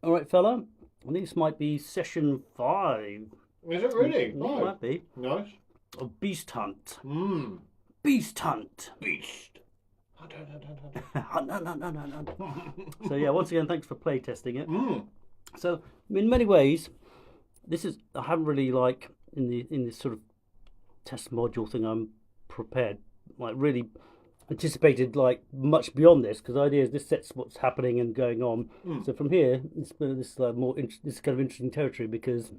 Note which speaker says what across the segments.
Speaker 1: All right, fella. I think this might be session 5.
Speaker 2: Is it really?
Speaker 1: It
Speaker 2: Oh,
Speaker 1: might be.
Speaker 2: nice.
Speaker 1: Of Beast Hunt.
Speaker 2: Mmm.
Speaker 1: Beast Hunt.
Speaker 2: Beast. Hunt, hunt, hunt, hunt,
Speaker 1: Hunt, hunt, hunt, hunt, hunt, hunt.
Speaker 2: hunt.
Speaker 1: So yeah, once again, thanks for play testing it.
Speaker 2: Mmm.
Speaker 1: So in many ways, this is I haven't really like in this sort of test module thing. I'm prepared, like really anticipated like much beyond this because the idea is this sets what's happening and going on.
Speaker 2: Mm.
Speaker 1: So from here, this is this is kind of interesting territory because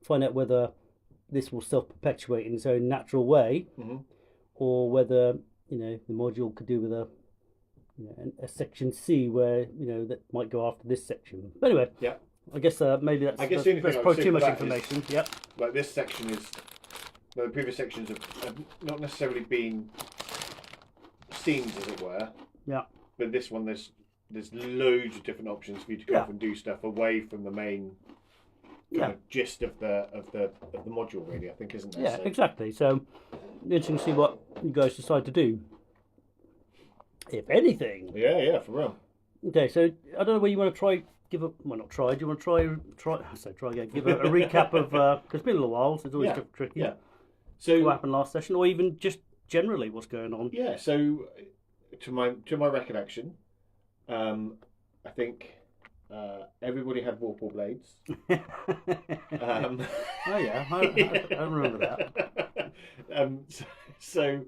Speaker 1: find out whether this will self-perpetuate in its own natural way,
Speaker 2: Mm-hmm.
Speaker 1: or whether the module could do with a section C where that might go after this section. But anyway,
Speaker 2: Yeah.
Speaker 1: I guess maybe
Speaker 2: I guess the only thing I would
Speaker 1: probably
Speaker 2: say
Speaker 1: too
Speaker 2: for
Speaker 1: much
Speaker 2: that is,
Speaker 1: information. Yep.
Speaker 2: like, this section is, well, the previous sections have not necessarily been scenes, as it were.
Speaker 1: Yeah.
Speaker 2: But this one, there's loads of different options for you to go off and do stuff away from the main kind of gist of the module, really. I think, isn't there?
Speaker 1: Yeah, exactly. So interesting to see what you guys decide to do, if anything.
Speaker 2: Yeah, for real.
Speaker 1: Okay, so I don't know where you want to try. Give a well, not try. Do you want to try? So try again. Give a recap of because it's been a little while, so it's always tricky.
Speaker 2: Yeah. So
Speaker 1: what happened last session, or even just generally what's going on.
Speaker 2: Yeah. So to my recollection, I think everybody had Warple blades.
Speaker 1: Oh yeah, I remember that.
Speaker 2: So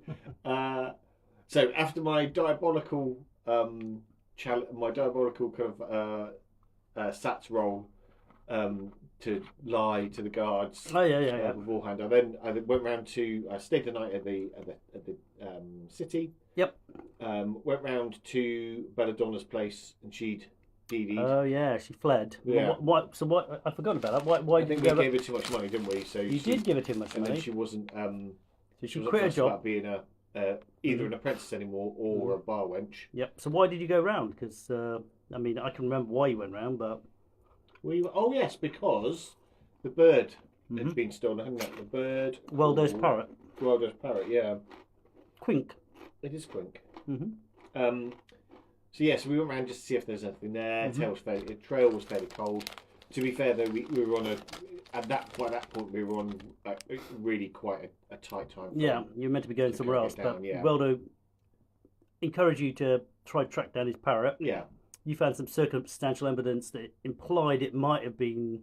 Speaker 2: so after my diabolical my diabolical kind of Sats roll to lie to the guards.
Speaker 1: Oh yeah.
Speaker 2: Beforehand, I then went round to stayed the night at the city.
Speaker 1: Yep.
Speaker 2: Went round to Belladonna's place, and she'd DD'd.
Speaker 1: Oh yeah, she fled.
Speaker 2: Yeah.
Speaker 1: What? So what? I forgot about that. Why
Speaker 2: I think we gave her too much money, didn't we? So
Speaker 1: you did give her too much
Speaker 2: and
Speaker 1: money.
Speaker 2: then she wasn't.
Speaker 1: So she
Speaker 2: wasn't
Speaker 1: quit her
Speaker 2: fussed
Speaker 1: job.
Speaker 2: about being either an apprentice anymore or a bar wench.
Speaker 1: Yep. So why did you go round? Because I mean, I can remember why you went round, but
Speaker 2: Oh yes, because the bird had been stolen, hadn't it? The bird.
Speaker 1: Weldo's parrot.
Speaker 2: Weldo's parrot, yeah.
Speaker 1: Quink.
Speaker 2: It is Quink.
Speaker 1: Mm-hmm.
Speaker 2: So yeah, so we went around just to see if there's anything there. The trail was fairly cold. To be fair, though, we were on at that point we were on really quite a tight time.
Speaker 1: Yeah, you're meant to be going somewhere else, but
Speaker 2: yeah.
Speaker 1: Weldo encouraged you to try track down his parrot.
Speaker 2: Yeah.
Speaker 1: You found some circumstantial evidence that implied it might have been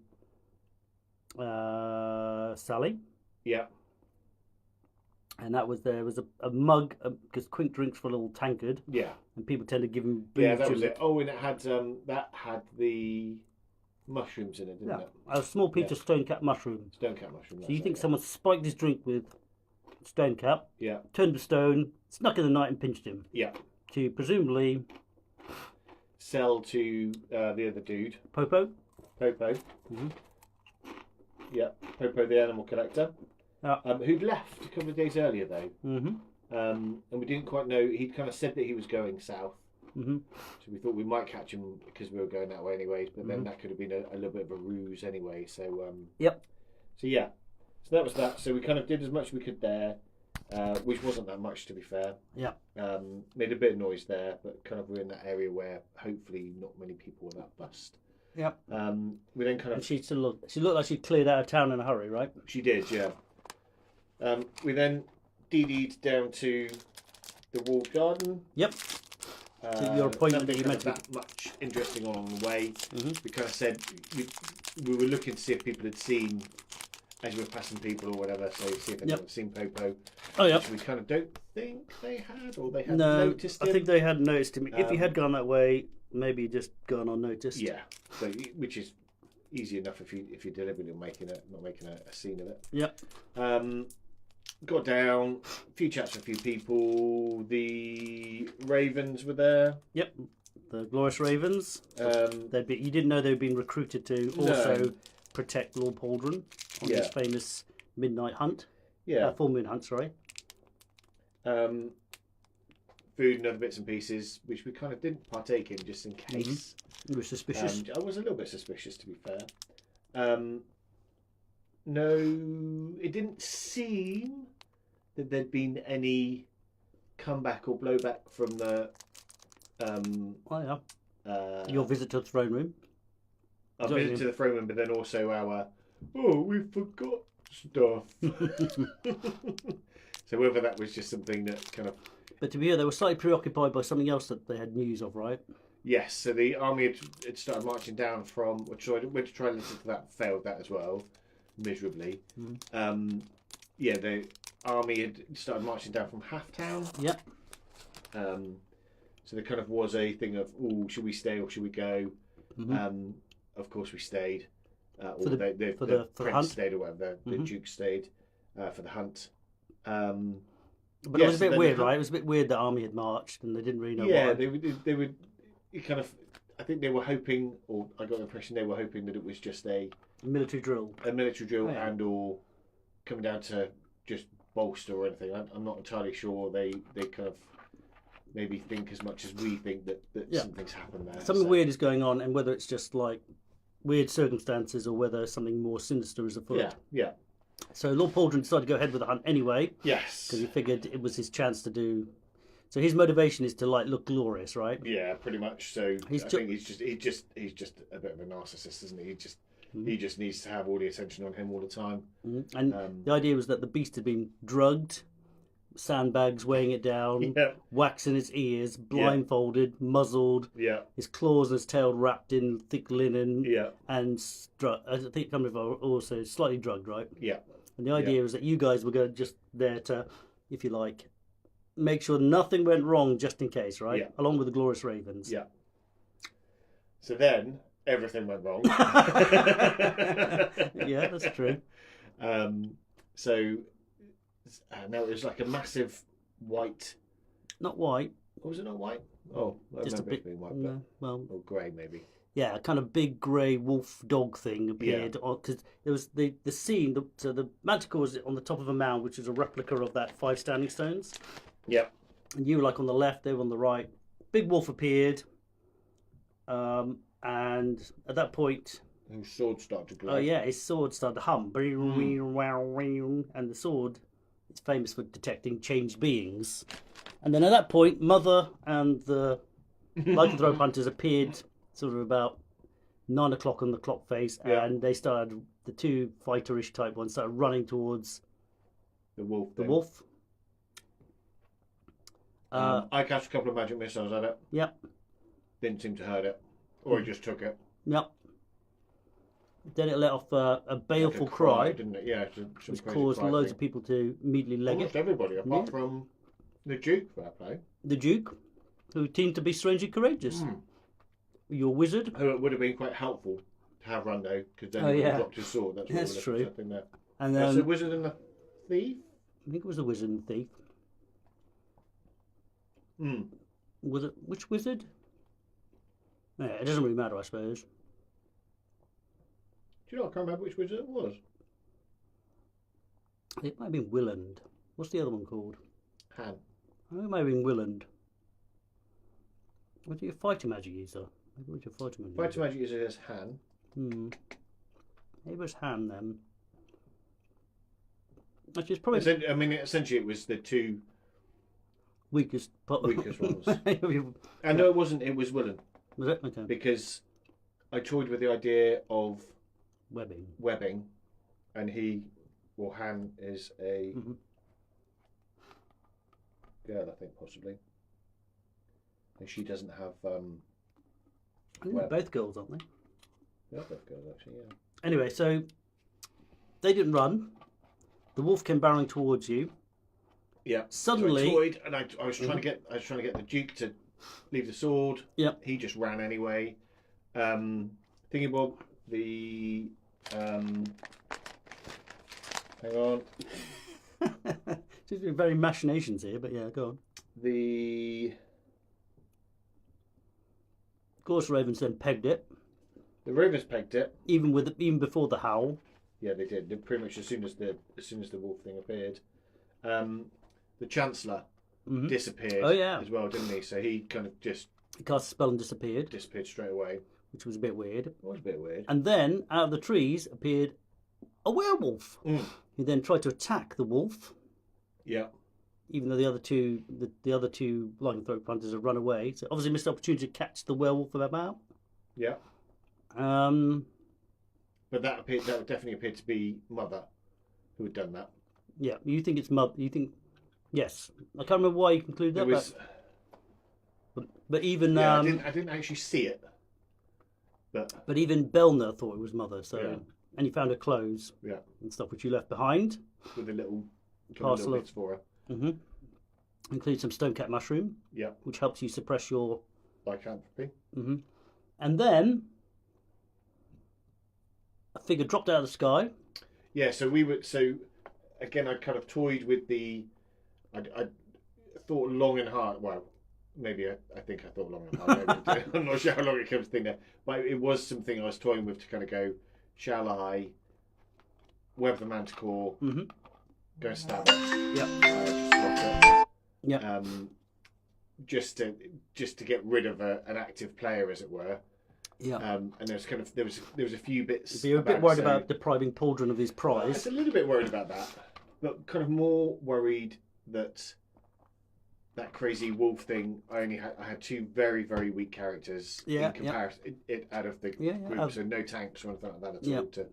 Speaker 1: Sally.
Speaker 2: Yeah.
Speaker 1: And there was a mug because Quink drinks for a little tankard.
Speaker 2: Yeah.
Speaker 1: And people tend to give him booze.
Speaker 2: Yeah, that was it. Oh, and it had that had the mushrooms in it, didn't it?
Speaker 1: A small piece of stonecap mushroom.
Speaker 2: Stonecap mushroom.
Speaker 1: So you think someone spiked his drink with stonecap?
Speaker 2: Yeah.
Speaker 1: Turned to stone, snuck in the night, and pinched him.
Speaker 2: Yeah.
Speaker 1: To presumably
Speaker 2: sell to the other dude.
Speaker 1: Popo.
Speaker 2: Mm-hmm. Yeah, Popo the animal collector. Who'd left a couple of days earlier though.
Speaker 1: Mm-hmm.
Speaker 2: And we didn't quite know. He'd kind of said that he was going south.
Speaker 1: Mm-hmm.
Speaker 2: So we thought we might catch him because we were going that way anyways. But then that could have been a little bit of a ruse anyway. So
Speaker 1: yep.
Speaker 2: So yeah. So that was that. So we kind of did as much as we could there, which wasn't that much to be fair.
Speaker 1: Yeah.
Speaker 2: Made a bit of noise there, but kind of we're in that area where hopefully not many people were that bussed.
Speaker 1: Yep.
Speaker 2: We then kind of.
Speaker 1: And she looked like she cleared out of town in a hurry, right?
Speaker 2: She did, yeah. We then DD'd down to the walled garden.
Speaker 1: Yep. Your appointment that you mentioned.
Speaker 2: That much interesting on the way. We kind of said we were looking to see if people had seen as you were passing people or whatever. So see if anyone had seen Popo.
Speaker 1: Oh yeah.
Speaker 2: We kind of don't think they had, or they had
Speaker 1: noticed him. I think they had noticed him. If he had gone that way, maybe just gone unnoticed.
Speaker 2: Yeah. So which is easy enough if you're deliberately not making a scene of it.
Speaker 1: Yep.
Speaker 2: Got down, a few chats with a few people. The Ravens were there.
Speaker 1: Yep, the Glorious Ravens. You didn't know they were being recruited to also protect Lord Pauldron on his famous midnight hunt.
Speaker 2: Yeah,
Speaker 1: full moon hunt. Sorry.
Speaker 2: Food and other bits and pieces, which we kind of didn't partake in just in case.
Speaker 1: You were suspicious.
Speaker 2: I was a little bit suspicious, to be fair. No, it didn't seem that there'd been any comeback or blowback from the
Speaker 1: your visit to the throne room.
Speaker 2: Our
Speaker 1: Got
Speaker 2: visit
Speaker 1: you.
Speaker 2: to the throne room, but then also our we forgot stuff. So whether that was just something that kind of
Speaker 1: But to be here, they were slightly preoccupied by something else that they had news of, right?
Speaker 2: yes. So the army had started marching down from which I went to try and listen to that, failed that as well, miserably. Yeah, the army had started marching down from Halftown.
Speaker 1: Yep.
Speaker 2: So there kind of was a thing of, oh, should we stay or should we go? Of course, we stayed. Or
Speaker 1: For the
Speaker 2: prince
Speaker 1: hunt?
Speaker 2: stayed, or whatever. The duke stayed for the hunt.
Speaker 1: But it was a bit weird, right? It was a bit weird that army had marched and they didn't really know why.
Speaker 2: Yeah, they would kind of. I think they were hoping, or I got the impression they were hoping that it was just a
Speaker 1: military drill.
Speaker 2: and or coming down to just bolster or anything. I'm not entirely sure. They kind of maybe think as much as we think that something's happened there.
Speaker 1: Something weird is going on, and whether it's just like weird circumstances or whether something more sinister is afoot.
Speaker 2: Yeah.
Speaker 1: So Lord Pauldron decided to go ahead with the hunt anyway.
Speaker 2: Yes.
Speaker 1: Because he figured it was his chance to do. So his motivation is to like look glorious, right?
Speaker 2: Yeah, pretty much. So I think he's just a bit of a narcissist, isn't he? He just needs to have all the attention on him all the time.
Speaker 1: And the idea was that the beast had been drugged, sandbags weighing it down, wax in its ears, blindfolded, muzzled, his claws and his tail wrapped in thick linen, and I think also slightly drugged, right?
Speaker 2: Yeah.
Speaker 1: And the idea was that you guys were going just there to, if you like, make sure nothing went wrong just in case, right?
Speaker 2: Yeah.
Speaker 1: Along with the Glorious Ravens.
Speaker 2: Yeah. So then everything went wrong.
Speaker 1: Yeah, that's true.
Speaker 2: So now it was like a massive white.
Speaker 1: Not white.
Speaker 2: Was it not white? Oh, I
Speaker 1: Just a
Speaker 2: remember
Speaker 1: bit.
Speaker 2: it being white, but or grey maybe.
Speaker 1: Yeah, a kind of big grey wolf dog thing appeared because there was the scene. So the manticore was on the top of a mound, which is a replica of that 5 standing stones.
Speaker 2: Yeah.
Speaker 1: And you were like on the left, they were on the right. Big wolf appeared, and at that point,
Speaker 2: his sword started to glow.
Speaker 1: Oh yeah, his sword started to hum, and the sword is famous for detecting changed beings. And then at that point, Mother and the lycanthrope hunters appeared sort of about 9 o'clock on the clock face, and they started, the 2 fighterish type ones started running towards
Speaker 2: the wolf. I cast a couple of magic missiles at it.
Speaker 1: Yep.
Speaker 2: Didn't seem to hurt it, or he just took it.
Speaker 1: Yep. Then it let off a baleful
Speaker 2: like
Speaker 1: cry,
Speaker 2: didn't it? Yeah,
Speaker 1: which caused loads of people to immediately leg
Speaker 2: almost
Speaker 1: it.
Speaker 2: everybody, apart from the Duke, fair play.
Speaker 1: The Duke, who seemed to be strangely courageous. Your wizard.
Speaker 2: Who it would have been quite helpful to have Rando, because then he dropped his sword. That's
Speaker 1: true.
Speaker 2: There.
Speaker 1: And
Speaker 2: so the wizard and the thief?
Speaker 1: I think it was the wizard and the thief. Was it which wizard? Yeah, it doesn't really matter, I suppose.
Speaker 2: Do you know? I can't remember which wizard it was.
Speaker 1: It might have been Willand. What's the other one called?
Speaker 2: Han.
Speaker 1: I think it might have been Willand. Was it your fighting magic user? Maybe it was your fighting magic.
Speaker 2: Fighting magic user is Han.
Speaker 1: Maybe it was Han then. Actually, it's probably.
Speaker 2: I mean, essentially, it was the 2
Speaker 1: weakest
Speaker 2: ones. And no, it wasn't. It was Willen.
Speaker 1: Was it? Okay.
Speaker 2: Because I toyed with the idea of
Speaker 1: webbing,
Speaker 2: and Han is a girl, I think, possibly, and she doesn't have.
Speaker 1: I think they're both girls, aren't they?
Speaker 2: They're both girls, actually. Yeah.
Speaker 1: Anyway, so they didn't run. The wolf came barreling towards you.
Speaker 2: Yeah.
Speaker 1: Suddenly,
Speaker 2: so I toyed, and I was trying to get the Duke to leave the sword.
Speaker 1: Yeah.
Speaker 2: He just ran anyway. Thinking about the hang on.
Speaker 1: Seems to be very machinations here, but yeah, go on.
Speaker 2: The
Speaker 1: Glorious Ravens then pegged it.
Speaker 2: The Ravens pegged it.
Speaker 1: Even before the howl.
Speaker 2: Yeah, they did. They pretty much as soon as the wolf thing appeared. The Chancellor disappeared as well, didn't he? So he kind of just
Speaker 1: cast a spell and disappeared
Speaker 2: straight away,
Speaker 1: which was a bit weird.
Speaker 2: It was a bit weird.
Speaker 1: And then out of the trees appeared a werewolf, who then tried to attack the wolf.
Speaker 2: Yeah.
Speaker 1: Even though the other two lycanthrope hunters had run away, so obviously missed the opportunity to catch the werewolf about.
Speaker 2: Yeah. but that definitely appeared to be Mother who had done that.
Speaker 1: Yeah, you think it's mother? You think? Yes, I can't remember why you concluded that.
Speaker 2: There was,
Speaker 1: but even
Speaker 2: yeah, I didn't actually see it,
Speaker 1: but even Belner thought it was mother. So
Speaker 2: Yeah.
Speaker 1: and you found her clothes
Speaker 2: yeah,
Speaker 1: and stuff which you left behind.
Speaker 2: with a little
Speaker 1: Parcel of-
Speaker 2: bits for her.
Speaker 1: Mm-hmm. Includes some stonecat mushroom,
Speaker 2: Yeah,
Speaker 1: which helps you suppress your.
Speaker 2: lycanthropy.
Speaker 1: Mm-hmm. And then a figure dropped out of the sky.
Speaker 2: Yeah, so again, I kind of toyed with the. I thought long and hard. Well, maybe I think I thought long and hard. Maybe I'm not sure how long it comes to think there, but it was something I was toying with to kind of go. Shall I web the manticore?
Speaker 1: Mm-hmm.
Speaker 2: Go and stab it.
Speaker 1: Yep.
Speaker 2: Yeah. Just to get rid of an active player, as it were.
Speaker 1: Yeah.
Speaker 2: And there was a few bits.
Speaker 1: So you're a bit worried about depriving Pauldron of his
Speaker 2: I was
Speaker 1: prize.
Speaker 2: a little bit worried about that, but kind of more worried that crazy wolf thing. I had two very, very weak characters in comparison. It out of the group, so no tanks or anything like that at all to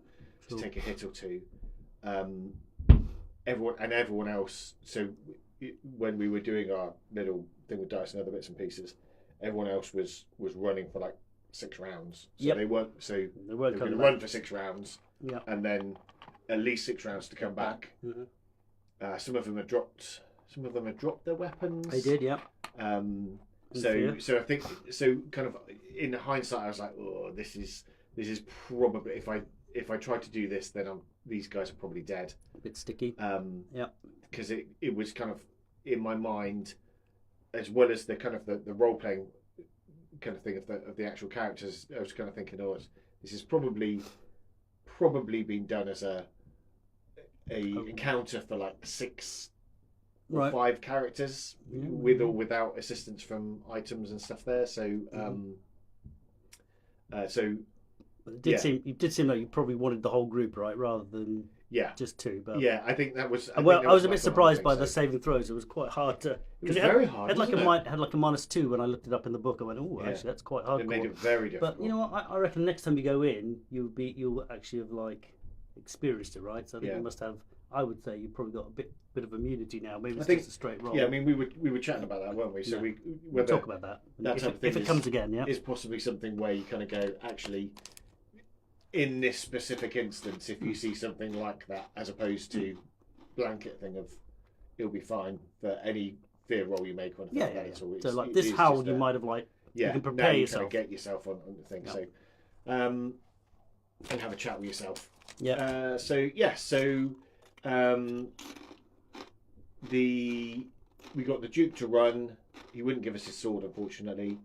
Speaker 2: take a hit or two. Everyone else. So when we were doing our little thing with dice and other bits and pieces, everyone else was running for like 6 rounds. So they weren't. So they were going to run for 6 rounds.
Speaker 1: Yeah.
Speaker 2: And then at least 6 rounds to come back.
Speaker 1: Mm-hmm.
Speaker 2: Some of them had dropped. Some of them had dropped their weapons.
Speaker 1: They did, yeah.
Speaker 2: So I think kind of in hindsight, I was like, oh, this is probably if I try to do this, then these guys are probably dead.
Speaker 1: A bit sticky.
Speaker 2: Because it was kind of in my mind, as well as the kind of the role playing kind of thing of the actual characters. I was kind of thinking, oh, this is probably been done as a encounter for like 6 or 5 characters with or without assistance from items and stuff there. So
Speaker 1: it did seem like you probably wanted the whole group, right, rather than just 2. But
Speaker 2: I think that was.
Speaker 1: I was a bit surprised by the saving throws. It was quite hard to.
Speaker 2: It was very hard.
Speaker 1: It had like a -2 when I looked it up in the book. I went, oh, actually, that's quite hard.
Speaker 2: It made it very difficult.
Speaker 1: But you know what? I reckon next time you go in, you'll actually have like experienced it, right? So I think you must have. I would say you've probably got a bit of immunity now. Maybe it's just a straight roll.
Speaker 2: Yeah, I mean we were chatting about that, weren't we? So
Speaker 1: we'll talk about that if it comes again. Yeah,
Speaker 2: is possibly something where you kind of go, actually, in this specific instance, if you see something like that, as opposed to blanket thing of it'll be fine for any fear roll you make on anything like that.
Speaker 1: So like this howl, you might have you can prepare yourself.
Speaker 2: Kind of get yourself on the thing. So and have a chat with yourself.
Speaker 1: Yeah.
Speaker 2: We got the Duke to run. He wouldn't give us his sword, unfortunately.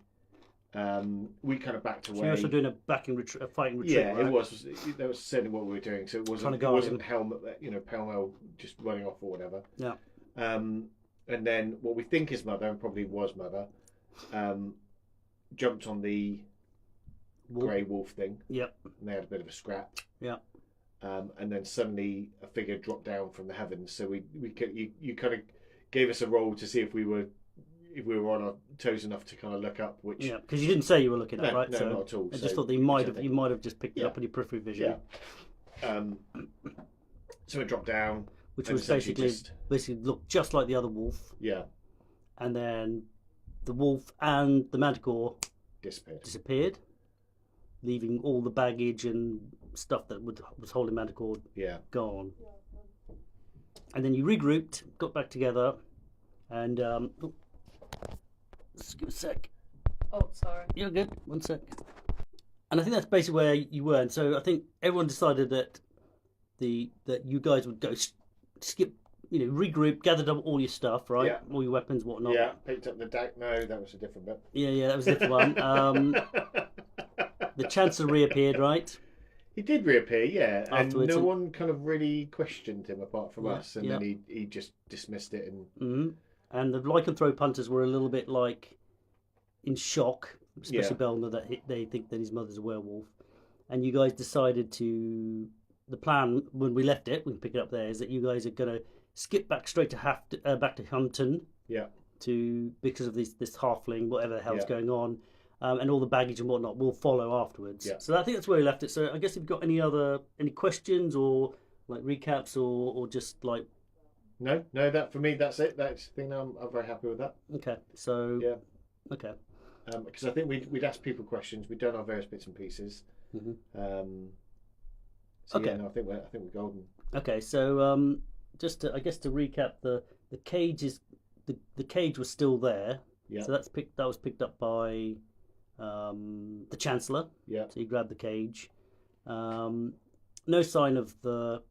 Speaker 2: We kind of backed away.
Speaker 1: So you're also doing a fighting retreat.
Speaker 2: Yeah,
Speaker 1: right?
Speaker 2: it was. That was certainly what we were doing. So it wasn't helmet, pell-mell, just running off or whatever.
Speaker 1: Yeah.
Speaker 2: And then what we think is Mother, and probably was Mother, jumped on the grey wolf thing.
Speaker 1: Yep.
Speaker 2: And they had a bit of a scrap.
Speaker 1: Yeah.
Speaker 2: And then suddenly a figure dropped down from the heavens. So you kind of gave us a roll to see if we were on our toes enough to kind of look up. Which
Speaker 1: because you didn't say you were looking up, right?
Speaker 2: No,
Speaker 1: so
Speaker 2: not at all.
Speaker 1: I just thought that you might have just picked it up in your periphery vision.
Speaker 2: Yeah. So it dropped down,
Speaker 1: which was basically looked just like the other wolf.
Speaker 2: Yeah.
Speaker 1: And then the wolf and the manticore disappeared, leaving all the baggage and stuff that was holding manticore gone. And then you regrouped, got back together, and just give a sec.
Speaker 3: Oh, sorry.
Speaker 1: You're good. 1 sec. And I think that's basically where you were. And so I think everyone decided that you guys would go skip, regroup, gathered up all your stuff, right?
Speaker 2: Yeah.
Speaker 1: All your weapons, whatnot.
Speaker 2: Yeah. Picked up the deck. No, that was a different bit.
Speaker 1: Yeah, that was a different one. The Chancellor reappeared, right?
Speaker 2: He did reappear, yeah,
Speaker 1: Afterwards,
Speaker 2: and no one kind of really questioned him apart from us, and then he just dismissed it.
Speaker 1: And the lycanthrope hunters were a little bit in shock, especially Belner, that they think that his mother's a werewolf. And you guys decided the plan when we left it, we can pick it up there, is that you guys are going to skip back straight to back to Humpton, because of this halfling, whatever the hell's going on. and all the baggage and whatnot will follow afterwards.
Speaker 2: Yeah.
Speaker 1: So I think that's where we left it. So I guess if you've got any questions or like recaps or just like
Speaker 2: No, that for me, that's it. That's the thing. I'm very happy with that.
Speaker 1: okay, so
Speaker 2: Yeah.
Speaker 1: okay,
Speaker 2: Because I think we'd asked people questions. We'd done our various bits and pieces. So
Speaker 1: Okay.
Speaker 2: yeah, no, I think we're golden.
Speaker 1: okay. So just to, I guess to recap, the cage is the cage was still there.
Speaker 2: Yeah.
Speaker 1: So that was picked up by the Chancellor.
Speaker 2: Yeah.
Speaker 1: So he grabbed the cage. No sign of the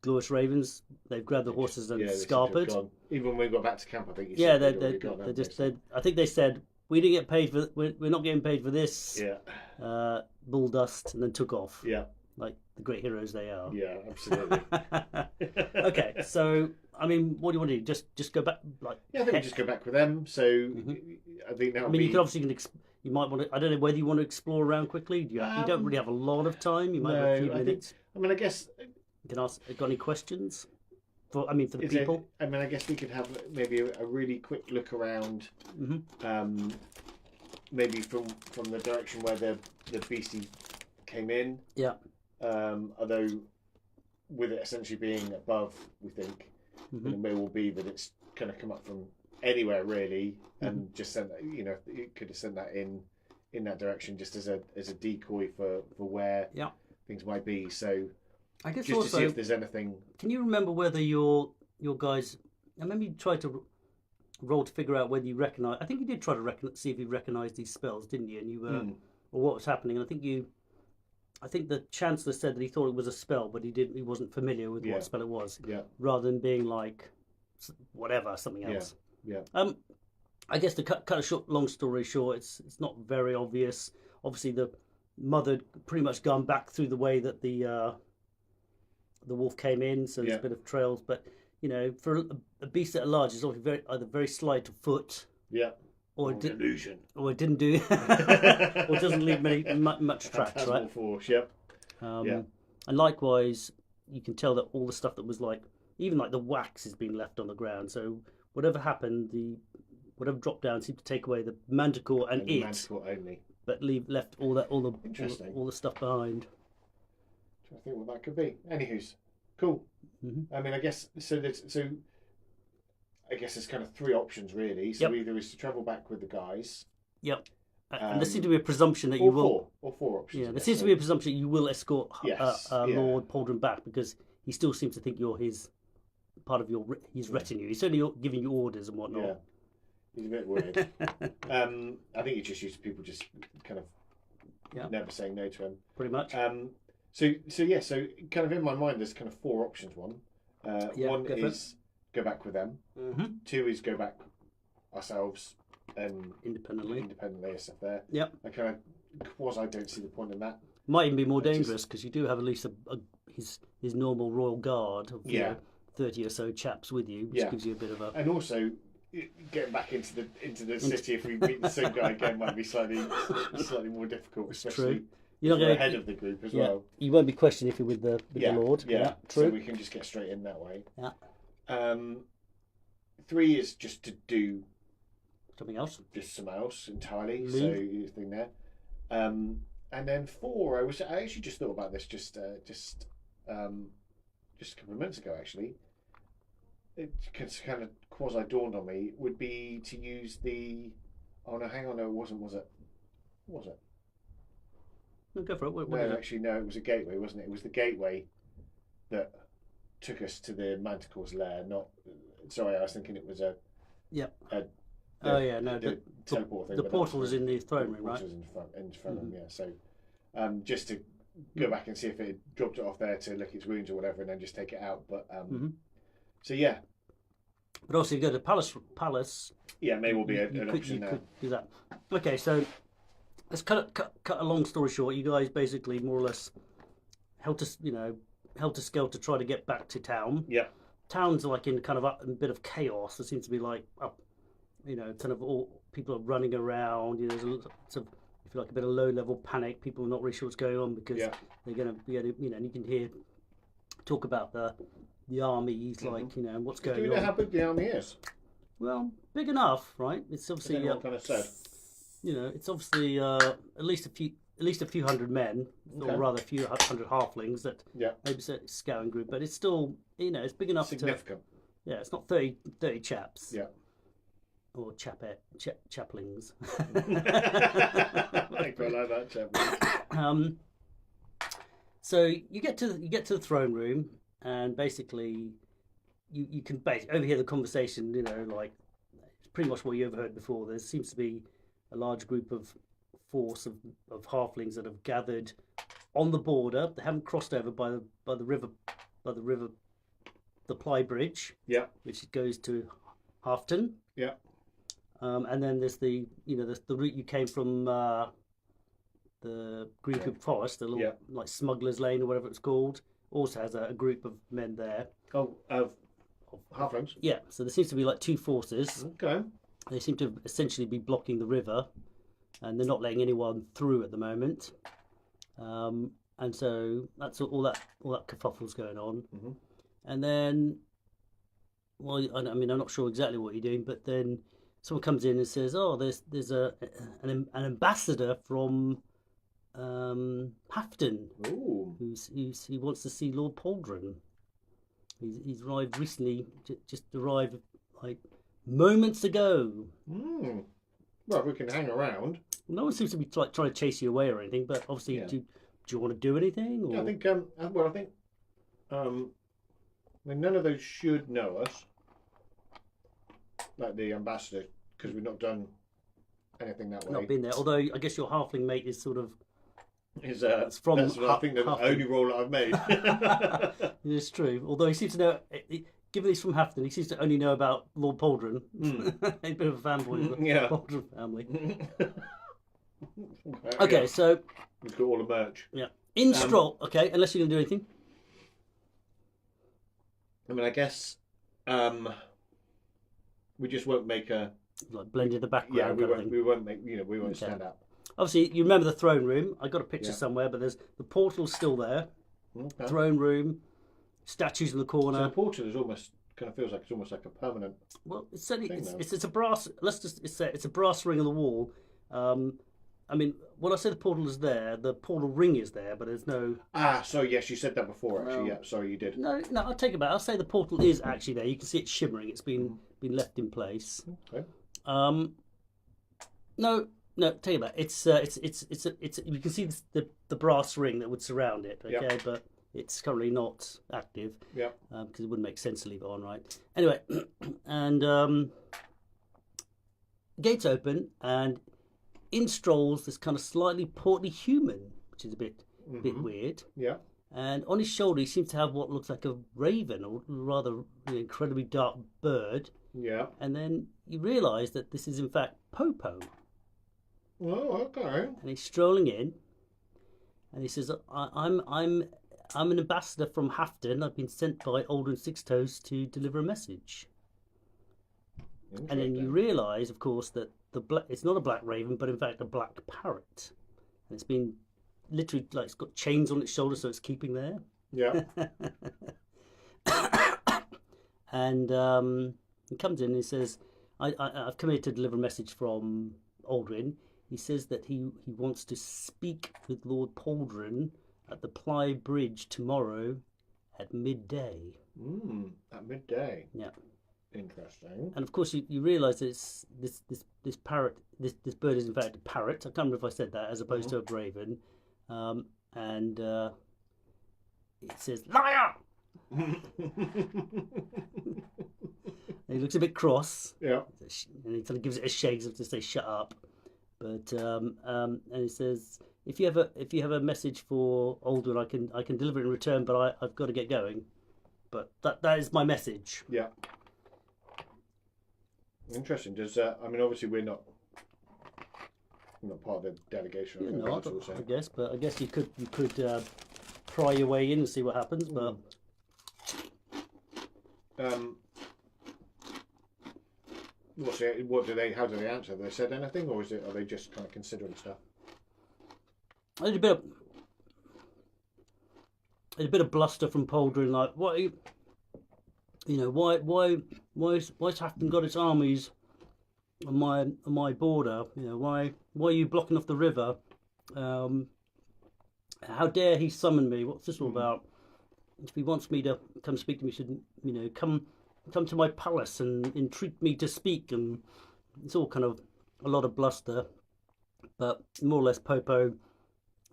Speaker 1: Glorious Ravens. They've grabbed the horses and
Speaker 2: Yeah, they seem to have
Speaker 1: scarpered.
Speaker 2: gone. Even when we got back to camp, I think you
Speaker 1: Yeah,
Speaker 2: said
Speaker 1: they
Speaker 2: they'd already gone, hadn't
Speaker 1: just
Speaker 2: they?
Speaker 1: I think they said we didn't get paid for we're not getting paid for this.
Speaker 2: Yeah.
Speaker 1: Bull dust, and then took off
Speaker 2: Yeah.
Speaker 1: like the great heroes they are.
Speaker 2: Yeah. Absolutely.
Speaker 1: Okay, so I mean, what do you want to do? Just go back, like
Speaker 2: Yeah, I think we just go back with them. So I think that.
Speaker 1: I mean, you could obviously you might want to. I don't know whether you want to explore around quickly. You don't really have a lot of time. You might have a few minutes.
Speaker 2: I mean, I guess.
Speaker 1: You can ask. Got any questions? For the people.
Speaker 2: I mean, I guess we could have maybe a really quick look around. Maybe from the direction where the beastie came in.
Speaker 1: Yeah.
Speaker 2: Although, with it essentially being above, we think it may well be that it's kind of come up from anywhere really, and just sent. You could have sent that in that direction just as a decoy for where things might be. So
Speaker 1: I guess
Speaker 2: just
Speaker 1: also,
Speaker 2: to see if there's anything.
Speaker 1: Can you remember whether your guys? I remember you tried to roll to figure out whether you recognize. I think you did try to see if you recognised these spells, didn't you? And you were, or what was happening. And I think the Chancellor said that he thought it was a spell, but he wasn't familiar with what spell it was.
Speaker 2: Yeah.
Speaker 1: Rather than being like whatever, something else.
Speaker 2: Yeah.
Speaker 1: I guess to cut a long story short, it's not very obvious. Obviously, the mother pretty much gone back through the way that the wolf came in, so there's a bit of trails. But for a beast that large, it's obviously either very slight of foot, or it
Speaker 2: illusion,
Speaker 1: or it didn't do, or it doesn't leave much tracks, right?
Speaker 2: Force,
Speaker 1: And likewise, you can tell that all the stuff that was even the wax has been left on the ground. So whatever happened, whatever dropped down seemed to take away the manticore and it,
Speaker 2: manticore only,
Speaker 1: but left all the stuff behind.
Speaker 2: I think what that could be. Anywho's cool. I mean, I guess so. I guess there's kind of three options really. So either is to travel back with the guys.
Speaker 1: Yep. And there seems to be a presumption that you will.
Speaker 2: Four options.
Speaker 1: Yeah, there seems to be a presumption that you will escort Lord Pauldron back because he still seems to think you're his his retinue. He's certainly giving you orders and whatnot.
Speaker 2: Yeah, he's a bit weird. I think he's just used to people just kind of never saying no to him.
Speaker 1: Pretty much.
Speaker 2: So kind of in my mind, there's kind of four options. One is go back with them. Two is go back ourselves and independently and stuff there.
Speaker 1: Yep.
Speaker 2: I kind of I don't see the point in that.
Speaker 1: Might even be more dangerous because you do have at least his normal royal guard of 30 or so chaps with you, which gives you a bit of a.
Speaker 2: And also, getting back into the city if we meet the same guy again might be slightly more difficult, especially. You're not ahead of the group as well.
Speaker 1: You won't be questioned if you're with the Lord.
Speaker 2: Yeah,
Speaker 1: true.
Speaker 2: So we can just get straight in that way.
Speaker 1: Yeah.
Speaker 2: 3 is just to do
Speaker 1: something else.
Speaker 2: Just something else entirely. So you thing there. And then 4, I actually just thought about this just a couple of minutes ago actually. It kind of quasi dawned on me would be to use the. Oh no, hang on, no, it wasn't. Was it?
Speaker 1: No, go for it. What
Speaker 2: actually, no. It was a gateway, wasn't it? It was the gateway that took us to the Manticore's lair. Not. Sorry, I was thinking it was a.
Speaker 1: Yep.
Speaker 2: The teleport thing.
Speaker 1: The portal is in the throne room, right?
Speaker 2: The portal is in the throne room, yeah. So, just to go back and see if it dropped it off there to lick its wounds or whatever, and then just take it out. But so yeah.
Speaker 1: But also, you go to palace.
Speaker 2: Yeah, may well be an option there.
Speaker 1: You could do that. Okay, so let's cut a long story short. You guys basically more or less helter skelter try to get back to town.
Speaker 2: Yeah.
Speaker 1: Town's in kind of a bit of chaos. There seems to be kind of all people are running around. There's a sort of, if you like, a bit of low-level panic. People are not really sure what's going on because they're going to be able to, and you can hear talk about the army. What's going on.
Speaker 2: Do we know how big the army is?
Speaker 1: Well, big enough, right? It's obviously
Speaker 2: what kind of said.
Speaker 1: it's obviously at least a few hundred men,
Speaker 2: Okay.
Speaker 1: or rather a few hundred halflings that
Speaker 2: Yeah.
Speaker 1: maybe it's a scouting group, but it's still, it's big enough
Speaker 2: Significant.
Speaker 1: to, it's not 30 chaps.
Speaker 2: Yeah.
Speaker 1: Or chaplings.
Speaker 2: I quite like that chap.
Speaker 1: So you get to the throne room, and basically you can basically overhear the conversation. Like it's pretty much what you overheard before. There seems to be a large group of force of halflings that have gathered on the border. They haven't crossed over by the river, the Ply Bridge.
Speaker 2: Yeah.
Speaker 1: Which goes to Halfton.
Speaker 2: Yeah.
Speaker 1: And then there's the route you came from, the Greencoop Forest, the little like Smuggler's Lane or whatever it's called. Also has a group of men there.
Speaker 2: Oh, of halflings.
Speaker 1: Yeah, so there seems to be like two forces.
Speaker 2: Okay.
Speaker 1: They seem to essentially be blocking the river, and they're not letting anyone through at the moment. And so that's all that kerfuffle's going on.
Speaker 2: Mm-hmm.
Speaker 1: And then, well, I mean, I'm not sure exactly what you're doing, but then someone comes in and says, "Oh, there's an ambassador from Hafton who wants to see Lord Pauldron. He's arrived recently, just arrived like moments ago."
Speaker 2: Well, we can hang around.
Speaker 1: No one seems to be like trying to chase you away or anything, but obviously, do you want to do anything? Or?
Speaker 2: Yeah, I think. I mean, none of those should know us, like the ambassador, because we've not done anything that way.
Speaker 1: Not been there. Although I guess your halfling mate is sort of.
Speaker 2: That's what I think the only role that I've made.
Speaker 1: It's true. Although he seems to know, given he's from Hafton, he seems to only know about Lord Pauldron. He's a bit of a fanboy of the Pauldron family. Okay,
Speaker 2: yeah.
Speaker 1: So
Speaker 2: we've got all the merch.
Speaker 1: Yeah, in stroll. Okay, unless you're gonna do anything.
Speaker 2: I mean, I guess we just won't make a
Speaker 1: like blend in the background.
Speaker 2: Yeah, we won't make we won't stand out.
Speaker 1: Obviously, you remember the throne room. I got a picture somewhere, but the portal's still there.
Speaker 2: Okay.
Speaker 1: Throne room, statues in the corner.
Speaker 2: So the portal is almost feels like it's almost like a permanent.
Speaker 1: Well, it's certainly it's a brass. Let's just say it's a brass ring on the wall. I mean, when I say the portal is there, the portal ring is there, but there's no.
Speaker 2: So yes, you said that before. Actually, yeah. Sorry, you did.
Speaker 1: No, I'll take it back. I'll say the portal is actually there. You can see it shimmering. It's been left in place.
Speaker 2: Okay.
Speaker 1: No, take it back. It's you can see the brass ring that would surround it. Okay, but it's currently not active.
Speaker 2: Yeah.
Speaker 1: Because it wouldn't make sense to leave it on, right? Anyway, and gates open and. In strolls this kind of slightly portly human, which is a bit weird.
Speaker 2: Yeah.
Speaker 1: And on his shoulder, he seems to have what looks like a raven, or rather an incredibly dark bird.
Speaker 2: Yeah.
Speaker 1: And then you realise that this is in fact Popo.
Speaker 2: Oh, okay.
Speaker 1: And he's strolling in, and he says, "I'm an ambassador from Hafton. I've been sent by Aldrin Sixtoes to deliver a message." And then you realise, of course, that it's not a black raven, but in fact a black parrot. And it's been literally like it's got chains on its shoulders, so it's keeping there.
Speaker 2: Yeah.
Speaker 1: And he comes in and he says, I've come here to deliver a message from Aldrin. He says that he wants to speak with Lord Pauldron at the Ply Bridge tomorrow at midday.
Speaker 2: At midday.
Speaker 1: Yeah.
Speaker 2: Interesting.
Speaker 1: And of course, you realise that it's this parrot. This bird is in fact a parrot. I can't remember if I said that, as opposed to a raven. And it says "liar." He looks a bit cross.
Speaker 2: Yeah.
Speaker 1: And he kind of gives it a shake as if to say "shut up." But and he says, "If you have a message for Aldrin, I can deliver it in return, but I've got to get going. But that is my message."
Speaker 2: Yeah. Interesting. Does I mean, obviously we're not part of the delegation.
Speaker 1: You're not, I guess, but I guess you could pry your way in and see what happens. But
Speaker 2: what do they? How do they answer? Have they said anything, or are they just kind of considering stuff?
Speaker 1: There's a bit of bluster from Pauldron, like what. Why's Hafton got its armies on my border. Why are you blocking off the river? Um, how dare he summon me? What's this all about? If he wants me to come speak to me, he should come to my palace and entreat me to speak. And it's all kind of a lot of bluster, but more or less Popo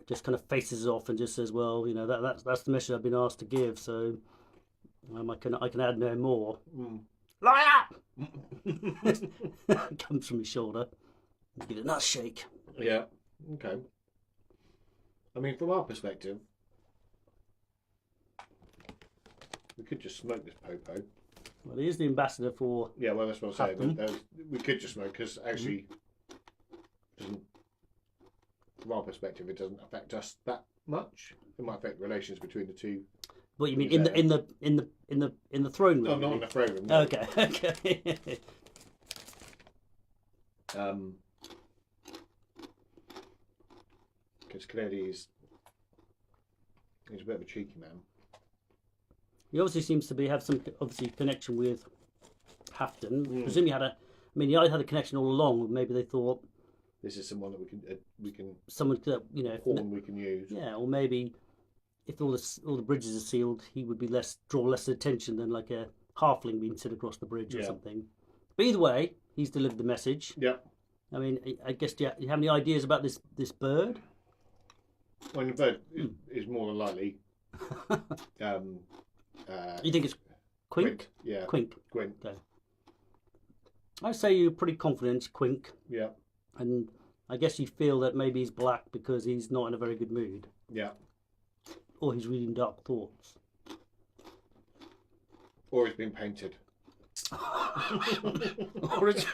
Speaker 1: just kind of faces off and just says, "Well, that's the message I've been asked to give. So I can add no more." Liar! Comes from his shoulder. Give it a nice shake.
Speaker 2: Yeah. Okay. I mean, from our perspective, we could just smoke this Popo.
Speaker 1: Well, he is the ambassador for.
Speaker 2: Yeah, well, that's what I'm saying. We could just smoke because actually, doesn't. From our perspective, it doesn't affect us that much. It might affect relations between the two.
Speaker 1: What you mean in the throne room?
Speaker 2: Oh, not in the throne room. No.
Speaker 1: Okay, okay.
Speaker 2: Because clearly he's a bit of a cheeky man.
Speaker 1: He obviously seems to have some connection with Hafton. Presumably he either had a connection all along, or maybe they thought
Speaker 2: this is someone that we can
Speaker 1: someone that
Speaker 2: pawn we can use.
Speaker 1: Yeah, or maybe if all the bridges are sealed, he would be draw less attention than like a halfling being sent across the bridge or something. But either way, he's delivered the message.
Speaker 2: Yeah.
Speaker 1: I mean, I guess do you have any ideas about this bird?
Speaker 2: Well, the bird is more than likely.
Speaker 1: You think it's Quink?
Speaker 2: Yeah.
Speaker 1: Quink.
Speaker 2: Quink.
Speaker 1: Okay. I say you're pretty confident it's Quink.
Speaker 2: Yeah.
Speaker 1: And I guess you feel that maybe he's black because he's not in a very good mood.
Speaker 2: Yeah.
Speaker 1: Or he's reading dark thoughts.
Speaker 2: Or he's been painted.
Speaker 1: Or it's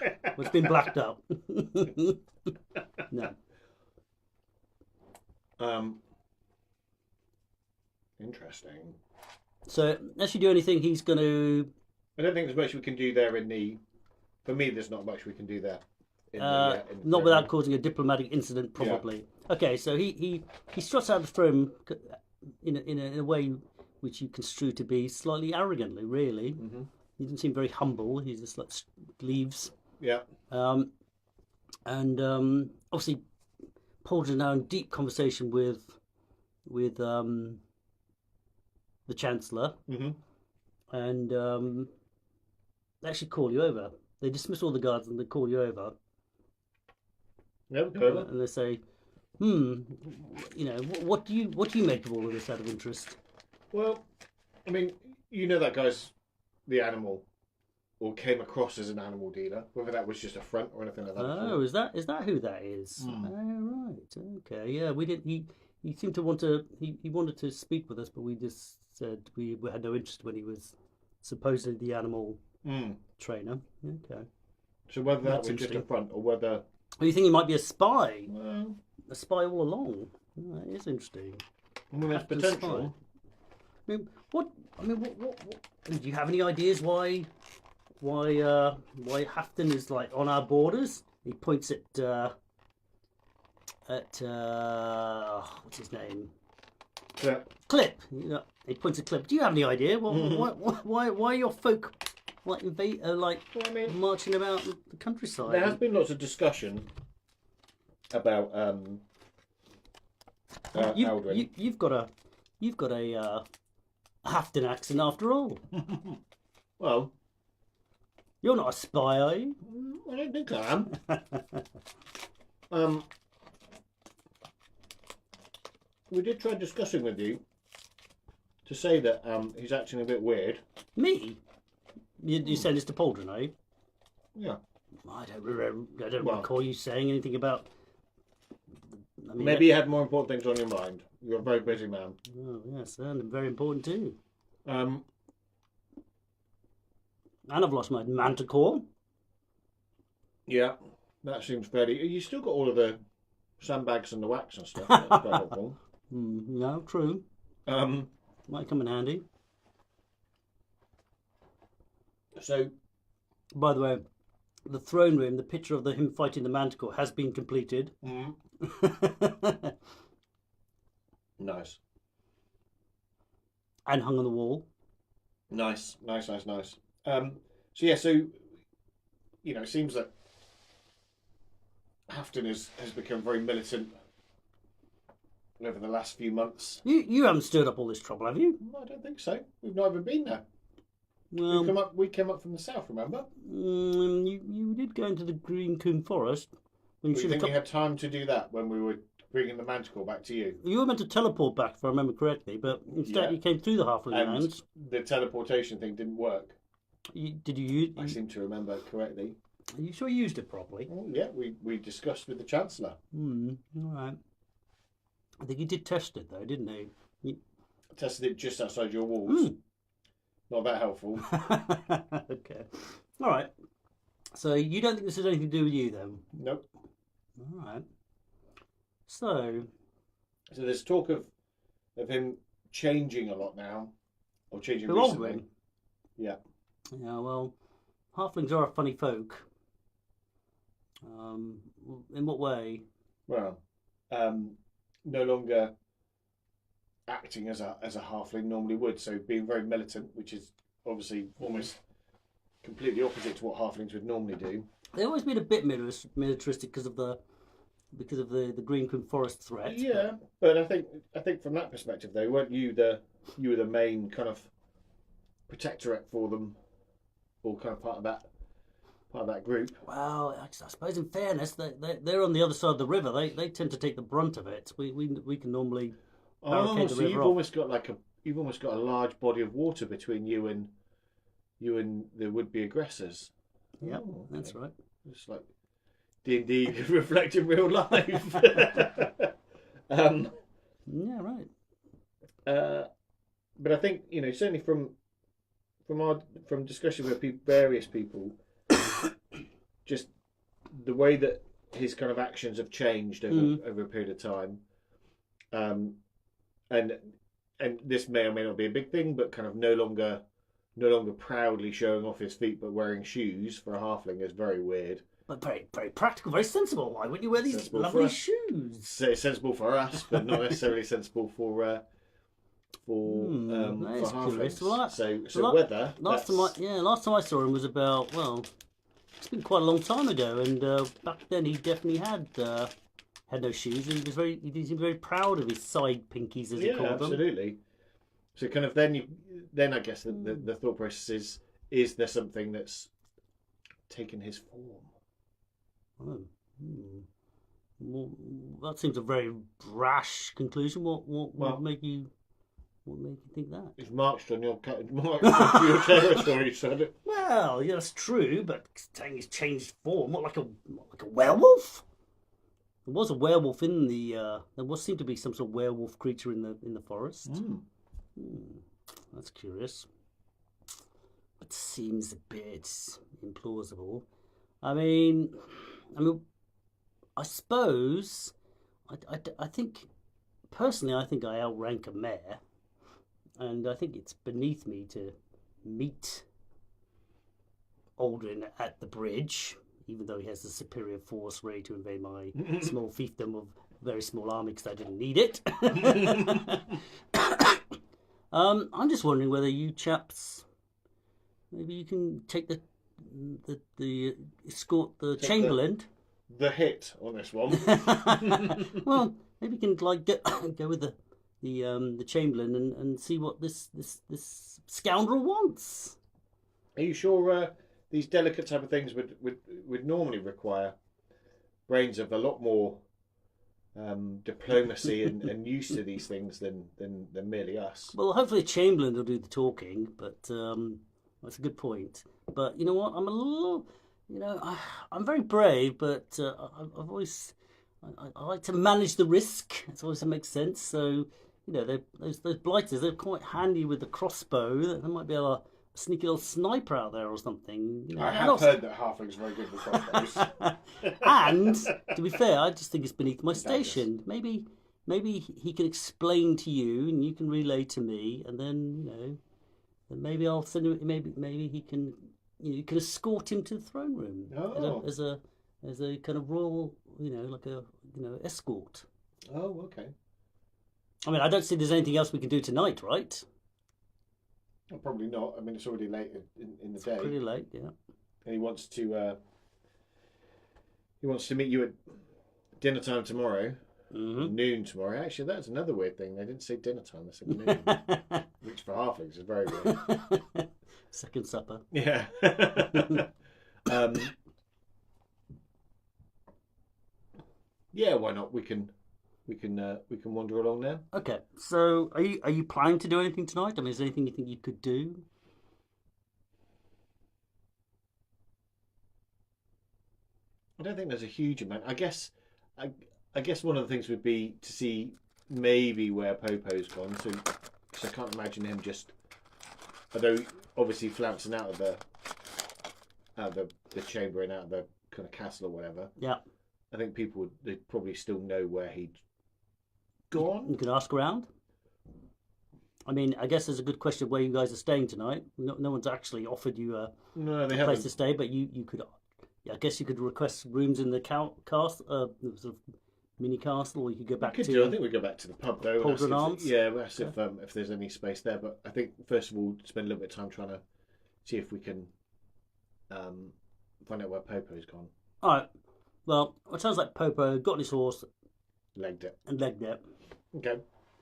Speaker 1: been blacked out. No.
Speaker 2: Interesting.
Speaker 1: So, unless you do anything, he's going to.
Speaker 2: I don't think there's much we can do there in the. For me, there's not much we can do there.
Speaker 1: Not without causing a diplomatic incident, probably. Yeah. Okay, so he struts out the throne in a way which you construe to be slightly arrogantly. Really, he doesn't seem very humble. He just like leaves.
Speaker 2: Yeah.
Speaker 1: And obviously, Paul's now in deep conversation with the Chancellor, and they actually call you over. They dismiss all the guards and they call you over.
Speaker 2: Yep,
Speaker 1: and they say, what do you make of all of this out of interest?
Speaker 2: Well, I mean, that guy's the animal, or came across as an animal dealer. Whether that was just a front or anything like that.
Speaker 1: Oh, is that who that is? Oh, right. Okay. Yeah, we didn't. He seemed to want to. He wanted to speak with us, but we just said we had no interest when he was supposedly the animal trainer. Okay.
Speaker 2: So whether that was just a front or whether.
Speaker 1: Well, you think he might be a spy?
Speaker 2: Well,
Speaker 1: a spy all along. Oh, that is interesting.
Speaker 2: I mean, there's potential.
Speaker 1: What? Do you have any ideas why Hafton is like on our borders? He points at what's his name?
Speaker 2: Yeah.
Speaker 1: Clip. He points at Clip. Do you have any idea? Why are your folk marching about the countryside?
Speaker 2: There has been lots of discussion about Aldrin.
Speaker 1: You've got a Hafton accent after all.
Speaker 2: Well,
Speaker 1: you're not a spy, are you?
Speaker 2: I don't think I am. We did try discussing with you to say that he's acting a bit weird.
Speaker 1: Me? You said this to Pauldron, are you?
Speaker 2: Yeah.
Speaker 1: I don't recall you saying anything about.
Speaker 2: Maybe you had more important things on your mind. You're a very busy man.
Speaker 1: Oh yes, and very important too.
Speaker 2: And
Speaker 1: I've lost my manticore.
Speaker 2: Yeah, that seems fairly. You still got all of the sandbags and the wax and stuff. That's quite helpful.
Speaker 1: No, true. Might come in handy.
Speaker 2: So,
Speaker 1: by the way, the throne room, the picture of him fighting the manticore has been completed.
Speaker 2: Nice.
Speaker 1: And hung on the wall.
Speaker 2: Nice. So yeah, it seems that Hafton has become very militant over the last few months.
Speaker 1: You haven't stirred up all this trouble, have you?
Speaker 2: I don't think so. We've not even been there.
Speaker 1: Well,
Speaker 2: We came up from the south, remember?
Speaker 1: you did go into the Green Coombe Forest. When
Speaker 2: Do you think we had time to do that when we were bringing the manticore back to you?
Speaker 1: You were meant to teleport back, if I remember correctly, but instead you came through the halfling lands.
Speaker 2: The teleportation thing didn't work.
Speaker 1: Did you use?
Speaker 2: I seem to remember correctly.
Speaker 1: Are you sure you used it properly?
Speaker 2: Oh, yeah, we discussed with the Chancellor.
Speaker 1: All right. I think he did test it though, didn't he?
Speaker 2: Tested it just outside your walls. Not that helpful.
Speaker 1: Okay. All right. So you don't think this has anything to do with you then?
Speaker 2: Nope.
Speaker 1: All right. So
Speaker 2: there's talk of him changing a lot now, or changing
Speaker 1: recently.
Speaker 2: Recently. Yeah.
Speaker 1: Yeah. Well, halflings are a funny folk. In what way?
Speaker 2: Well, no longer acting as a halfling normally would, so being very militant, which is obviously almost completely opposite to what halflings would normally do.
Speaker 1: They've always been a bit militaristic because of the Green Coombe Forest threat.
Speaker 2: Yeah, but I think from that perspective though, weren't you were the main kind of protectorate for them, or kind of part of that group?
Speaker 1: Well, I suppose in fairness, they're on the other side of the river. They tend to take the brunt of it. We can normally barricade the river
Speaker 2: you've
Speaker 1: off.
Speaker 2: almost got a large body of water between you and the would-be aggressors.
Speaker 1: Yeah,
Speaker 2: okay.
Speaker 1: That's right.
Speaker 2: It's like D&D reflecting real life.
Speaker 1: Yeah, right.
Speaker 2: But I think certainly from discussion with various people, just the way that his kind of actions have changed over a period of time, and this may or may not be a big thing, but kind of no longer proudly showing off his feet, but wearing shoes for a halfling is very weird.
Speaker 1: But very, very practical, very sensible. Why wouldn't you wear these lovely shoes?
Speaker 2: Sensible for us, but not necessarily sensible for halflings.
Speaker 1: Well,
Speaker 2: so weather.
Speaker 1: Last time I saw him was about, well, it's been quite a long time ago, and back then he definitely had no shoes, and he seemed very proud of his side pinkies, as he called them.
Speaker 2: Absolutely. So kind of then I guess the thought process is there something that's taken his form?
Speaker 1: Well, that seems a very rash conclusion. What make you think that?
Speaker 2: He's marched on your territory, son.
Speaker 1: Well, yeah, that's true, but saying he's changed form, what like a werewolf? There was a werewolf in the. There seemed to be some sort of werewolf creature in the forest. That's curious. But seems a bit implausible. I mean, I suppose. I think personally, I think I outrank a mare, and I think it's beneath me to meet Aldrin at the bridge, even though he has the superior force ready to invade my small fiefdom of a very small army because I didn't need it. I'm just wondering whether you chaps, maybe you can take the escort the Chamberlain.
Speaker 2: The hit on this one.
Speaker 1: Well, maybe you can go with the Chamberlain and see what this scoundrel wants.
Speaker 2: Are you sure these delicate type of things would normally require brains of a lot more diplomacy and used to these things than merely us?
Speaker 1: Well, hopefully Chamberlain will do the talking, but that's a good point. But you know what? I'm a little, I'm very brave, but I've always I like to manage the risk. It's always makes sense. So those blighters, they're quite handy with the crossbow. They might be a sneaky little sniper out there or something.
Speaker 2: I have heard that halflings are very good with crossbows.
Speaker 1: And to be fair, I just think it's beneath my station. Maybe he can explain to you, and you can relay to me, and then then maybe I'll send him. Maybe he can. You can escort him to the throne room as a kind of royal, like a escort.
Speaker 2: Oh, okay.
Speaker 1: I mean, I don't see there's anything else we can do tonight, right?
Speaker 2: Well, probably not. I mean, it's already late in the day.
Speaker 1: Pretty late, yeah.
Speaker 2: And he wants to He wants to meet you at dinner time tomorrow.
Speaker 1: Mm-hmm.
Speaker 2: Noon tomorrow. Actually, that's another weird thing. They didn't say dinner time. They said noon. Which for halflings is very weird.
Speaker 1: Second supper.
Speaker 2: Yeah. Yeah. Why not? We can wander along now.
Speaker 1: Okay, so are you planning to do anything tonight? I mean, is there anything you think you could do?
Speaker 2: I don't think there's a huge amount. I guess one of the things would be to see maybe where Popo's gone. So, cause I can't imagine him just, although obviously flouncing out of the chamber and out of the kind of castle or whatever.
Speaker 1: Yeah,
Speaker 2: I think they'd probably still know where he'd gone.
Speaker 1: you could ask around. I mean, I guess there's a good question of where you guys are staying tonight. No one's actually offered you a
Speaker 2: No, they
Speaker 1: place
Speaker 2: haven't.
Speaker 1: to stay, but you could. Yeah, I guess you could request rooms in the castle, sort of mini castle, or you could go back
Speaker 2: Could
Speaker 1: to.
Speaker 2: do. I think we go back to the pub though.
Speaker 1: Hold
Speaker 2: And
Speaker 1: an
Speaker 2: ask
Speaker 1: arms?
Speaker 2: yeah, we'll ask if there's any space there. But I think first of all, spend a little bit of time trying to see if we can find out where Popo's gone.
Speaker 1: All right. Well, it sounds like Popo got on his horse
Speaker 2: Legged it.
Speaker 1: and legged it
Speaker 2: Okay.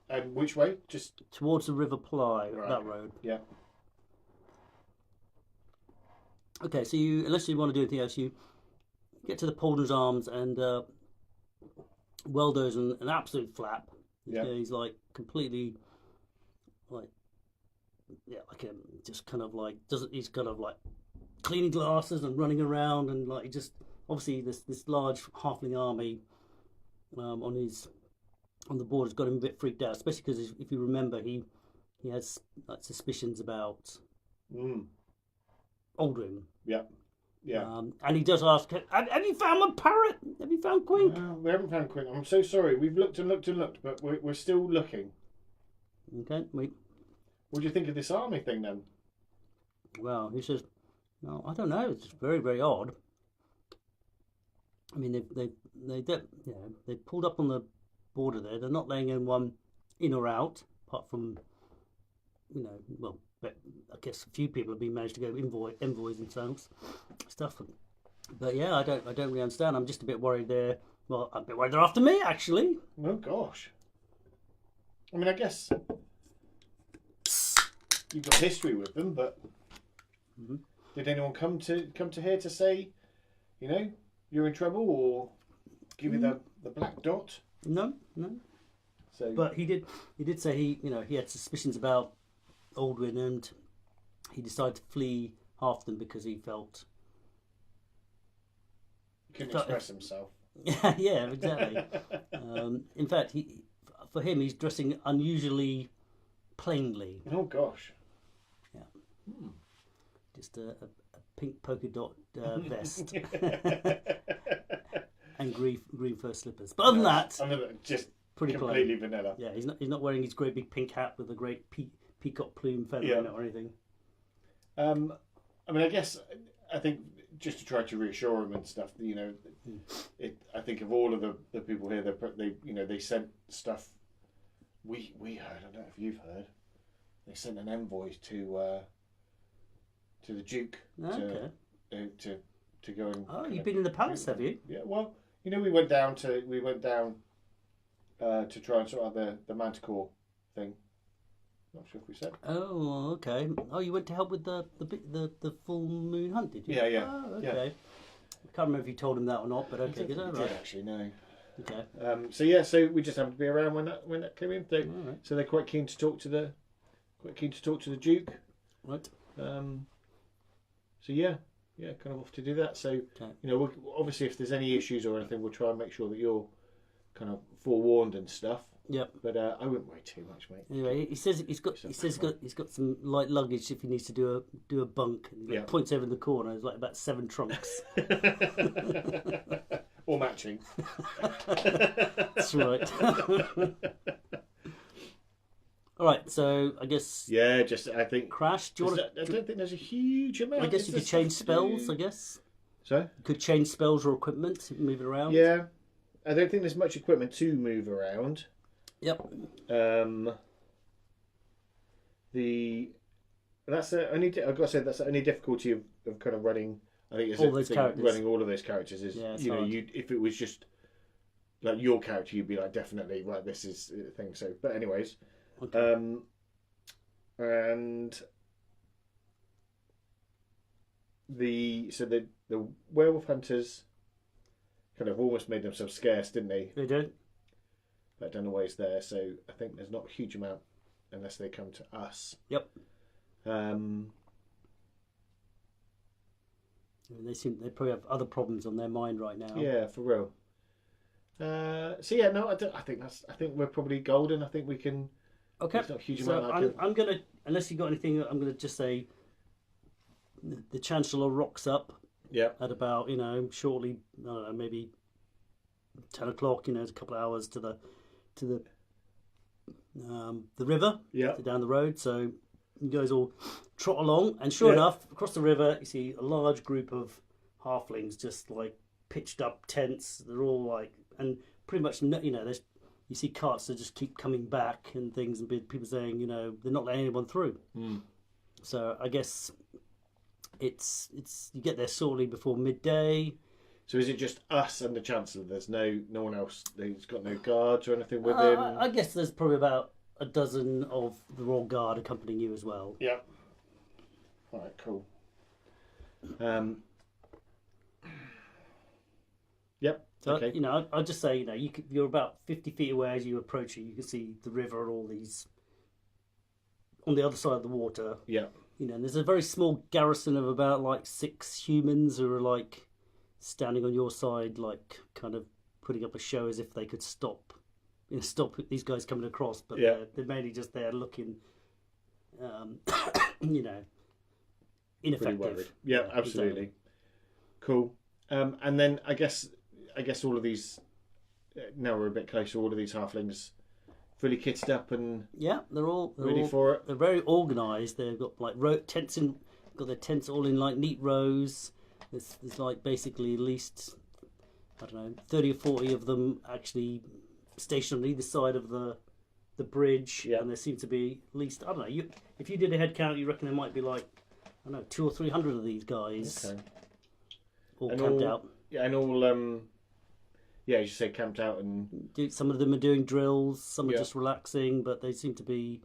Speaker 2: And which way? Just
Speaker 1: towards the River Ply,
Speaker 2: Right.
Speaker 1: that road.
Speaker 2: yeah.
Speaker 1: Okay, so unless you want to do anything else, you get to the Polden's Arms, and Weldo's an absolute flap.
Speaker 2: Yeah.
Speaker 1: He's like completely, like, yeah, like just kind of like doesn't. He's kind of like cleaning glasses and running around, and like just obviously this large halfling army on the border's got him a bit freaked out, especially because if you remember, he has like suspicions about Aldrin.
Speaker 2: Yeah. Yeah.
Speaker 1: And he does ask, have you found my parrot? Have you found Quink?
Speaker 2: We haven't found Quinn. I'm so sorry. We've looked and looked and looked, but we're still looking.
Speaker 1: Okay, wait.
Speaker 2: What do you think of this army thing then?
Speaker 1: Well, he says, no, I don't know. It's very, very odd. I mean, they pulled up on the border there. They're not letting anyone in or out, apart from, well, but I guess a few people have been managed to go envoys and stuff. But yeah, I don't really understand. I'm just a bit worried there. Well, I'm a bit worried they're after me, actually.
Speaker 2: Oh gosh. I mean, I guess you've got history with them, but did anyone come to here to say, you're in trouble, or give you the black dot?
Speaker 1: No.
Speaker 2: So,
Speaker 1: But he did say he had suspicions about Aldrin, and he decided to flee Halfton because he felt.
Speaker 2: he couldn't express himself.
Speaker 1: Yeah, exactly. In fact, for him, he's dressing unusually plainly.
Speaker 2: Oh gosh.
Speaker 1: Yeah. Just a pink polka dot vest and green fur slippers. But other than that,
Speaker 2: just
Speaker 1: pretty
Speaker 2: completely
Speaker 1: plain.
Speaker 2: vanilla.
Speaker 1: Yeah, he's not wearing his great big pink hat with a great peacock plume feather in it or anything.
Speaker 2: I mean, I think just to try to reassure him and stuff, I think of all of the people here, they sent stuff. We heard. I don't know if you've heard. They sent an envoy to the Duke
Speaker 1: Okay.
Speaker 2: to go and.
Speaker 1: Oh, you've been in the palace, have you?
Speaker 2: Yeah. Well, we went down to try and sort out the Manticore thing. Not sure if we said.
Speaker 1: Oh, okay. Oh, you went to help with the full moon hunt, did you?
Speaker 2: Yeah.
Speaker 1: Oh, okay.
Speaker 2: Yeah.
Speaker 1: I can't remember if you told him that or not, but okay,
Speaker 2: I
Speaker 1: good. All
Speaker 2: did
Speaker 1: right.
Speaker 2: actually no.
Speaker 1: Okay.
Speaker 2: So we just happened to be around when that came in.
Speaker 1: All right.
Speaker 2: So they're quite keen to talk to the Duke.
Speaker 1: Right.
Speaker 2: So yeah, kind of off to do that. So
Speaker 1: Okay.
Speaker 2: we'll, obviously if there's any issues or anything, we'll try and make sure that you're kind of forewarned and stuff.
Speaker 1: Yep.
Speaker 2: But I wouldn't worry too much, mate.
Speaker 1: Anyway, he says he's got some light luggage if he needs to do a bunk. And he points over in the corner. There's like about 7 trunks.
Speaker 2: Or matching.
Speaker 1: That's right. All right. So I guess.
Speaker 2: Yeah, I think.
Speaker 1: Crash. Do you want
Speaker 2: I don't think there's a huge amount.
Speaker 1: I guess you could change spells. I guess.
Speaker 2: So.
Speaker 1: You could change spells or equipment, move it around.
Speaker 2: Yeah, I don't think there's much equipment to move around.
Speaker 1: Yep.
Speaker 2: That's the only. I've got to say that's the only difficulty of kind of running I think it's
Speaker 1: all
Speaker 2: a
Speaker 1: those
Speaker 2: thing,
Speaker 1: characters.
Speaker 2: running all of those characters is,
Speaker 1: Yeah, it's
Speaker 2: you know,
Speaker 1: hard.
Speaker 2: if it was just like your character, you'd be like, definitely, right, this is the thing. So, but anyways,
Speaker 1: Okay.
Speaker 2: and the werewolf hunters kind of almost made themselves scarce, didn't they?
Speaker 1: They do.
Speaker 2: But Dunaway's there, so I think there's not a huge amount unless they come to us.
Speaker 1: Yep. They probably have other problems on their mind right now.
Speaker 2: Yeah, for real. So yeah, no, I think we're probably golden. I think we can.
Speaker 1: Okay.
Speaker 2: There's not a huge
Speaker 1: So
Speaker 2: amount.
Speaker 1: I'm gonna, unless you got anything, I'm gonna just say the Chancellor rocks up.
Speaker 2: Yeah.
Speaker 1: At about, shortly, I don't know, maybe 10 o'clock. It's a couple of hours to the river.
Speaker 2: Yeah.
Speaker 1: Down the road. So you guys all trot along, and sure enough, across the river, you see a large group of halflings just like pitched up tents. They're all like, and pretty much, there's, you see carts that just keep coming back and things, and people saying, they're not letting anyone through.
Speaker 2: Mm.
Speaker 1: So I guess it's you get there shortly before midday.
Speaker 2: So is it just us and the Chancellor? There's no one else. He's got no guards or anything with him.
Speaker 1: I guess there's probably about a dozen of the Royal Guard accompanying you as well.
Speaker 2: Yeah. All right. Cool. Yep.
Speaker 1: So
Speaker 2: okay.
Speaker 1: I'll just say, you're about 50 feet away as you approach it. You can see the river and all these on the other side of the water.
Speaker 2: Yeah.
Speaker 1: And there's a very small garrison of about like 6 humans who are like standing on your side, like kind of putting up a show as if they could stop these guys coming across, but they're mainly just there looking, ineffective.
Speaker 2: Yeah, absolutely. Exactly. Cool. And then I guess all of these, now we're a bit closer, all of these halflings fully kitted up and
Speaker 1: they're all
Speaker 2: ready for it.
Speaker 1: They're very organised. They've got like tents got their tents all in like neat rows. There's like basically at least, I don't know, 30 or 40 of them actually stationed on either side of the bridge, and there seem to be at least, I don't know, if you did a head count, you reckon there might be like, I don't know, 200 or 300 of these guys all camped out.
Speaker 2: Yeah, and all as you say, camped out, and
Speaker 1: some of them are doing drills, some are just relaxing, but they seem to be,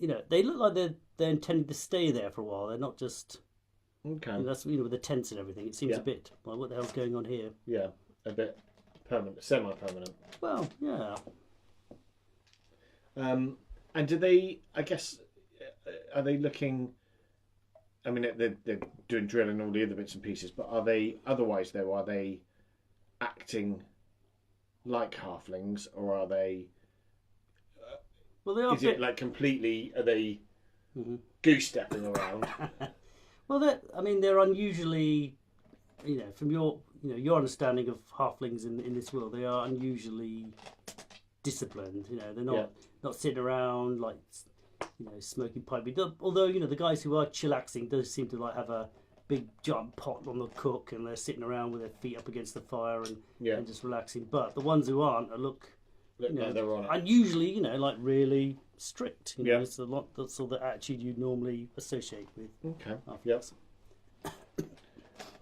Speaker 1: they look like they're intending to stay there for a while. They're not just that's with the tents and everything. It seems a bit like, what the hell's going on here? Yeah,
Speaker 2: a bit permanent, semi-permanent.
Speaker 1: Well, yeah.
Speaker 2: And do they? I guess are they looking? I mean, they're doing drill and all the other bits and pieces, but are they otherwise though? Are they acting like halflings, or are they?
Speaker 1: Well, they are.
Speaker 2: Is it like completely? Are they goose stepping around?
Speaker 1: Well, they're unusually, from your understanding of halflings in this world, they are unusually disciplined. They're not sitting around like, smoking pipe. Although the guys who are chillaxing do seem to like have a big giant pot on the cook, and they're sitting around with their feet up against the fire and just relaxing. But the ones who aren't look
Speaker 2: they're on it.
Speaker 1: Unusually, like really strict. It's a lot. That's sort of the attitude you normally associate with.
Speaker 2: Okay. Yep.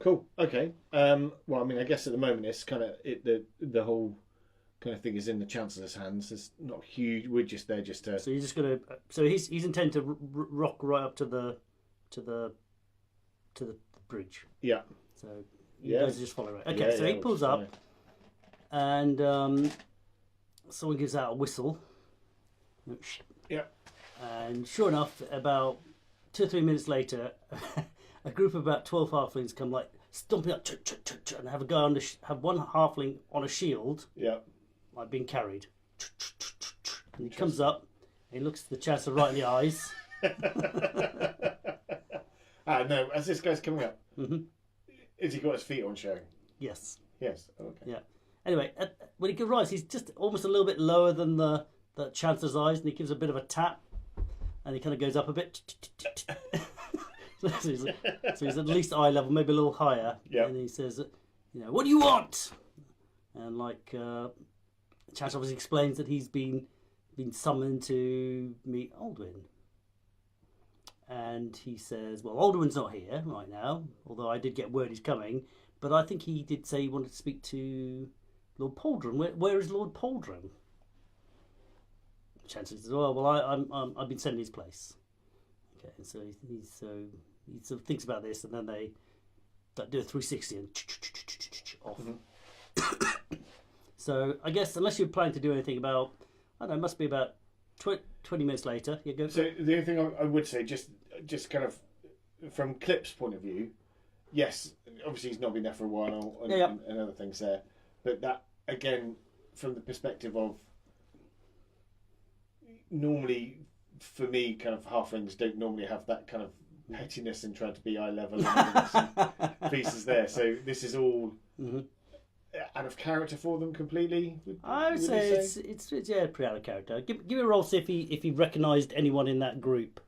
Speaker 2: Cool. Okay. Well, I mean, I guess at the moment it's kind of the whole kind of thing is in the Chancellor's hands. It's not huge. We're just there just to.
Speaker 1: So you're just gonna. So he's intended to rock right up to the bridge.
Speaker 2: Yeah.
Speaker 1: So you guys just follow right. Okay. So he pulls up, and someone gives out a whistle.
Speaker 2: Yeah.
Speaker 1: And sure enough, about 2 or 3 minutes later, a group of about 12 halflings come like stomping up, and have a guy have one halfling on a shield.
Speaker 2: Yeah.
Speaker 1: Like being carried. And he comes up, and he looks the Chancellor right in the eyes.
Speaker 2: No, as this guy's coming up, has he got his feet on showing?
Speaker 1: Yes.
Speaker 2: Yes. Okay.
Speaker 1: Yeah. Anyway, when he arrives, he's just almost a little bit lower than the Chancellor's eyes, and he gives a bit of a tap, and he kind of goes up a bit. so he's at least eye level, maybe a little higher.
Speaker 2: Yeah.
Speaker 1: And he says, what do you want? And like, Chancellor obviously explains that he's been summoned to meet Aldwin. and he says, "Well, Alderman's not here right now, although I did get word he's coming. But I think he did say he wanted to speak to Lord Pauldron. Where is Lord Pauldron?" Chancellor says, "Well, I've been sent in his place." Okay, and so he sort of thinks about this, and then they do a 360 and off. Mm-hmm. So I guess unless you're planning to do anything about, I don't know, it must be about 20 minutes later. You go.
Speaker 2: So the only thing I would say, just kind of from Clip's point of view, yes, obviously he's not been there for a while and other things there, but that again, from the perspective of normally, for me, kind of halflings don't normally have that kind of pettiness and trying to be eye level and pieces there. So this is all out of character for them completely.
Speaker 1: I would say it's pretty out of character. Give me a roll, see if he recognised anyone in that group.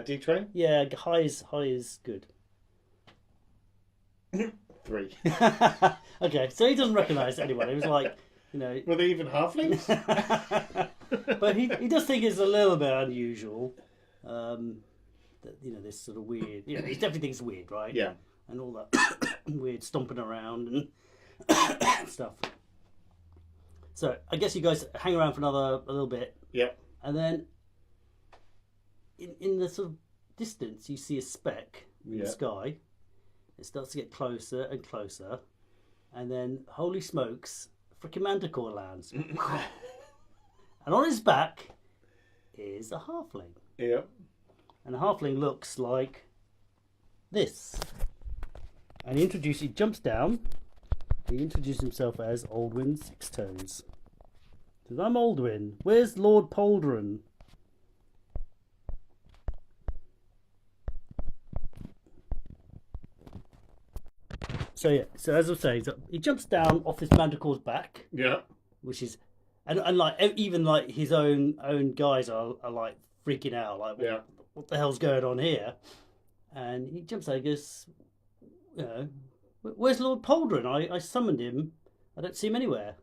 Speaker 2: D-Train?
Speaker 1: Yeah, high is good.
Speaker 2: 3.
Speaker 1: Okay, so he doesn't recognise anyone. It was like,
Speaker 2: were they even halflings?
Speaker 1: But he does think it's a little bit unusual. That this sort of weird. He definitely thinks it's weird, right?
Speaker 2: Yeah.
Speaker 1: And all that weird stomping around and stuff. So I guess you guys hang around for a little bit.
Speaker 2: Yeah.
Speaker 1: And then in the sort of distance, you see a speck in the sky. It starts to get closer and closer, and then holy smokes, frickin' Manticore lands. And on his back is a halfling.
Speaker 2: Yeah.
Speaker 1: And the halfling looks like this. And he jumps down. He introduces himself as Aldwin Sixtoes. He says, "I'm Aldwin. Where's Lord Pauldron?" So as I was saying, he jumps down off this manticore's back.
Speaker 2: Yeah.
Speaker 1: Which is, and like even like his own guys are like freaking out, like what the hell's going on here? And he jumps out and goes, "Where's Lord Pauldron? I summoned him. I don't see him anywhere."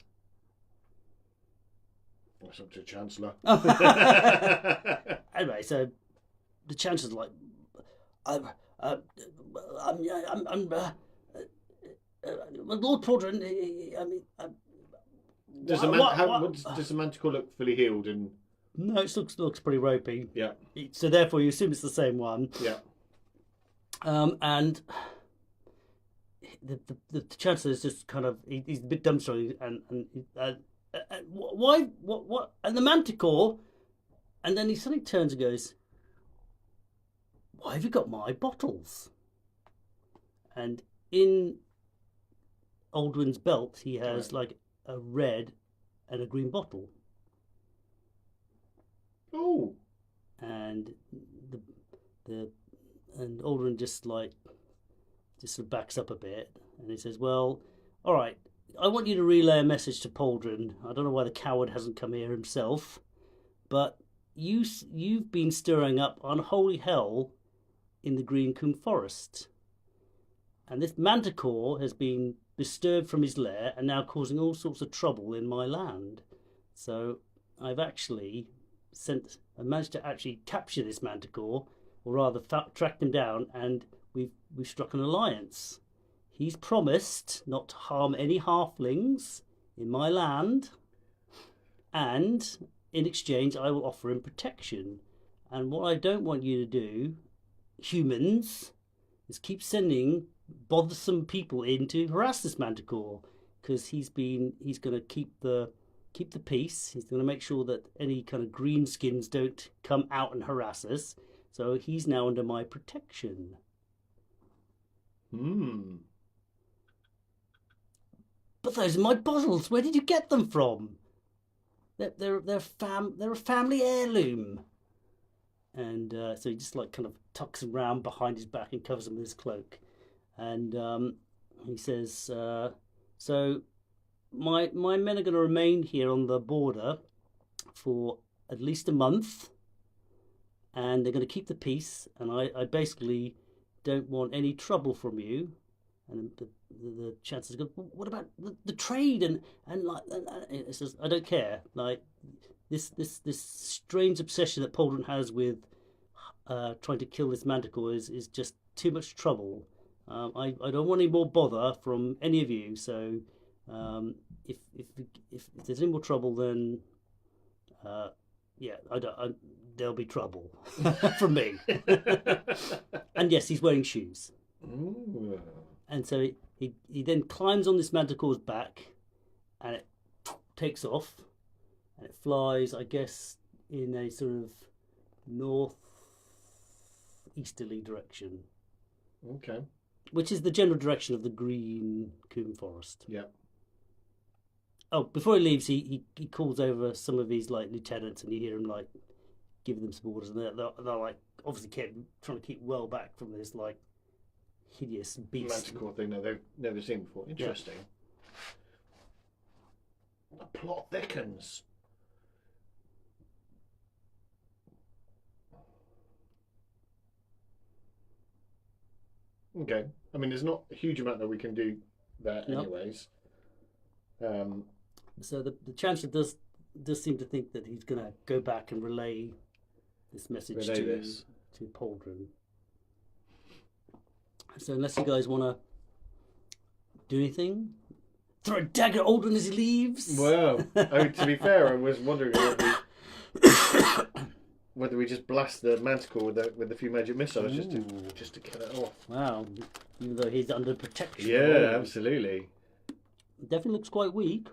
Speaker 2: That's up to the Chancellor.
Speaker 1: Anyway, so the Chancellor's like, I'm Lord Pauldron.
Speaker 2: Does the manticore look fully healed? And
Speaker 1: no, it looks pretty ropey.
Speaker 2: Yeah.
Speaker 1: So therefore, you assume it's the same one.
Speaker 2: Yeah.
Speaker 1: And the Chancellor is just kind of he's a bit dumbstruck and why what and the manticore, and then he suddenly turns and goes, "Why have you got my bottles?" And in Aldwin's belt, he has like a red and a green bottle.
Speaker 2: Oh.
Speaker 1: And and Aldwin just sort of backs up a bit, and he says, "Well, all right, I want you to relay a message to Pauldron. I don't know why the coward hasn't come here himself, but you've been stirring up unholy hell in the Green Coombe Forest. And this manticore has been disturbed from his lair and now causing all sorts of trouble in my land. So I've actually managed to actually capture this manticore, or rather tracked him down, and we've struck an alliance. He's promised not to harm any halflings in my land, and in exchange I will offer him protection. And what I don't want you to do, humans, is keep sending bothersome people in to harass this manticore, because he's going to keep the peace. He's going to make sure that any kind of greenskins don't come out and harass us. So he's now under my protection." "But those are my bottles. Where did you get them from?" They're a family heirloom." And so he just like kind of tucks them round behind his back and covers them with his cloak. And he says, "So my men are going to remain here on the border for at least a month, and they're going to keep the peace. And I basically don't want any trouble from you." And the Chancellor goes, "Well, what about the trade and it says, "I don't care. Like this strange obsession that Pauldron has with trying to kill this manticore is just too much trouble. I don't want any more bother from any of you. So if there's any more trouble, then yeah, there'll be trouble from me. And yes, he's wearing shoes.
Speaker 2: Ooh.
Speaker 1: And so he then climbs on this manticore's back, and it takes off, and it flies, I guess, in a sort of north-easterly direction,
Speaker 2: Okay.
Speaker 1: which is the general direction of the green coombe forest.
Speaker 2: Yeah.
Speaker 1: Oh, before he leaves, he calls over some of his like lieutenants, and you hear him like giving them some orders, and they're like obviously trying to keep well back from this like hideous beast.
Speaker 2: Manticore thing that they've never seen before. Interesting. Yeah. The plot thickens. Okay. I mean, there's not a huge amount that we can do there,
Speaker 1: Nope.
Speaker 2: anyways.
Speaker 1: So the Chancellor does seem to think that he's going to go back and relay this message to Pauldron. So unless you guys want to do anything, throw a dagger at Aldrin as he leaves.
Speaker 2: Well, I mean, to be fair, I was wondering whether we just blast the manticore with a few magic missiles just to kill it off.
Speaker 1: Wow, even though he's under protection.
Speaker 2: Yeah, absolutely.
Speaker 1: Definitely looks quite weak.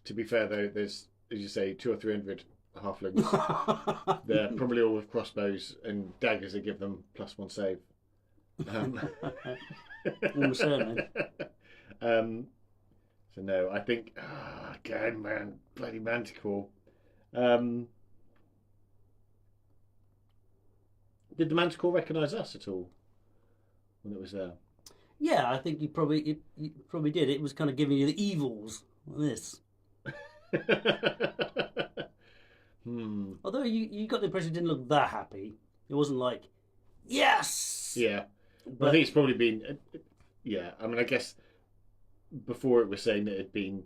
Speaker 2: To be fair, though, there's, as you say, 200 or 300 halflings. They're probably all with crossbows and daggers that give them +1 save.
Speaker 1: Almost certainly.
Speaker 2: So no, I think again, man, bloody manticore. Did the manticore recognise us at all when it was there?
Speaker 1: Yeah, I think you probably did. It was kind of giving you the evils on this. Although you got the impression it didn't look that happy. It wasn't like, yes!
Speaker 2: Yeah.
Speaker 1: But
Speaker 2: I think it's probably been, yeah, I mean, I guess before it was saying that it had been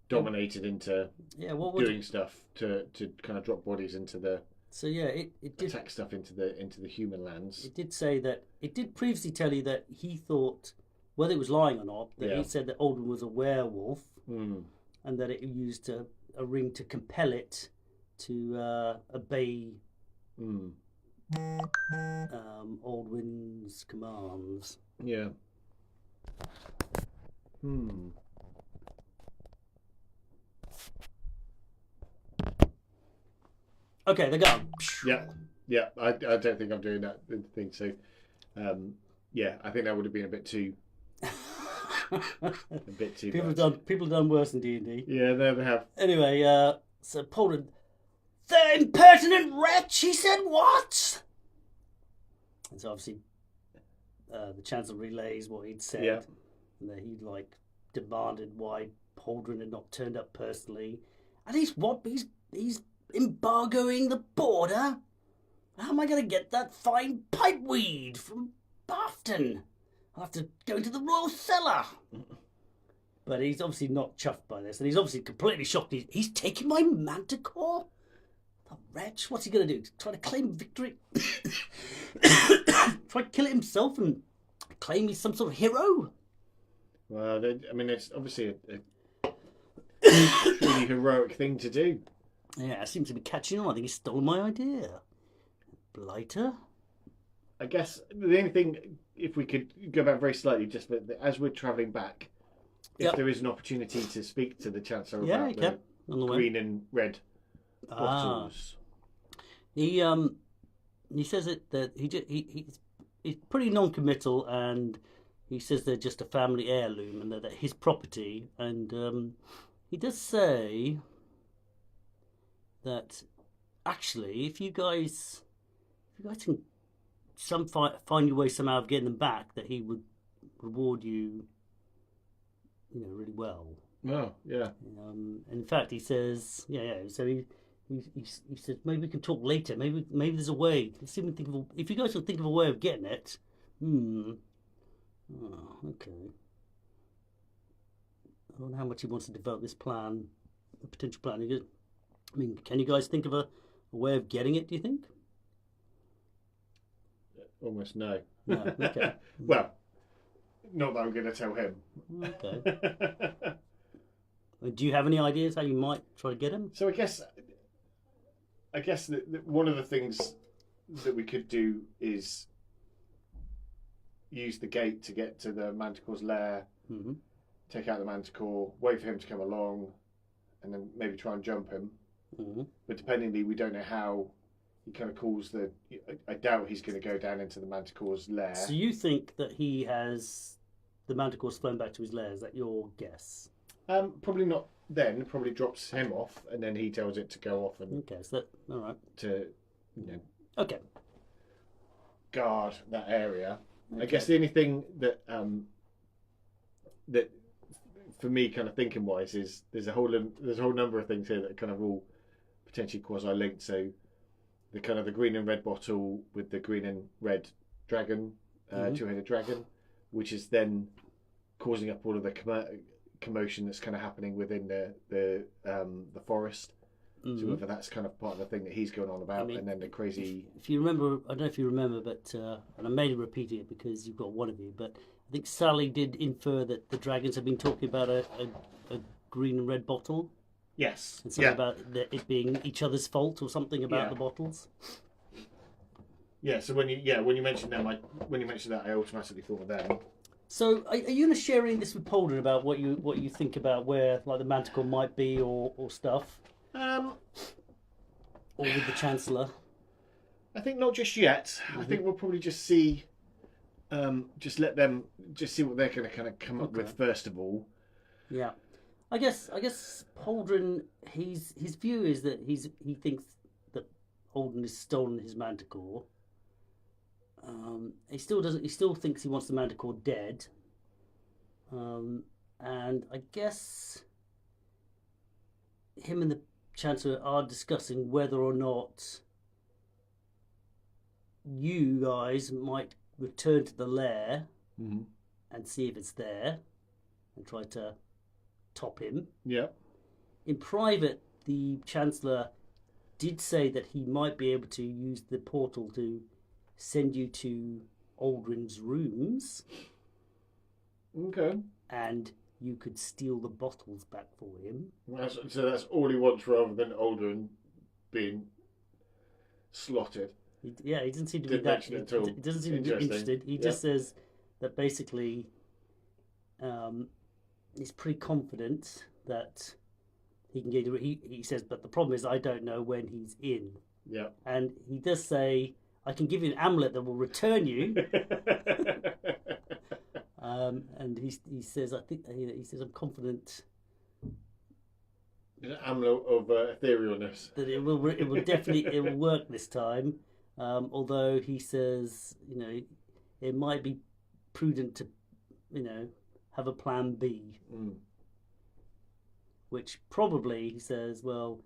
Speaker 2: dominated into doing stuff to kind of drop bodies into the,
Speaker 1: so yeah, it did
Speaker 2: attack stuff into the human lands.
Speaker 1: It did say that, it did previously tell you that he thought, whether it was lying or not, that he said that Aldrin was a werewolf, and that it used a ring to compel it to obey Aldwin's commands.
Speaker 2: Yeah.
Speaker 1: Okay, they're gone.
Speaker 2: Yeah. I don't think I'm doing that thing. So, yeah, I think that would have been a bit too.
Speaker 1: People have done worse in D&D.
Speaker 2: Yeah, they have.
Speaker 1: Anyway, so Pauldron, the impertinent wretch! He said what? And so obviously, the Chancellor relays what he'd said, and that he'd like demanded why Pauldron had not turned up personally, and he's embargoing the border. How am I going to get that fine pipeweed from Bafton? I'll have to go into the royal cellar. But he's obviously not chuffed by this, and he's obviously completely shocked. He's taking my manticore? The wretch, what's he going to do? Try to claim victory? Try to kill it himself and claim he's some sort of hero?
Speaker 2: Well, I mean, it's obviously a truly heroic thing to do.
Speaker 1: Yeah, it seems to be catching on. I think he stole my idea. Blighter?
Speaker 2: I guess the only thing, if we could go back very slightly, just as we're travelling back, if there is an opportunity to speak to the Chancellor about the green and red bottles.
Speaker 1: He says that he's pretty non-committal, and he says they're just a family heirloom and they're his property. And he does say that actually, if you guys can find your way somehow of getting them back, that he would reward you, really well.
Speaker 2: Oh, yeah.
Speaker 1: And in fact, he says, So he said maybe we can talk later. Maybe there's a way. Let's see if we if you guys can think of a way of getting it. Oh, okay. I wonder how much he wants to develop this plan, a potential plan. I mean, can you guys think of a way of getting it, do you think?
Speaker 2: Almost no.
Speaker 1: No, okay.
Speaker 2: Well, not that I'm going to tell him.
Speaker 1: Okay. Do you have any ideas how you might try to get him?
Speaker 2: So I guess that one of the things that we could do is use the gate to get to the Manticore's lair,
Speaker 1: Mm-hmm.
Speaker 2: take out the Manticore, wait for him to come along, and then maybe try and jump him.
Speaker 1: Mm-hmm.
Speaker 2: But dependingly, we don't know how he kind of calls the. I doubt he's going to go down into the Manticore's lair.
Speaker 1: So you think that he has the Manticore's flown back to his lair? Is that your guess?
Speaker 2: Probably not then. Probably drops him off, and then he tells it to go off and
Speaker 1: Okay, so that all right.
Speaker 2: to
Speaker 1: Okay.
Speaker 2: guard that area.
Speaker 1: Okay.
Speaker 2: I guess the only thing that that for me, kind of thinking wise, is there's a whole number of things here that are kind of all potentially quasi linked. So the kind of the green and red bottle with the green and red dragon, two-headed dragon, which is then causing up all of the commotion that's kind of happening within the forest.
Speaker 1: Mm-hmm.
Speaker 2: So whether that's kind of part of the thing that he's going on about, and then the crazy.
Speaker 1: If you remember, I don't know if you remember, but and I may repeat it because you've got one of you, but I think Sally did infer that the dragons have been talking about a green and red bottle.
Speaker 2: Yes.
Speaker 1: And something about it being each other's fault or something about the bottles.
Speaker 2: Yeah. So when you mentioned them, when you mentioned that, I automatically thought of them.
Speaker 1: So are you going to sharing this with Polden about what you think about where like the Manticore might be or stuff? Or with the Chancellor?
Speaker 2: I think not just yet. Mm-hmm. I think we'll probably just see, just let them just see what they're going to kind of come up with first of all. Yeah,
Speaker 1: I guess Poldrin, his view is that he thinks that Holden has stolen his Manticore. He still thinks he wants the Manticore dead. And I guess him and the Chancellor are discussing whether or not you guys might return to the lair and see if it's there and try to top him.
Speaker 2: Yeah.
Speaker 1: In private, the Chancellor did say that he might be able to use the portal to send you to Aldrin's rooms.
Speaker 2: Okay.
Speaker 1: And you could steal the bottles back for him.
Speaker 2: So that's all he wants rather than Aldrin being slotted.
Speaker 1: He doesn't seem to be that. He doesn't seem to be interested. He just says that basically he's pretty confident that he can get. He says, but the problem is I don't know when he's in.
Speaker 2: Yeah.
Speaker 1: And he does say, I can give you an amulet that will return you. And he says, he says, I'm confident.
Speaker 2: An amulet of etherealness.
Speaker 1: That it will definitely work this time. Although he says, it might be prudent to, have a plan B. Which probably, he says, well,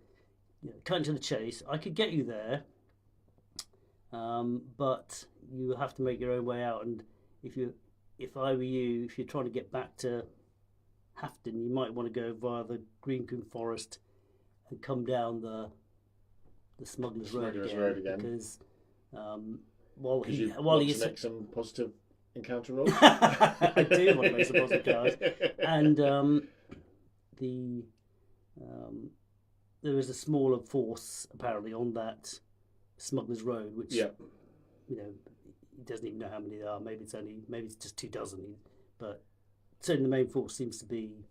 Speaker 1: cutting to the chase, I could get you there, but you have to make your own way out. And if I were you, if you're trying to get back to Hafton, you might want to go via the Greencoombe Forest and come down the Smuggler's Road again. Because while he is
Speaker 2: to make some positive encounter rolls.
Speaker 1: I do want to make some positive cards, and there is a smaller force apparently on that Smuggler's Road, which he doesn't even know how many there are. Maybe it's just 24, but certainly the main force seems to be.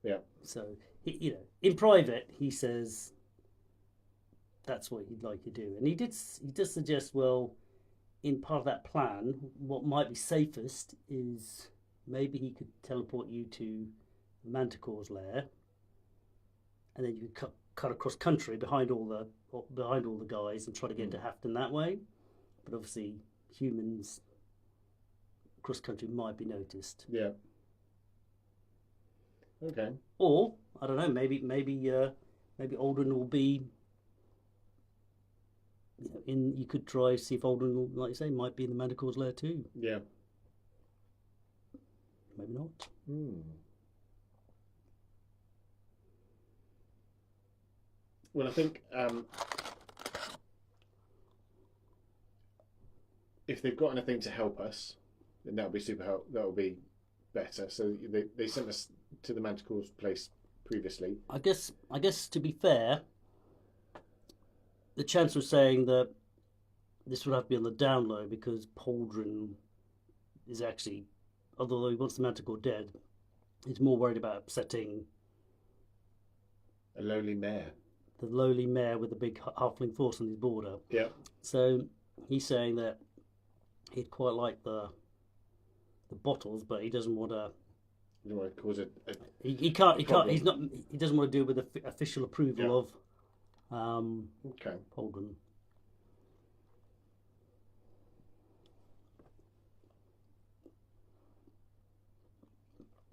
Speaker 2: Yeah.
Speaker 1: So in private, he says that's what he'd like to do, and he does suggest, well, in part of that plan, what might be safest is maybe he could teleport you to Manticore's lair, and then you could cut across country behind all the guys and try to get into Hafton that way. But obviously, humans cross country might be noticed.
Speaker 2: Yeah. Okay.
Speaker 1: Or I don't know. Maybe Aldrin will be. You could try see if Aldrin, like you say, might be in the Manticore's lair too.
Speaker 2: Yeah.
Speaker 1: maybe not.
Speaker 2: Well, I think if they've got anything to help us, then that'll be that'll be better. So they sent us to the Manticore's place previously.
Speaker 1: I guess to be fair, the Chancellor was saying that this would have to be on the down low because Pauldron is actually, although he wants the Manticore dead, he's more worried about upsetting
Speaker 2: a lowly mayor.
Speaker 1: The lowly mayor with the big halfling force on his border.
Speaker 2: Yeah. So
Speaker 1: he's saying that he'd quite like the bottles, but he doesn't want to.
Speaker 2: You don't want to cause
Speaker 1: he can't. He's not. He doesn't want to do it with the official approval of.
Speaker 2: Okay.
Speaker 1: Pauldron.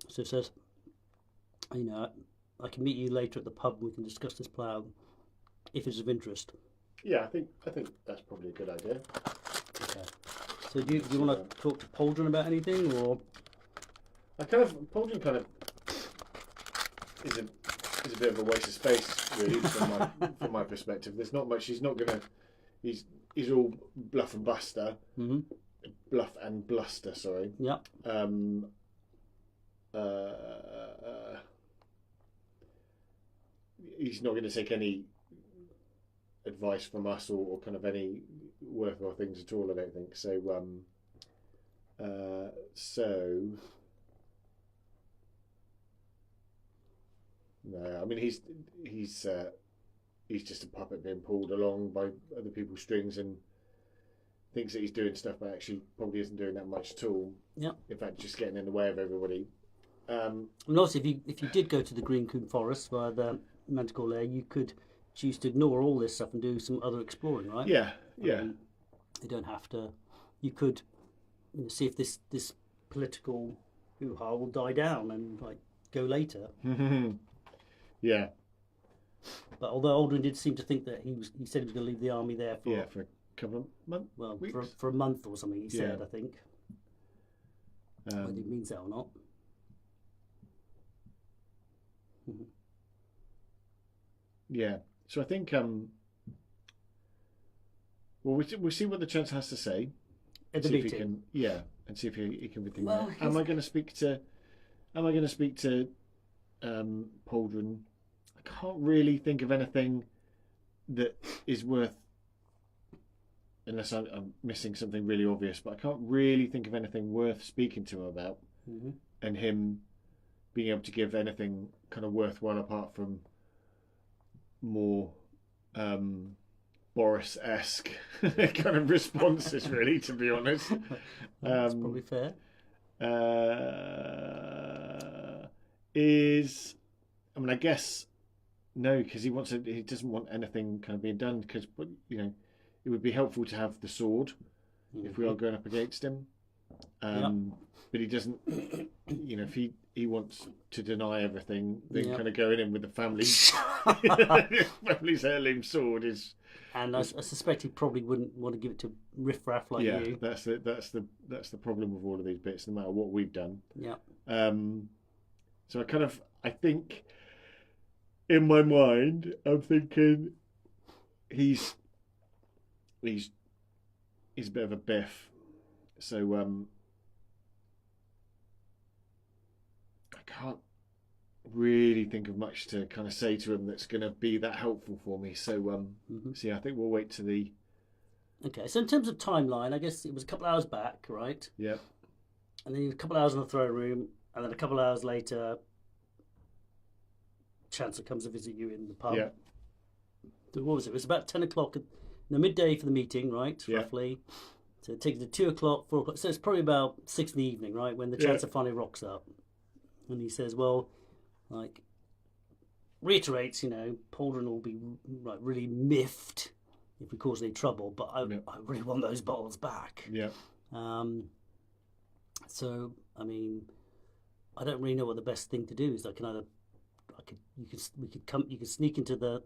Speaker 1: So it says, you know, I can meet you later at the pub and we can discuss this plan if it's of interest.
Speaker 2: Yeah, I think that's probably a good idea.
Speaker 1: Okay. So do you want to talk to Pauldron about anything, or?
Speaker 2: Pauldron kind of is a bit of a waste of space, really, from my perspective. There's not much. He's not gonna. He's all bluff and bluster.
Speaker 1: Mm-hmm.
Speaker 2: Bluff and bluster. Sorry.
Speaker 1: Yeah.
Speaker 2: He's not going to take any advice from us or kind of any worthwhile things at all, I don't think. So, no, I mean he's just a puppet being pulled along by other people's strings and thinks that he's doing stuff, but actually probably isn't doing that much at all.
Speaker 1: Yeah.
Speaker 2: In fact, just getting in the way of everybody.
Speaker 1: And also, if you did go to the Green Coombe Forest via the Manticore Lair, you could choose to ignore all this stuff and do some other exploring, right?
Speaker 2: Yeah, yeah.
Speaker 1: I mean, you don't have to. You could see if this political hoo-ha will die down and go later.
Speaker 2: Yeah.
Speaker 1: But although Aldrin did seem to think that he said he was going to leave the army there for
Speaker 2: a couple of months.
Speaker 1: Well,
Speaker 2: weeks?
Speaker 1: for a month or something. He said, I think. Whether he means that or not.
Speaker 2: Yeah. So I think we'll see what the Chancellor has to say
Speaker 1: At the meeting.
Speaker 2: And see if he can be thinking.
Speaker 1: Well,
Speaker 2: am I going to speak to Pauldron? I can't really think of anything that is worth, unless I'm missing something really obvious, but I can't really think of anything worth speaking to him about, and him being able to give anything kind of worthwhile apart from more Boris-esque kind of responses, really, to be honest.
Speaker 1: That's probably fair.
Speaker 2: I guess no, because he doesn't want anything kind of being done, because it would be helpful to have the sword if we are going up against him. But he doesn't. If he wants to deny everything, then kind of going in with the family's heirloom sword is.
Speaker 1: And I suspect he probably wouldn't want to give it to riffraff like you.
Speaker 2: Yeah, that's the problem with all of these bits, no matter what we've done.
Speaker 1: Yeah.
Speaker 2: So I think in my mind, I'm thinking he's a bit of a biff. So I can't really think of much to kind of say to him that's going to be that helpful for me. So so yeah, I think we'll wait to the.
Speaker 1: Okay, so in terms of timeline, I guess it was a couple of hours back, right?
Speaker 2: Yeah.
Speaker 1: And then a couple of hours in the throne room, and then a couple of hours later, Chancellor comes to visit you in the pub.
Speaker 2: Yeah.
Speaker 1: So what was it? It was about 10 o'clock in the midday for the meeting, right?
Speaker 2: Yeah.
Speaker 1: Roughly. So it takes to 2 o'clock, 4 o'clock. So it's probably about 6 in the evening, right? When the Chancellor finally rocks up. And he says, well, reiterates, Pauldron will be really miffed if we cause any trouble, but I really want those bottles back.
Speaker 2: Yeah.
Speaker 1: So, I mean, I don't really know what the best thing to do is. You could sneak into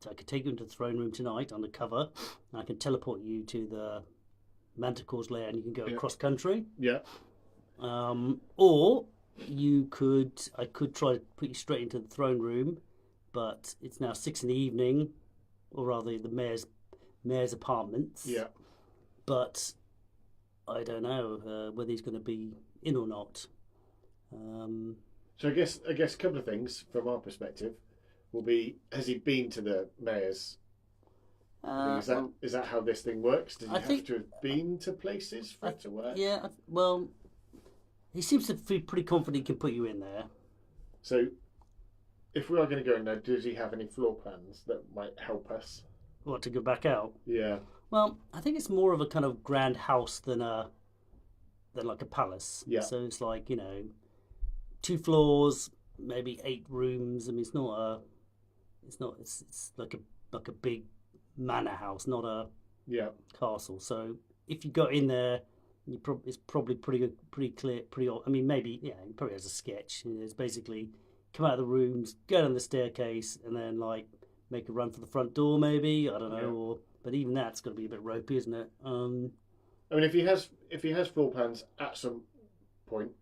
Speaker 1: I could take you into the throne room tonight undercover, and I can teleport you to the Manticore's lair, and you can go across country.
Speaker 2: Yeah.
Speaker 1: Or I could try to put you straight into the throne room, but it's now 6 in the evening, or rather the mayor's apartments.
Speaker 2: Yeah.
Speaker 1: But I don't know whether he's going to be in or not. Um,
Speaker 2: So I guess a couple of things from our perspective will be: has he been to the mayor's thing?
Speaker 1: well,
Speaker 2: Is that how this thing works? Does he
Speaker 1: I
Speaker 2: have
Speaker 1: think
Speaker 2: to have been to places for it to work?
Speaker 1: yeah. Well, he seems to be pretty confident he can put you in there.
Speaker 2: So if we are going to go in there, does he have any floor plans that might help us?
Speaker 1: What, to go back out?
Speaker 2: Yeah.
Speaker 1: Well, I think it's more of a kind of grand house than like a palace.
Speaker 2: Yeah.
Speaker 1: So it's like 2 floors, maybe 8 rooms. I mean, it's like a big manor house, not a
Speaker 2: Yeah.
Speaker 1: castle. So if you go in there, it's probably pretty clear. I mean, maybe he probably has a sketch. It's basically come out of the rooms, go down the staircase, and then like make a run for the front door. Maybe I don't know.
Speaker 2: Yeah.
Speaker 1: But even that's got to be a bit ropey, isn't it?
Speaker 2: I mean, if he has floor plans at some point,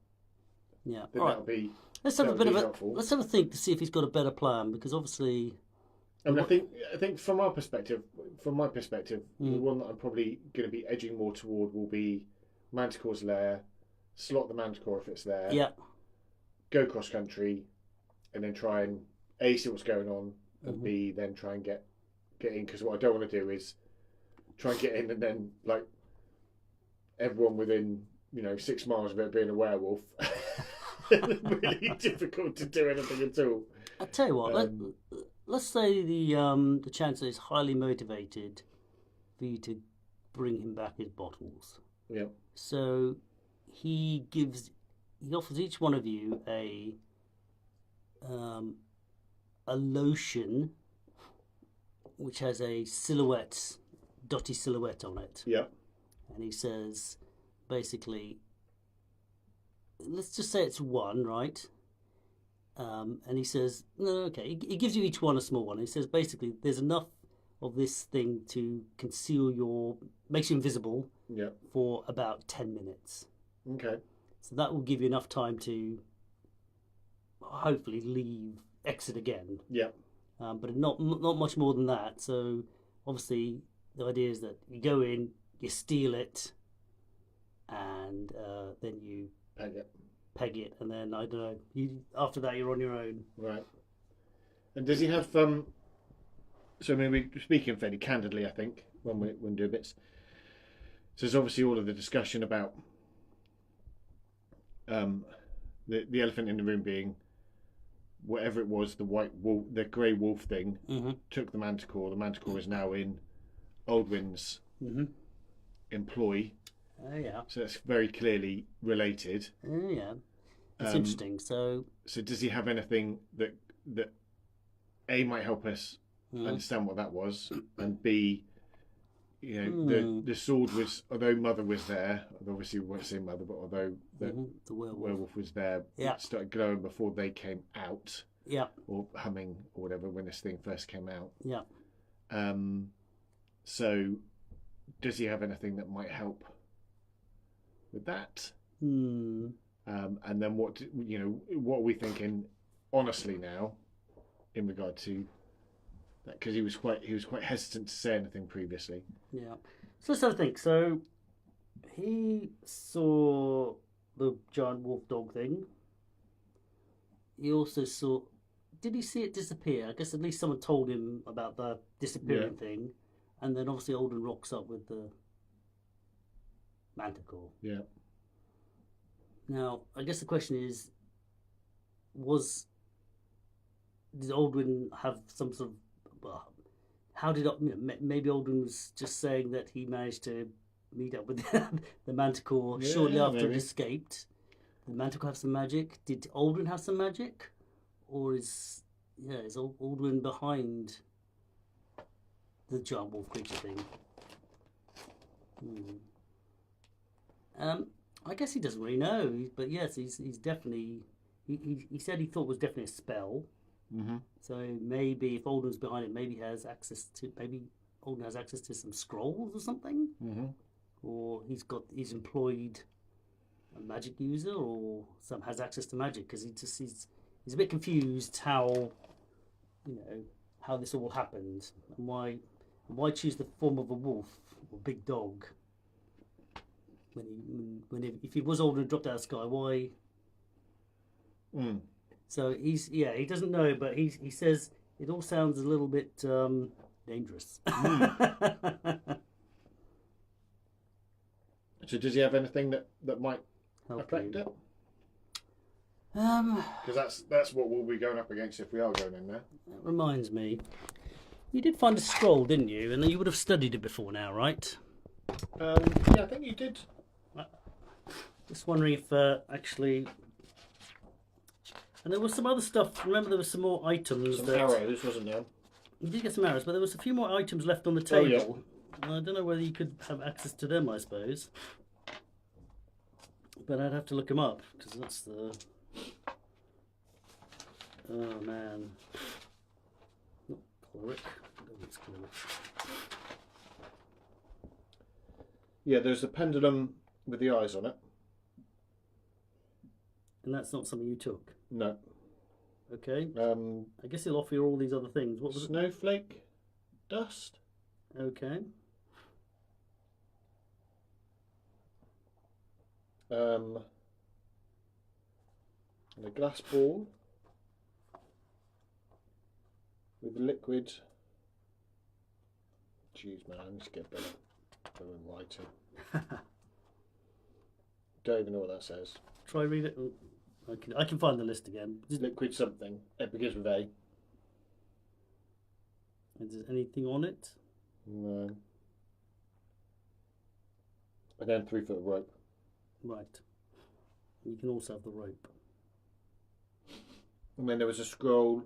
Speaker 1: Yeah.
Speaker 2: then
Speaker 1: All
Speaker 2: that'll
Speaker 1: right.
Speaker 2: be
Speaker 1: Let's have a
Speaker 2: that'll
Speaker 1: bit
Speaker 2: be
Speaker 1: of a
Speaker 2: helpful.
Speaker 1: let's have a think to see if he's got a better plan, because obviously.
Speaker 2: I mean, I think from my perspective, the one that I'm probably going to be edging more toward will be Manticore's lair. Slot the Manticore if it's there.
Speaker 1: Yeah.
Speaker 2: Go cross country, and then try and A, see what's going on, and
Speaker 1: Mm-hmm.
Speaker 2: B, then try and get in. Because what I don't want to do is try and get in, and then like everyone within 6 miles of it being a werewolf. Really difficult to do anything at all.
Speaker 1: I tell you what. Let's say the chancellor is highly motivated for you to bring him back his bottles.
Speaker 2: Yeah.
Speaker 1: So he offers each one of you a lotion which has a dotty silhouette on it.
Speaker 2: Yeah.
Speaker 1: And he says, basically, let's just say it's one, right? And he says, no, okay. He gives you each one a small one. He says, basically, there's enough of this thing to makes you invisible
Speaker 2: Yeah.
Speaker 1: for about 10 minutes.
Speaker 2: Okay.
Speaker 1: So that will give you enough time to hopefully exit again.
Speaker 2: Yeah.
Speaker 1: But not much more than that. So obviously the idea is that you go in, you steal it, and then you peg it, and then I don't know. After that, you're on your own.
Speaker 2: Right. And does he have? So I mean, we're speaking fairly candidly, I think, when we do bits. So there's obviously all of the discussion about the elephant in the room being whatever it was, the white wolf, the grey wolf thing, took the Manticore. The Manticore is now in Aldwyn's employ.
Speaker 1: Oh yeah.
Speaker 2: So that's very clearly related.
Speaker 1: Oh yeah. It's interesting. So
Speaker 2: does he have anything that A might help us understand what that was, and B, the sword was, although Mother was there, obviously we won't say Mother, but although the werewolf was there, it started glowing before they came out.
Speaker 1: Yeah.
Speaker 2: Or humming or whatever when this thing first came out.
Speaker 1: Yeah.
Speaker 2: So does he have anything that might help with that? And then what are we thinking honestly now in regard to that, because he was quite hesitant to say anything previously.
Speaker 1: Yeah. So let's have a think. So he saw the giant wolf dog thing. He also saw. Did he see it disappear? I guess at least someone told him about the disappearing thing, and then obviously Alden rocks up with the Manticore.
Speaker 2: Yeah.
Speaker 1: Now, I guess the question is, did Aldwin have some sort of? Well, how did maybe Aldwin was just saying that he managed to meet up with the Manticore shortly after it escaped. Did the Manticore have some magic? Did Aldwin have some magic, or is Aldwin behind the giant wolf creature thing? I guess he doesn't really know, but yes, he's definitely. He said he thought it was definitely a spell.
Speaker 2: Mm-hmm.
Speaker 1: So maybe if Alden's behind it, maybe Alden has access to some scrolls or something, or he's employed magic user or some has access to magic, because he's a bit confused how, how this all happened, and why choose the form of a wolf or big dog if he was older and dropped out of the sky, why? So he doesn't know, but he says it all sounds a little bit dangerous.
Speaker 2: So does he have anything that might affect it? Because that's what we'll be going up against if we are going in there.
Speaker 1: That reminds me, you did find a scroll, didn't you? And you would have studied it before now, right?
Speaker 2: Yeah, I think you did.
Speaker 1: Just wondering if actually... And there was some other stuff. Remember, there was some more items.
Speaker 2: Some arrows, wasn't there?
Speaker 1: You did get some arrows, but there was a few more items left on the table. I don't know whether you could have access to them, I suppose. But I'd have to look them up, because that's the... Oh, man. Not cleric. I don't think it's cleric.
Speaker 2: Yeah, there's a pendulum with the eyes on it.
Speaker 1: And that's not something you took?
Speaker 2: No.
Speaker 1: Okay. I guess he'll offer you all these other things. What was
Speaker 2: snowflake dust.
Speaker 1: Okay.
Speaker 2: And a glass ball with liquid. Jeez, man, I need to get better writing. Don't even know what that says.
Speaker 1: Try read it. I can find the list again.
Speaker 2: Liquid something. It begins with A.
Speaker 1: Is there anything on it?
Speaker 2: No. And then 3 foot of rope.
Speaker 1: Right. You can also have the rope.
Speaker 2: And then there was a scroll.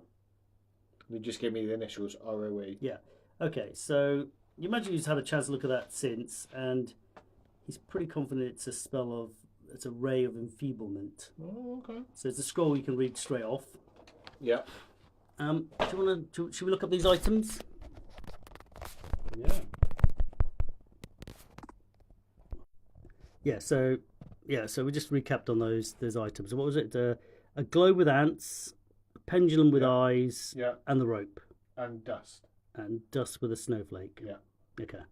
Speaker 2: They just gave me the initials ROE.
Speaker 1: Yeah. Okay, so you imagine he's had a chance to look at that since, and he's pretty confident it's a spell of... It's a ray of enfeeblement.
Speaker 2: Oh, okay.
Speaker 1: So it's a scroll you can read straight off.
Speaker 2: Yeah.
Speaker 1: Do you want to? Should we look up these items?
Speaker 2: Yeah.
Speaker 1: So we just recapped on those items. What was it? A globe with ants, a pendulum with eyes, and the rope.
Speaker 2: And dust.
Speaker 1: And dust with a snowflake.
Speaker 2: Yeah.
Speaker 1: Okay.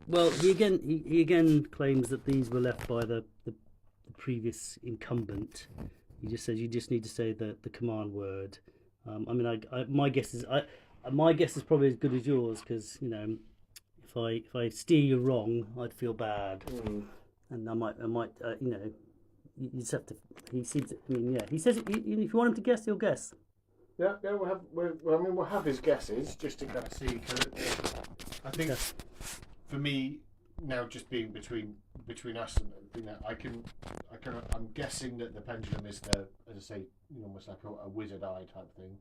Speaker 1: Well, he again claims that these were left by the previous incumbent. He just says you just need to say the command word. My guess is probably as good as yours, because if I steer you wrong, I'd feel bad, and I might you just have to. He seems. He says if you want him to guess, he'll guess.
Speaker 2: Yeah. We'll have his guesses just to kind of see. Cause I think. Okay. For me, now just being between us and I'm guessing that the pendulum is as I say, almost like a wizard eye type thing.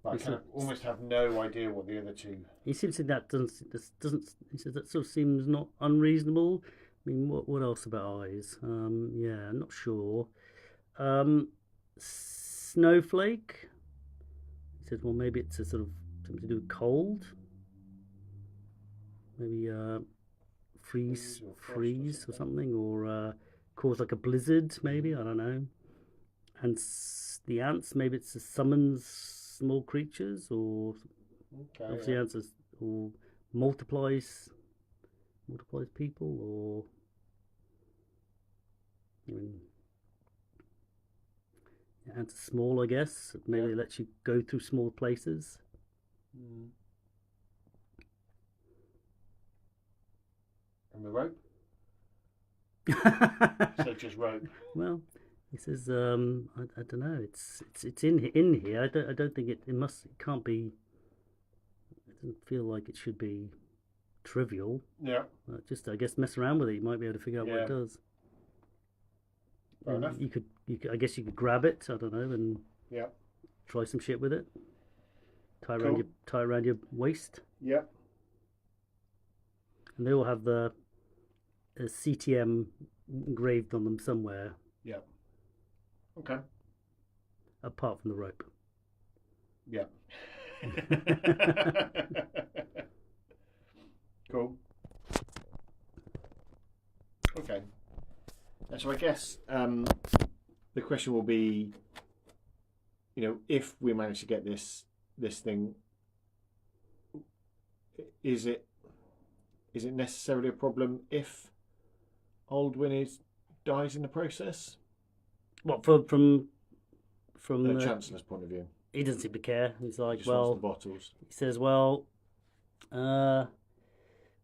Speaker 2: But I kind of almost have no idea what the other two.
Speaker 1: He seems to that doesn't. He says that sort of seems not unreasonable. I mean, what else about eyes? I'm not sure. Snowflake. He says, well, maybe it's a sort of something to do with cold. Maybe freeze or something, or cause like a blizzard. Maybe, I don't know. And the ants. Maybe it's summons small creatures, or obviously ants or multiplies people, or ants are small, I guess. Maybe it lets you go through small places.
Speaker 2: And the rope? So just rope.
Speaker 1: Well, he says, I don't know. It's in here. I don't think it can't be. It doesn't feel like it should be trivial.
Speaker 2: Yeah.
Speaker 1: Just I guess mess around with it. You might be able to figure out what it does.
Speaker 2: Fair enough.
Speaker 1: You could. I guess you could grab it. I don't know, and try some shit with it. Tie around your waist.
Speaker 2: Yep.
Speaker 1: And they all have the CTM engraved on them somewhere.
Speaker 2: Yeah. Okay.
Speaker 1: Apart from the rope.
Speaker 2: Yeah. Cool. Okay. And so I guess the question will be, if we manage to get this thing, is it necessarily a problem if Aldwin dies in the process?
Speaker 1: What from
Speaker 2: The
Speaker 1: the
Speaker 2: Chancellor's point of view.
Speaker 1: he doesn't seem to care. He's
Speaker 2: He
Speaker 1: like,
Speaker 2: just
Speaker 1: well,
Speaker 2: wants the bottles.
Speaker 1: he says, well,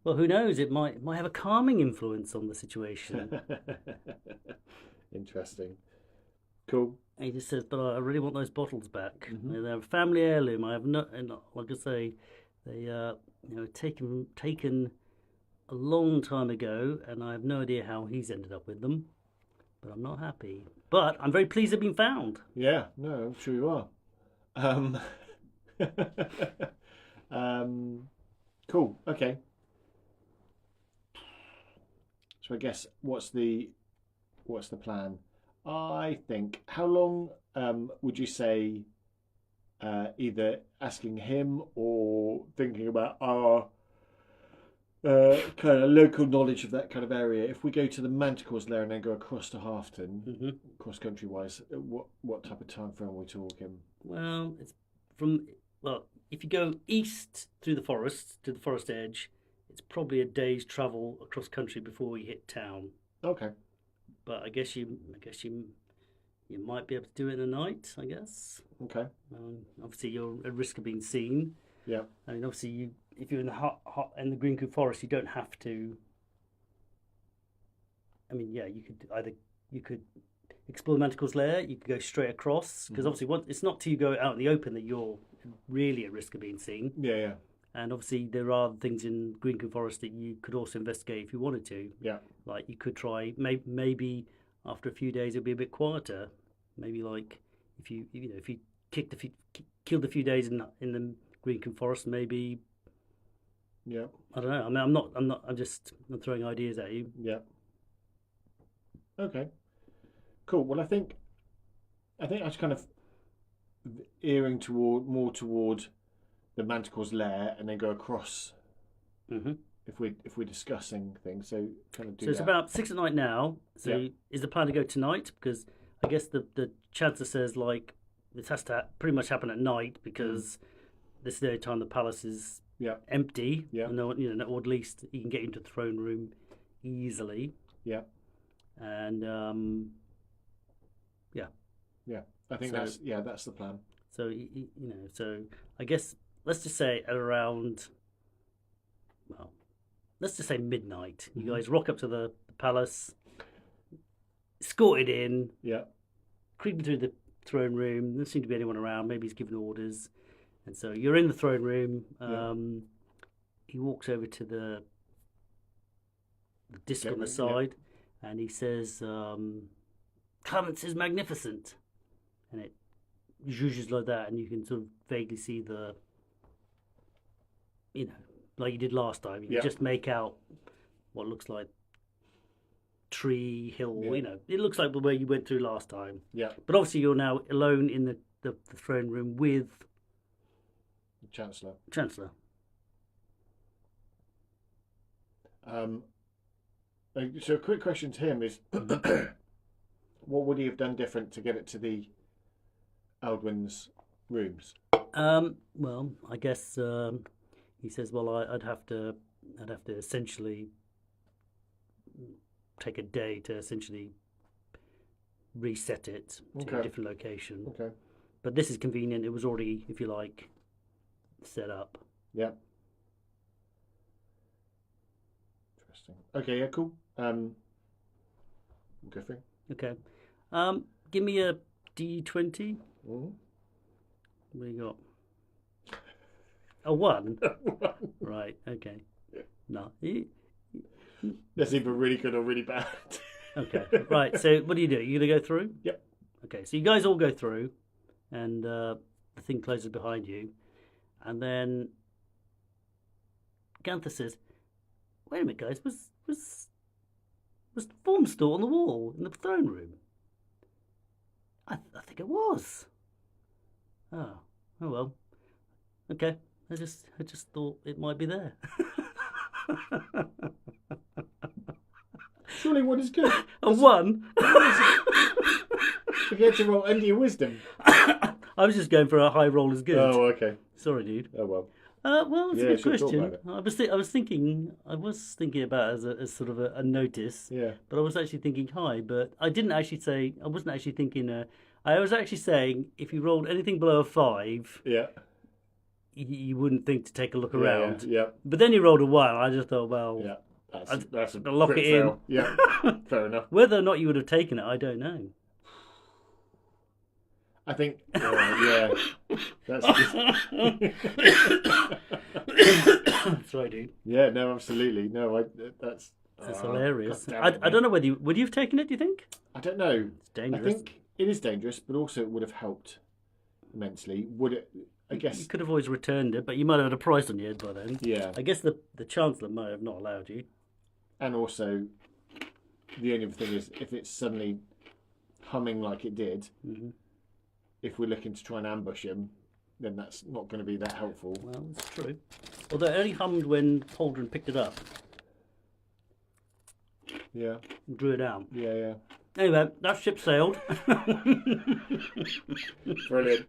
Speaker 1: who knows? It might have a calming influence on the situation.
Speaker 2: Interesting. Cool.
Speaker 1: And he just says, but I really want those bottles back.
Speaker 2: Mhm.
Speaker 1: They're a family heirloom. I have not, and like I say, they taken a long time ago, and I have no idea how he's ended up with them. But I'm not happy. But I'm very pleased they've been found.
Speaker 2: Yeah, no, I'm sure you are. Cool. Okay. So I guess what's the plan? I think how long would you say either asking him or thinking about our kind of local knowledge of that kind of area? If we go to the Manticore's lair and then go across to Halfton, cross country wise, what type of time frame are we talking?
Speaker 1: Well, if you go east through the forest to the forest edge, it's probably a day's travel across country before you hit town.
Speaker 2: Okay.
Speaker 1: But I guess you might be able to do it in a night. I guess.
Speaker 2: Okay.
Speaker 1: Obviously, you're at risk of being seen.
Speaker 2: Yeah.
Speaker 1: I mean, obviously, if you're in the Green Coop Forest, you don't have to. I mean, yeah, you could explore the Manticore's lair. You could go straight across because obviously, it's not till you go out in the open that you're really at risk of being seen.
Speaker 2: Yeah, yeah.
Speaker 1: And obviously, there are things in Green Coop Forest that you could also investigate if you wanted to.
Speaker 2: Yeah.
Speaker 1: Like you could try maybe after a few days it'll be a bit quieter. Maybe like if you killed a few days in the Green Coop Forest, maybe.
Speaker 2: Yeah.
Speaker 1: I don't know. I mean, I'm throwing ideas at you.
Speaker 2: Yeah. Okay. Cool. Well, I think I was kind of earing toward the Manticore's lair and then go across.
Speaker 1: Mm-hmm.
Speaker 2: If we're discussing things, so kind of do
Speaker 1: So it's
Speaker 2: that.
Speaker 1: about 6 at night now. So
Speaker 2: Yeah.
Speaker 1: is the plan to go tonight? Because I guess the Chancellor says like this has to pretty much happen at night because this is the only time the palace is empty.
Speaker 2: Yeah.
Speaker 1: And or at least you can get into the throne room easily.
Speaker 2: Yeah.
Speaker 1: And
Speaker 2: Yeah. I think that's the plan.
Speaker 1: So so I guess let's just say at around, well, let's just say midnight. You guys rock up to the palace, escorted in, creeping through the throne room. There doesn't seem to be anyone around. Maybe he's giving orders, and so you're in the throne room. He walks over to the disc on the side, and he says, "Clarence is magnificent," and it zhuzhes like that, and you can sort of vaguely see the, like you did last time. You can just make out what looks like tree, hill. It looks like the way you went through last time.
Speaker 2: Yeah.
Speaker 1: But obviously, you're now alone in the throne room with
Speaker 2: The Chancellor. So a quick question to him is, what would he have done different to get it to the Aldwin's rooms?
Speaker 1: Well, I guess he says, well, I'd have to essentially take a day to essentially reset it to a different location.
Speaker 2: Okay.
Speaker 1: But this is convenient. It was already, if you like, set up.
Speaker 2: Yeah. Interesting. Okay. Yeah. Cool. Go for it.
Speaker 1: Okay. Give me a D20.
Speaker 2: Mm-hmm.
Speaker 1: What do you got? A 1? Right, okay. No.
Speaker 2: That's either really good or really bad.
Speaker 1: Okay, right, so what do? You going to go through?
Speaker 2: Yep.
Speaker 1: Okay, so you guys all go through, and the thing closes behind you, and then Ganther says, wait a minute, guys, was the form still on the wall in the throne room? I think it was. Oh well. Okay. I just thought it might be there.
Speaker 2: Surely one is good.
Speaker 1: A 1?
Speaker 2: If you had to roll under your wisdom.
Speaker 1: I was just going for a high roll is good.
Speaker 2: Oh, okay.
Speaker 1: Sorry, dude.
Speaker 2: Oh well.
Speaker 1: Well, it's a good
Speaker 2: should talk
Speaker 1: question.
Speaker 2: about it.
Speaker 1: I was thinking about it as sort of a notice.
Speaker 2: Yeah.
Speaker 1: But I was actually thinking high. But I didn't actually say. I wasn't actually thinking. I was actually saying if you rolled anything below a 5,
Speaker 2: Yeah.
Speaker 1: you wouldn't think to take a look around.
Speaker 2: Yeah.
Speaker 1: But then you rolled a 1. I just thought, well,
Speaker 2: Yeah. That's a
Speaker 1: lock
Speaker 2: crit
Speaker 1: it in.
Speaker 2: fail. Yeah. Fair enough.
Speaker 1: Whether or not you would have taken it, I don't know.
Speaker 2: I think. Yeah. That's.
Speaker 1: Sorry, dude.
Speaker 2: Yeah. No. Absolutely. No. That's.
Speaker 1: That's hilarious.
Speaker 2: God damn it,
Speaker 1: I don't know whether would you have taken it. Do you think?
Speaker 2: I don't know.
Speaker 1: It's dangerous.
Speaker 2: I think it is dangerous, but also it would have helped immensely. Would it? I guess.
Speaker 1: You could have always returned it, but you might have had a price on your head by then.
Speaker 2: Yeah.
Speaker 1: I guess the Chancellor might have not allowed you.
Speaker 2: And also, the only thing is, if it's suddenly humming like it did, if we're looking to try and ambush him, then that's not going to be that helpful.
Speaker 1: Well, it's true. Although it only hummed when Holdren picked it up.
Speaker 2: Yeah.
Speaker 1: And drew it out.
Speaker 2: Yeah.
Speaker 1: Anyway, that ship sailed.
Speaker 2: Brilliant.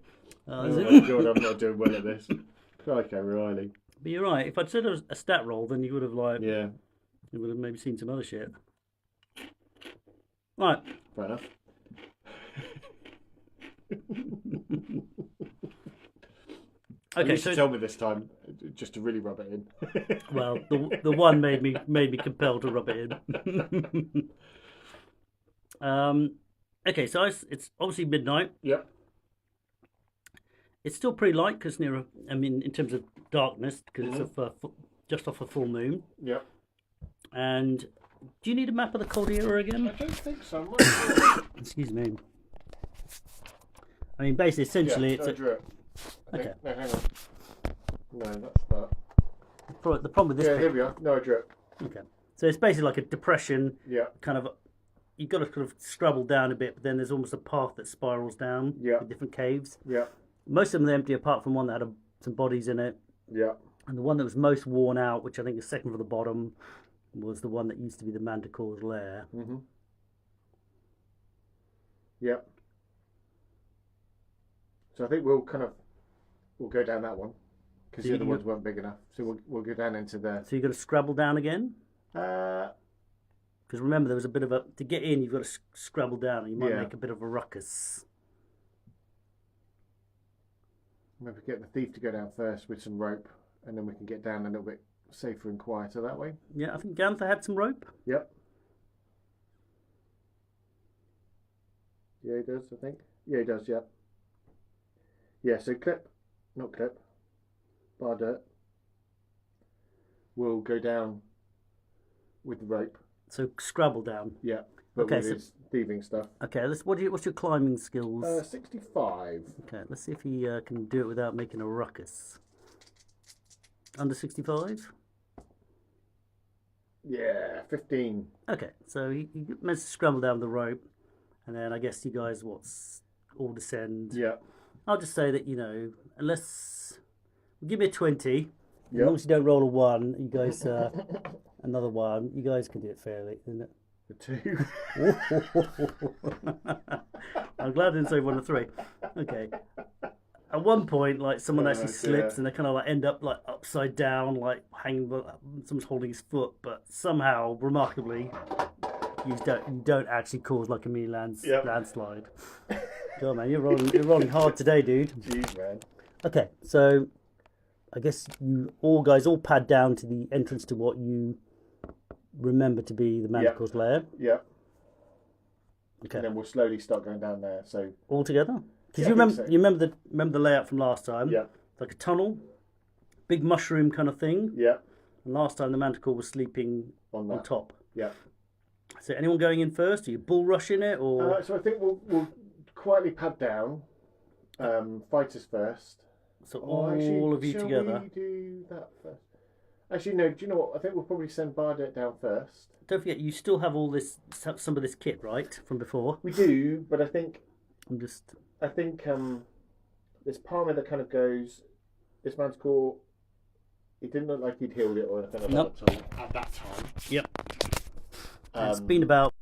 Speaker 1: Oh,
Speaker 2: Oh my God, I'm not doing well at this. Crikey, Riley.
Speaker 1: But you're right. If I'd said it was a stat roll, then you would have
Speaker 2: Yeah.
Speaker 1: you would have maybe seen some other shit. Right.
Speaker 2: Fair enough.
Speaker 1: Okay,
Speaker 2: you should tell me this time, just to really rub it in.
Speaker 1: Well, the 1 made me compelled to rub it in. Okay, so it's obviously midnight.
Speaker 2: Yep.
Speaker 1: It's still pretty light because in terms of darkness, because it's just off a full moon.
Speaker 2: Yep.
Speaker 1: And do you need a map of the Caldera again?
Speaker 2: I don't think so.
Speaker 1: Excuse me. I mean, basically, essentially,
Speaker 2: I drew it.
Speaker 1: Okay.
Speaker 2: No, hang on. No, that's that.
Speaker 1: The problem with this.
Speaker 2: Yeah, here we are. No, I drew it.
Speaker 1: Okay. So it's basically like a depression.
Speaker 2: Yeah.
Speaker 1: Kind of. You've got to kind of scrabble down a bit, but then there's almost a path that spirals down.
Speaker 2: Yeah.
Speaker 1: With different caves.
Speaker 2: Yeah.
Speaker 1: Most of them are empty, apart from one that had some bodies in it.
Speaker 2: Yeah.
Speaker 1: And the one that was most worn out, which I think is second from the bottom, was the one that used to be the Manticore's lair.
Speaker 2: Mm-hmm. Yep. So I think we'll go down that one because the other ones weren't big enough. So we'll go down into the.
Speaker 1: So you've got to scrabble down again.
Speaker 2: Because
Speaker 1: remember, there was a bit of to get in. You've got to scrabble down, and you might
Speaker 2: Yeah.
Speaker 1: make a bit of a ruckus.
Speaker 2: maybe get the thief to go down first with some rope, and then we can get down a little bit safer and quieter that way.
Speaker 1: Yeah, I think Ganther had some rope.
Speaker 2: Yep. Yeah, he does, I think. Yeah, he does, yeah. Yeah, so bar dirt will go down with the rope.
Speaker 1: So scrabble down.
Speaker 2: Yeah, but
Speaker 1: Okay,
Speaker 2: with
Speaker 1: so-
Speaker 2: his thieving stuff.
Speaker 1: Okay, what's your climbing skills?
Speaker 2: 65.
Speaker 1: Okay, let's see if he can do it without making a ruckus. Under 65?
Speaker 2: Yeah, 15.
Speaker 1: Okay, so he managed to scramble down the rope, and then I guess you guys all descend.
Speaker 2: Yeah.
Speaker 1: I'll just say that, unless give me a 20,
Speaker 2: Yep.
Speaker 1: as long as you don't roll a 1, you guys another 1, you guys can do it fairly, isn't it?
Speaker 2: The 2.
Speaker 1: I'm glad I didn't say 1 or 3. Okay. At one point, like someone
Speaker 2: Oh,
Speaker 1: actually slips
Speaker 2: dear.
Speaker 1: and they kind of like end up like upside down, like hanging. Someone's holding his foot, but somehow, remarkably, you don't actually cause like a mini landslide. God, man, you're rolling hard today, dude.
Speaker 2: Jeez, man.
Speaker 1: Okay, so I guess you all pad down to the entrance to what you remember to be the Manticore's lair.
Speaker 2: Yeah.
Speaker 1: Okay,
Speaker 2: And then we'll slowly start going down there. So
Speaker 1: all together. Because
Speaker 2: Yeah, I think so.
Speaker 1: you remember the layout from last time.
Speaker 2: yeah,
Speaker 1: It's like a tunnel, big mushroom kind of thing.
Speaker 2: yeah,
Speaker 1: And last time the Manticore was sleeping
Speaker 2: on
Speaker 1: on
Speaker 2: that.
Speaker 1: top.
Speaker 2: Yeah.
Speaker 1: So anyone going in first? Are you bull rushing it or?
Speaker 2: So I think we'll quietly pad down. Fighters first.
Speaker 1: So
Speaker 2: Or
Speaker 1: all of you
Speaker 2: shall
Speaker 1: together.
Speaker 2: we do that first? Actually, no. Do you know what? I think we'll probably send Bardet down first.
Speaker 1: Don't forget, you still have some of this kit, right, from before.
Speaker 2: We do, but I think
Speaker 1: This
Speaker 2: Palmer that kind of goes. This Manticore. It didn't look like he'd healed it or anything like
Speaker 1: Nope.
Speaker 2: that at that time.
Speaker 1: Yep. It's been about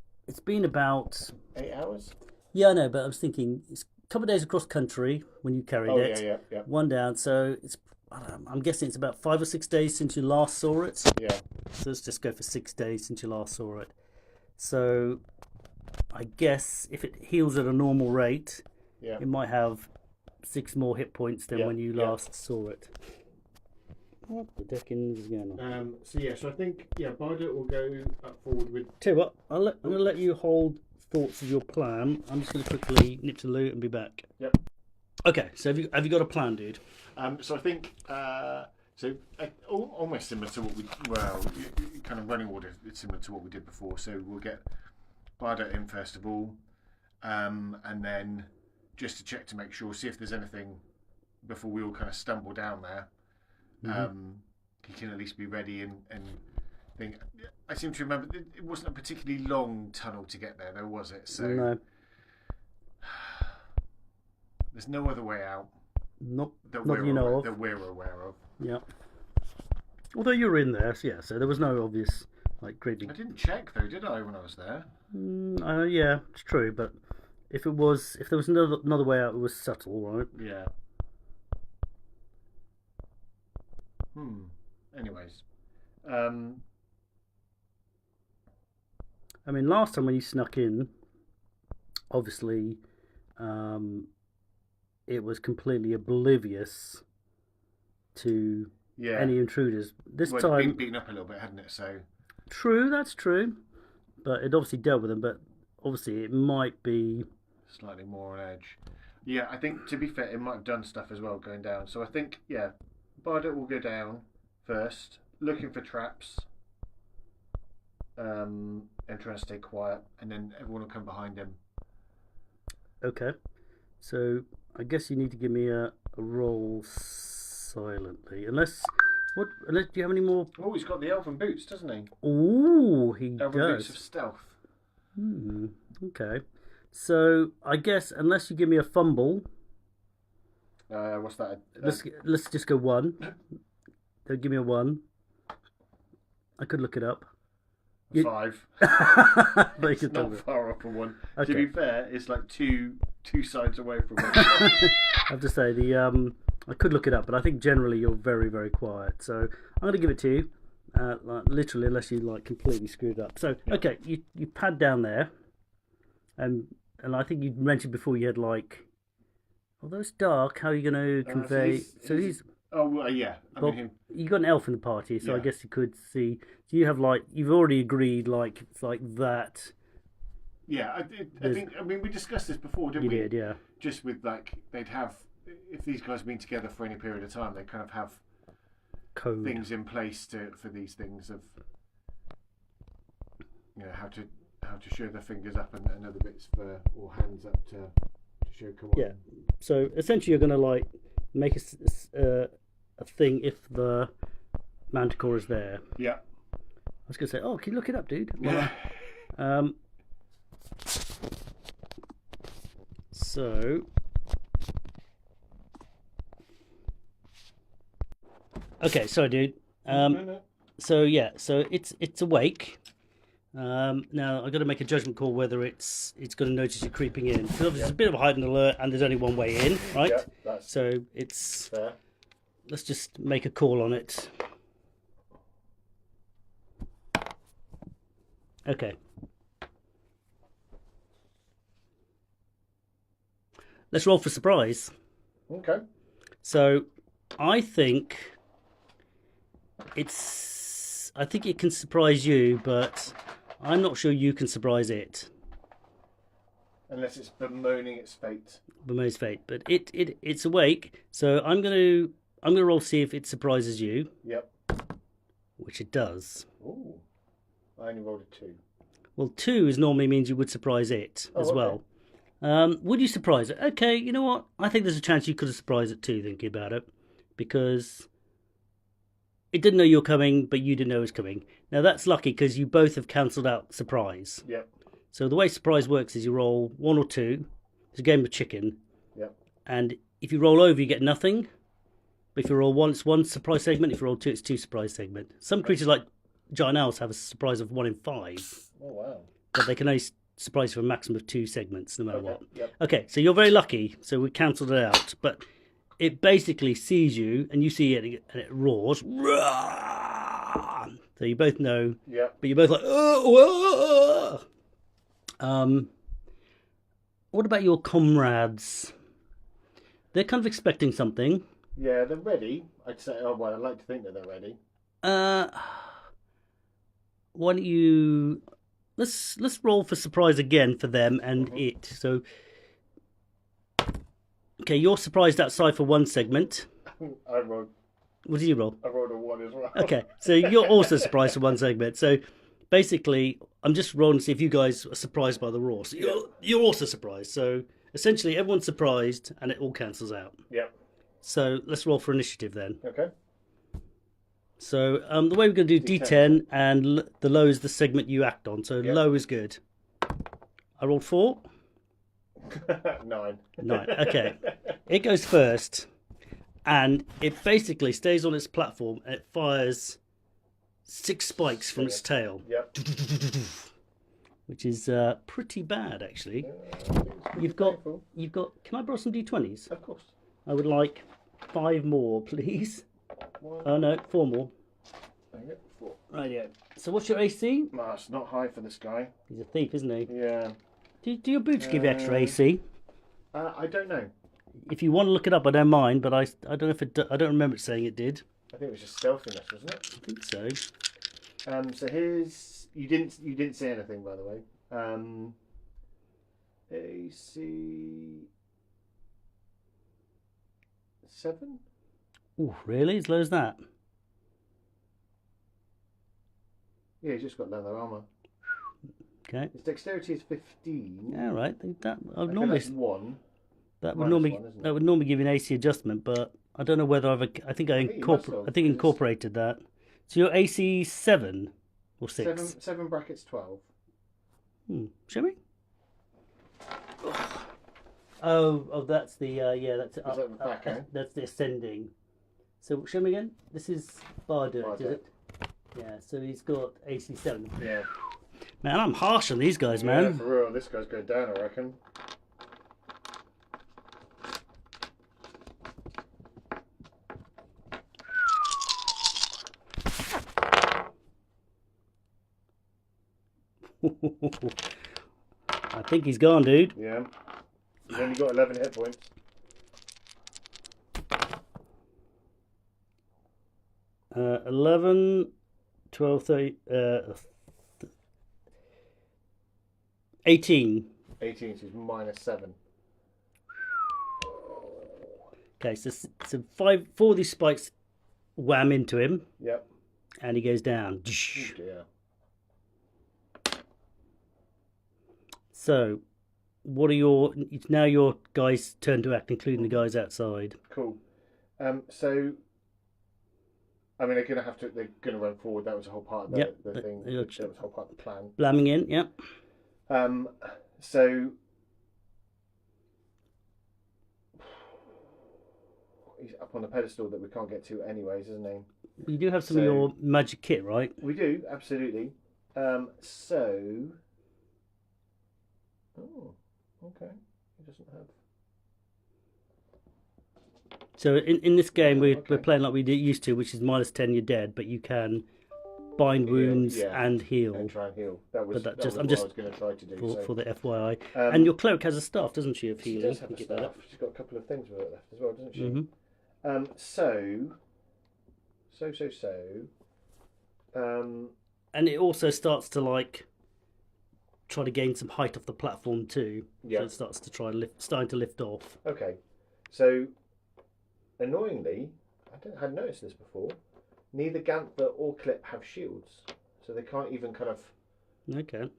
Speaker 2: 8 hours.
Speaker 1: yeah, I know, but I was thinking it's a couple of days across country when you carried
Speaker 2: Oh
Speaker 1: it,
Speaker 2: yeah.
Speaker 1: one down. So it's I don't know, I'm guessing it's about 5 or 6 days since you last saw it.
Speaker 2: Yeah.
Speaker 1: So let's just go for 6 days since you last saw it. So I guess if it heals at a normal rate,
Speaker 2: Yeah.
Speaker 1: it might have 6 more hit points than when you last saw it. What the dickens is going on?
Speaker 2: So I think Bardet will go up forward with.
Speaker 1: Tell you what, I'm going to let you hold thoughts of your plan. I'm just going to quickly nip to the loot and be back.
Speaker 2: Yep.
Speaker 1: Okay, so have you got a plan, dude?
Speaker 2: So I think almost similar to what we kind of running order. It's similar to what we did before. So we'll get Bardet in first of all, and then just to check to make sure, see if there's anything before we all kind of stumble down there. He can at least be ready and think. I seem to remember it wasn't a particularly long tunnel to get there, though, was it? So
Speaker 1: No.
Speaker 2: There's no other way out.
Speaker 1: Not
Speaker 2: that
Speaker 1: you know of.
Speaker 2: That we're aware of.
Speaker 1: Yeah. Although you were in there, so there was no obvious great big.
Speaker 2: I didn't check though, did I, when I was there?
Speaker 1: Yeah, it's true, but if there was another way out, it was subtle, right?
Speaker 2: Yeah. Anyways,
Speaker 1: I mean, last time when you snuck in, obviously, it was completely oblivious to any intruders. This time,
Speaker 2: been beaten up a little bit, hadn't it? So
Speaker 1: true, that's true, but it obviously dealt with them. But obviously, it might be
Speaker 2: slightly more on edge. Yeah, I think to be fair, it might have done stuff as well going down. So I think Bardet will go down first, looking for traps, and trying to stay quiet, and then everyone will come behind him.
Speaker 1: Okay, so I guess you need to give me a roll silently, unless do you have any more?
Speaker 2: Oh, he's got the elven boots, doesn't he?
Speaker 1: Oh, he
Speaker 2: elven
Speaker 1: does.
Speaker 2: Boots of stealth.
Speaker 1: Okay, so I guess unless you give me a fumble.
Speaker 2: What's that?
Speaker 1: Let's just go 1. Don't give me a 1. I could look it up.
Speaker 2: 5. Not far off a 1.
Speaker 1: Okay.
Speaker 2: To be fair, it's like two sides away from one.
Speaker 1: I have to say I could look it up, but I think generally you're very, very quiet. So I'm going to give it to you, literally, unless you completely screwed up. So okay, you pad down there, and I think you mentioned before you had although it's dark, how are you going to convey? He's
Speaker 2: yeah.
Speaker 1: You got an elf in the party, so I guess you could see. Do you have you've already agreed it's like that?
Speaker 2: Yeah, I think. I mean, we discussed this before, didn't we?
Speaker 1: You did, yeah.
Speaker 2: Just with they'd have, if these guys have been together for any period of time, they kind of have
Speaker 1: code
Speaker 2: things in place for these things of how to show their fingers up and other bits or hands up to show come on.
Speaker 1: Yeah. So essentially, you're going to make a thing if the manticore is there.
Speaker 2: Yeah.
Speaker 1: I was going to say, can you look it up, dude?
Speaker 2: Yeah.
Speaker 1: So. Okay, sorry, dude.
Speaker 2: No.
Speaker 1: So it's awake. Now I've got to make a judgment call whether it's going to notice you creeping in. Because obviously it's a bit of a hide and alert, and there's only one way in, right?
Speaker 2: Yeah,
Speaker 1: so it's
Speaker 2: fair.
Speaker 1: Let's just make a call on it. Okay. Let's roll for surprise.
Speaker 2: Okay.
Speaker 1: So I think it can surprise you, but I'm not sure you can surprise it.
Speaker 2: Unless it's bemoaning its fate.
Speaker 1: Bemoans fate, but it's awake. So I'm gonna roll to see if it surprises you.
Speaker 2: Yep.
Speaker 1: Which it does.
Speaker 2: Ooh. I only rolled a 2.
Speaker 1: Well, 2 normally means you would surprise it as well. Would you surprise it? Okay, you know what? I think there's a chance you could have surprised it too, thinking about it. Because it didn't know you were coming, but you didn't know it was coming. Now, that's lucky because you both have cancelled out surprise.
Speaker 2: Yep.
Speaker 1: So the way surprise works is you roll 1 or 2. It's a game of chicken.
Speaker 2: Yep.
Speaker 1: And if you roll over, you get nothing. But if you roll 1, it's 1 surprise segment. If you roll 2, it's 2 surprise segment. Some creatures like giant owls have a surprise of 1 in 5.
Speaker 2: Oh wow.
Speaker 1: but they can only surprise you for a maximum of 2 segments, no matter what.
Speaker 2: Yep.
Speaker 1: Okay, so you're very lucky. So we cancelled it out, but it basically sees you, and you see it, and it roars. So you both know.
Speaker 2: Yep.
Speaker 1: But you're both like, oh, what about your comrades? They're kind of expecting something.
Speaker 2: Yeah, they're ready. I'd say. Oh well, I'd like to think that they're ready.
Speaker 1: Why don't you let's roll for surprise again for them and it. So, okay, you're surprised outside for 1 segment.
Speaker 2: I rolled.
Speaker 1: What did you roll?
Speaker 2: I rolled a 1 as well.
Speaker 1: Okay, so you're also surprised for 1 segment. So basically, I'm just rolling to see if you guys are surprised by the roar. So you're also surprised. So essentially, everyone's surprised, and it all cancels out.
Speaker 2: Yep.
Speaker 1: So let's roll for initiative then.
Speaker 2: Okay.
Speaker 1: So the way we're going to do D10, and the low is the segment you act on. So low is good. I rolled 4.
Speaker 2: 9.
Speaker 1: 9. Okay. It goes first, and it basically stays on its platform, and it fires 6 spikes from its tail.
Speaker 2: Yep.
Speaker 1: Which is pretty bad, actually. You've
Speaker 2: painful.
Speaker 1: got. Can I borrow some D20s?
Speaker 2: Of course.
Speaker 1: I would like 5 more, please.
Speaker 2: 1.
Speaker 1: Oh no, 4 more.
Speaker 2: There you go. 4.
Speaker 1: Rightio. So what's your AC?
Speaker 2: No, it's not high for this guy.
Speaker 1: He's a thief, isn't he?
Speaker 2: Yeah.
Speaker 1: Do your boots give you extra AC?
Speaker 2: I don't know.
Speaker 1: If you want to look it up, I don't mind. But I don't know if it. I don't remember it saying it did.
Speaker 2: I think it was just stealthiness, wasn't it?
Speaker 1: I think so.
Speaker 2: So here's you didn't say anything, by the way. AC 7.
Speaker 1: Oh, really? As low as that?
Speaker 2: Yeah, he's just got leather armor.
Speaker 1: Okay.
Speaker 2: His dexterity is 15.
Speaker 1: Yeah, right. That I would
Speaker 2: Okay,
Speaker 1: normally
Speaker 2: that's 1.
Speaker 1: that would
Speaker 2: minus
Speaker 1: normally
Speaker 2: 1, isn't it?
Speaker 1: that would normally give you an AC adjustment, but I don't know whether I think I
Speaker 2: you must have,
Speaker 1: incorporated that. So your AC 7 or 6?
Speaker 2: 7 brackets 12.
Speaker 1: Show me. Oh, that's the that's
Speaker 2: Is that the back end?
Speaker 1: that's the ascending. So show me again. This is Bardirt, is it? Yeah. So he's got AC 7.
Speaker 2: Yeah.
Speaker 1: Man, I'm harsh on these guys,
Speaker 2: Yeah,
Speaker 1: man.
Speaker 2: for real. This guy's going down, I reckon.
Speaker 1: I think he's gone, dude.
Speaker 2: Yeah. He's only got 11 hit points.
Speaker 1: Uh, 11, 12, 30, 18.
Speaker 2: 18, so he's minus 7.
Speaker 1: Okay, so 4 of these spikes wham into him,
Speaker 2: Yep.
Speaker 1: and he goes down.
Speaker 2: Oh dear.
Speaker 1: So, what are it's now your guys' turn to act, including the guys outside.
Speaker 2: Cool. So, I mean, they're gonna run forward. That was the whole part of the thing. That was the whole part of the plan.
Speaker 1: Blamming in, yep.
Speaker 2: So he's up on the pedestal that we can't get to anyways, isn't he?
Speaker 1: You do have some of your magic kit, right?
Speaker 2: We do, absolutely. So oh, okay. He doesn't have.
Speaker 1: So in this game, we're
Speaker 2: okay.
Speaker 1: playing like we used to, which is -10, you're dead, but you can bind wounds and heal.
Speaker 2: And try and heal. That was,
Speaker 1: But
Speaker 2: that was what I was going to try to do.
Speaker 1: For the FYI. And your cleric has a staff, doesn't she, of healing?
Speaker 2: She does have a staff. She's got a couple of things with it left as well, doesn't she?
Speaker 1: Mm-hmm. And it also starts to try to gain some height off the platform too.
Speaker 2: Yeah.
Speaker 1: So it starts to starting to lift off.
Speaker 2: Okay. So annoyingly, I hadn't noticed this before. Neither Ganther or Clip have shields, so they can't even
Speaker 1: Okay.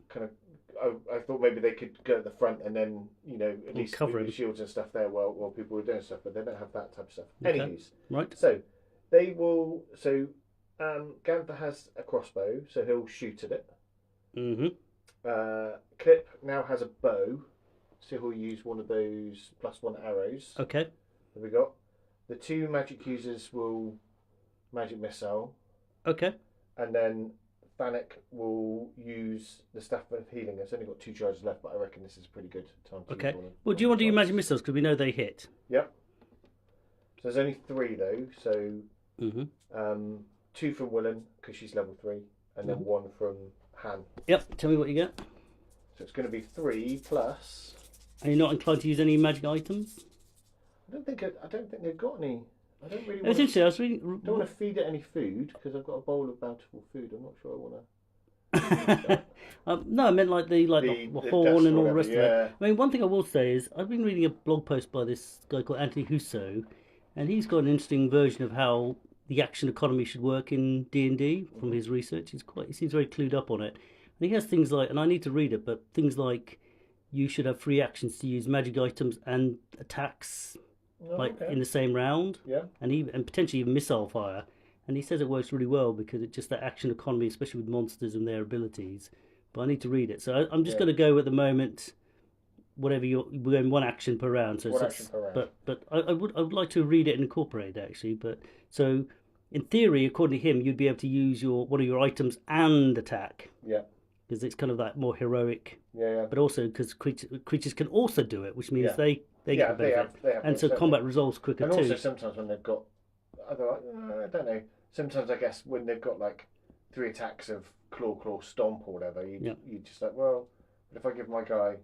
Speaker 2: I thought maybe they could go at the front and then at least
Speaker 1: cover
Speaker 2: the shields and stuff there while people were doing stuff, but they don't have that type of stuff.
Speaker 1: Okay.
Speaker 2: Anyways,
Speaker 1: Right.
Speaker 2: so they will. So Ganther has a crossbow, so he'll shoot at it.
Speaker 1: Mm-hmm.
Speaker 2: Clip now has a bow, so he'll use one of those +1 arrows.
Speaker 1: Okay.
Speaker 2: That we got. The 2 magic users will magic missile.
Speaker 1: Okay.
Speaker 2: And then Vanek will use the Staff of Healing. It's only got 2 charges left, but I reckon this is a pretty good time to
Speaker 1: Okay.
Speaker 2: use one of
Speaker 1: Well, do you want to do your
Speaker 2: charges.
Speaker 1: magic missiles? Because we know they hit.
Speaker 2: Yep. So there's only 3 though. So
Speaker 1: Mm-hmm.
Speaker 2: 2 from Willen because she's level 3, and then 1 from Han.
Speaker 1: Yep. Tell me what you get.
Speaker 2: So it's going to be 3 plus.
Speaker 1: Are you not inclined to use any magic items?
Speaker 2: I don't think they've got any. I don't really.
Speaker 1: It's interesting. I was reading.
Speaker 2: Don't want to feed it any food because I've got a bowl of bountiful food. I'm not sure I want to.
Speaker 1: No, I meant like the horn and all the rest of it. I mean, one thing I will say is I've been reading a blog post by this guy called Anthony Husso, and he's got an interesting version of how the action economy should work in D&D from his research. He seems very clued up on it, and he has things like, and I need to read it, but things like you should have free actions to use magic items and attacks in the same round, and potentially even missile fire. And he says it works really well because it's just that action economy, especially with monsters and their abilities. But I need to read it, so I'm just going to go at the moment. Whatever we're going 1 action per round. So But I would like to read it and incorporate it actually. But so in theory, according to him, you'd be able to use one of your items and attack.
Speaker 2: Yeah.
Speaker 1: Because it's kind of that more heroic.
Speaker 2: Yeah.
Speaker 1: But also because creatures can also do it, which means they get a benefit.
Speaker 2: They have
Speaker 1: and so combat resolves quicker too.
Speaker 2: And also sometimes when they've got, I don't know. Sometimes I guess when they've got like 3 attacks of claw, stomp or whatever, you just like, well, but if I give my guy,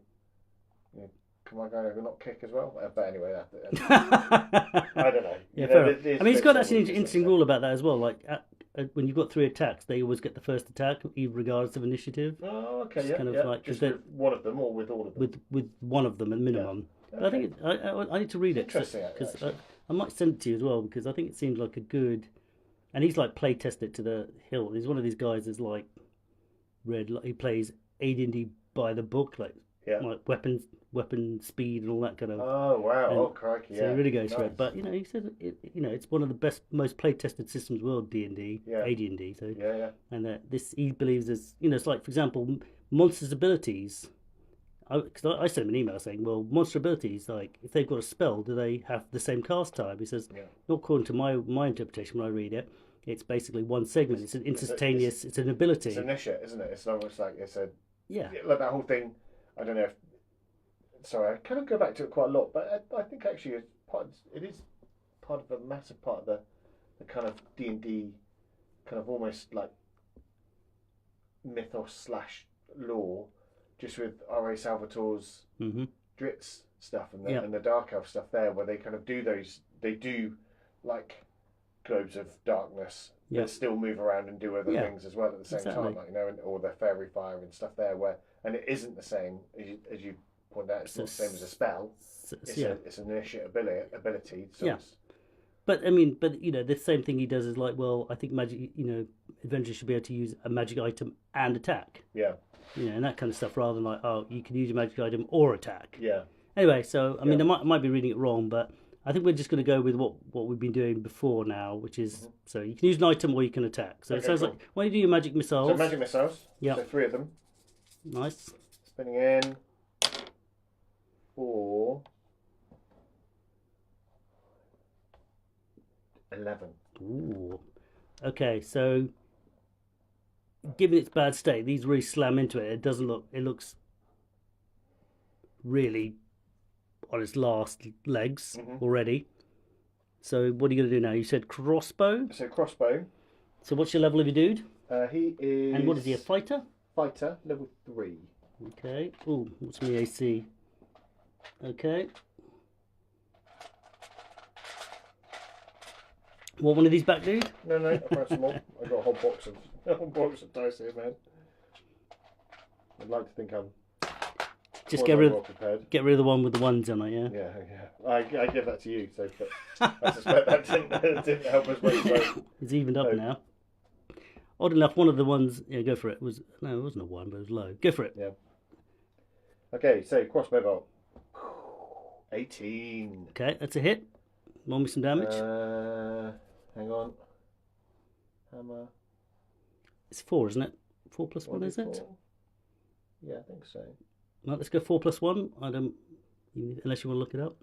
Speaker 2: can my guy not kick as well? But anyway, I don't know.
Speaker 1: Yeah, fair enough. I mean, he's got actually an interesting rule about that as well. Like when you've got 3 attacks, they always get the first attack, even regardless of initiative.
Speaker 2: Oh, okay,
Speaker 1: it's kind of like
Speaker 2: just with one of them or with all of them.
Speaker 1: With one of them at minimum.
Speaker 2: Yeah.
Speaker 1: But I think I need to read it because I might send it to you as well because I think it seems like a good. And he's like play tested to the hilt. He's one of these guys that's like he plays AD&D by the book, like weapon speed and all that kind of.
Speaker 2: Oh wow! Crikey!
Speaker 1: So he really goes for it. But he said it's one of the best, most play tested systems in the world, D&D, AD&D. So and this he believes is it's like, for example, monsters' abilities. Because I sent him an email saying, well, monster abilities, like if they've got a spell, do they have the same cast time? He says, not according to my interpretation when I read it. It's basically one segment. It's an instantaneous. It's an ability.
Speaker 2: It's an initiate, isn't it? It's almost like it's a
Speaker 1: like
Speaker 2: that whole thing. I don't know. Sorry, I kind of go back to it quite a lot, but I think actually it is part of a massive part of the kind of D&D kind of almost like mythos / lore, just with R.A. Salvatore's Dritz stuff and the Dark Elf stuff there, where they kind of do they do like globes of darkness that still move around and do other things as well at the same time, like or the fairy fire and stuff there, and it isn't the same as you point out. It's not the same as a spell. It's an initiate ability. So
Speaker 1: but I mean, the same thing he does is like, well, I think magic, adventurers should be able to use a magic item and attack.
Speaker 2: Yeah.
Speaker 1: And that kind of stuff, rather than like, oh, you can use a magic item or attack.
Speaker 2: Yeah.
Speaker 1: Anyway, so I mean, I might be reading it wrong, but I think we're just going to go with what we've been doing before now, which is so you can use an item or you can attack. So it sounds like when you do your magic missiles.
Speaker 2: So magic missiles. Yeah. So 3 of them.
Speaker 1: Nice.
Speaker 2: Spinning in 4, 11.
Speaker 1: Ooh. Okay, so given its bad state, these really slam into it. It looks really on its last legs already. So what are you going to do now? You said crossbow?
Speaker 2: So crossbow.
Speaker 1: So what's your level of your dude?
Speaker 2: He is...
Speaker 1: And what is he, a fighter?
Speaker 2: Fighter, level 3.
Speaker 1: Okay. Ooh, what's my AC? Okay. Want one of these back, dude?
Speaker 2: No, I found some more. I've got a whole box of dice here, man. I'd like to think I'm
Speaker 1: just get rid of the one with the ones on it,
Speaker 2: yeah. I give that to you, so but I suspect that didn't help us much. So.
Speaker 1: It's evened up now. Odd enough, one of the ones, go for it. It wasn't a 1, but it was low. Go for it.
Speaker 2: Yeah. Okay, so crossbow bolt. 18.
Speaker 1: Okay, that's a hit. Roll me some damage.
Speaker 2: Hang on. Hammer.
Speaker 1: It's 4, isn't it? 4 plus 1, is it?
Speaker 2: Yeah, I think so.
Speaker 1: Well, let's go 4 plus 1. Unless you want to look it up.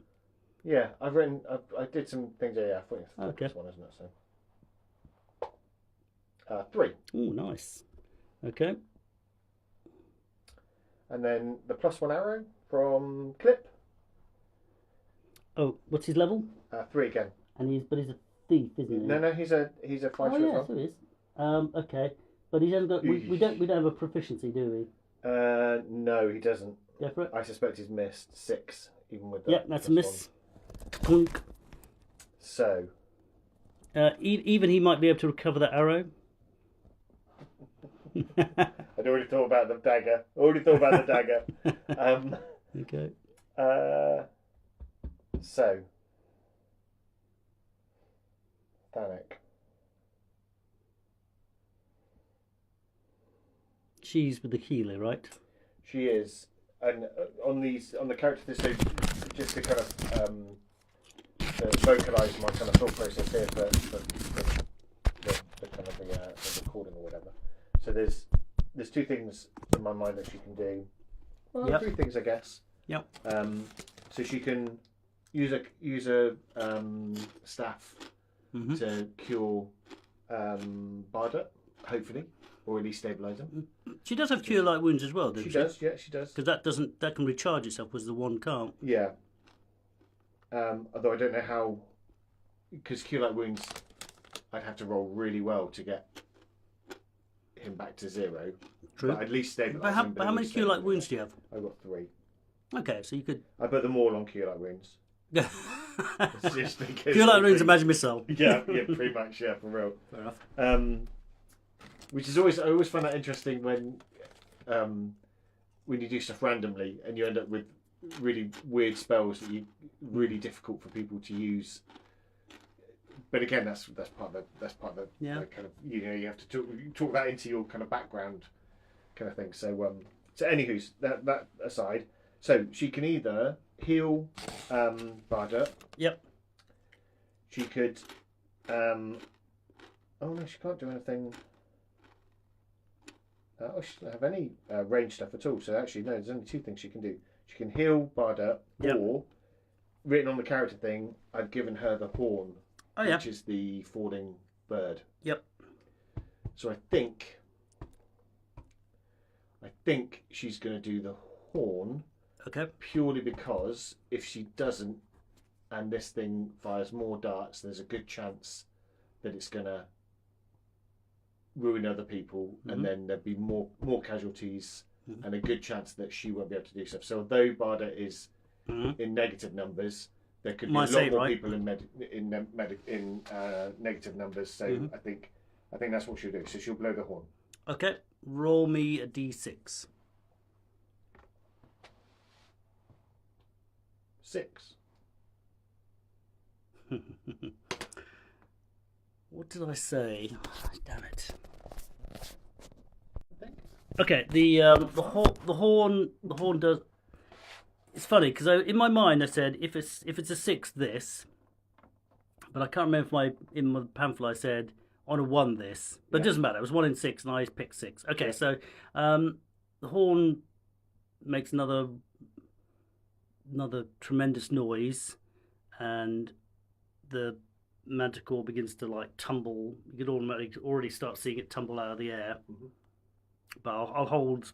Speaker 2: Yeah, I did some things there. Yeah, I think it's 4 plus 1, isn't it? So. 3.
Speaker 1: Oh, nice. Okay.
Speaker 2: And then the +1 arrow from Clip.
Speaker 1: Oh, what's his level?
Speaker 2: 3 again.
Speaker 1: And he's a thief, isn't he?
Speaker 2: No, he's a fighter
Speaker 1: Oh
Speaker 2: as
Speaker 1: yeah,
Speaker 2: well.
Speaker 1: so he is. Okay, but he's got. We don't have a proficiency, do we?
Speaker 2: No, he doesn't.
Speaker 1: Go for it.
Speaker 2: I suspect he's missed 6, even with the.
Speaker 1: Yeah, that's a miss. Clunk.
Speaker 2: So.
Speaker 1: Even he might be able to recover that arrow.
Speaker 2: I'd already thought about the dagger.
Speaker 1: Okay.
Speaker 2: So. Thanek.
Speaker 1: She's with the healer, right?
Speaker 2: She is, and on the character, so just to kind of vocalise my kind of thought process here for the kind of the recording or whatever. So there's 2 things in my mind that she can do. Well,
Speaker 1: yep.
Speaker 2: 3 things, I guess.
Speaker 1: Yep.
Speaker 2: So she can use a staff to cure Barda, hopefully, or at least stabilise him.
Speaker 1: She does have cure light wounds as well, doesn't she?
Speaker 2: She does, yeah, she does.
Speaker 1: Because that can recharge itself, whereas the wand can't.
Speaker 2: Yeah. Although I don't know how, because cure light wounds, I'd have to roll really well to get him back to 0.
Speaker 1: True.
Speaker 2: But at least stabilise him.
Speaker 1: But how many cure light wounds do you have?
Speaker 2: I've got 3.
Speaker 1: Okay, so you could.
Speaker 2: I put them all on cure light wounds. Just because
Speaker 1: cure light wounds and magic missile.
Speaker 2: Yeah, pretty much, yeah, for real.
Speaker 1: Fair enough.
Speaker 2: Which is I always find that interesting when you do stuff randomly and you end up with really weird spells that you really difficult for people to use. But again, that's part of the kind of you have to talk that into your kind of background kind of thing. So anywho's that aside, so she can either heal Barda.
Speaker 1: Yep.
Speaker 2: She could. Oh no, she can't do anything. She doesn't have any range stuff at all. So actually, no, there's only 2 things she can do. She can heal Barda, or written on the character thing, I've given her the horn, which is the falling bird.
Speaker 1: Yep.
Speaker 2: So I think she's going to do the horn.
Speaker 1: Okay.
Speaker 2: Purely because if she doesn't, and this thing fires more darts, there's a good chance that it's going to ruin other people, and then there'd be more casualties, and a good chance that she won't be able to do stuff. So although Barda is in negative numbers, there could be a lot more people in negative numbers. So I think that's what she'll do. So she'll blow the horn.
Speaker 1: Okay, roll me a d6.
Speaker 2: 6.
Speaker 1: What did I say? Damn it. Okay, the horn does. It's funny because in my mind I said if it's a 6 this, but I can't remember if in my pamphlet I said on a 1 this, but it doesn't matter. It was 1 in 6 and I picked 6. Okay, so the horn makes another tremendous noise, and the manticore begins to like tumble. You could already start seeing it tumble out of the air. But I'll hold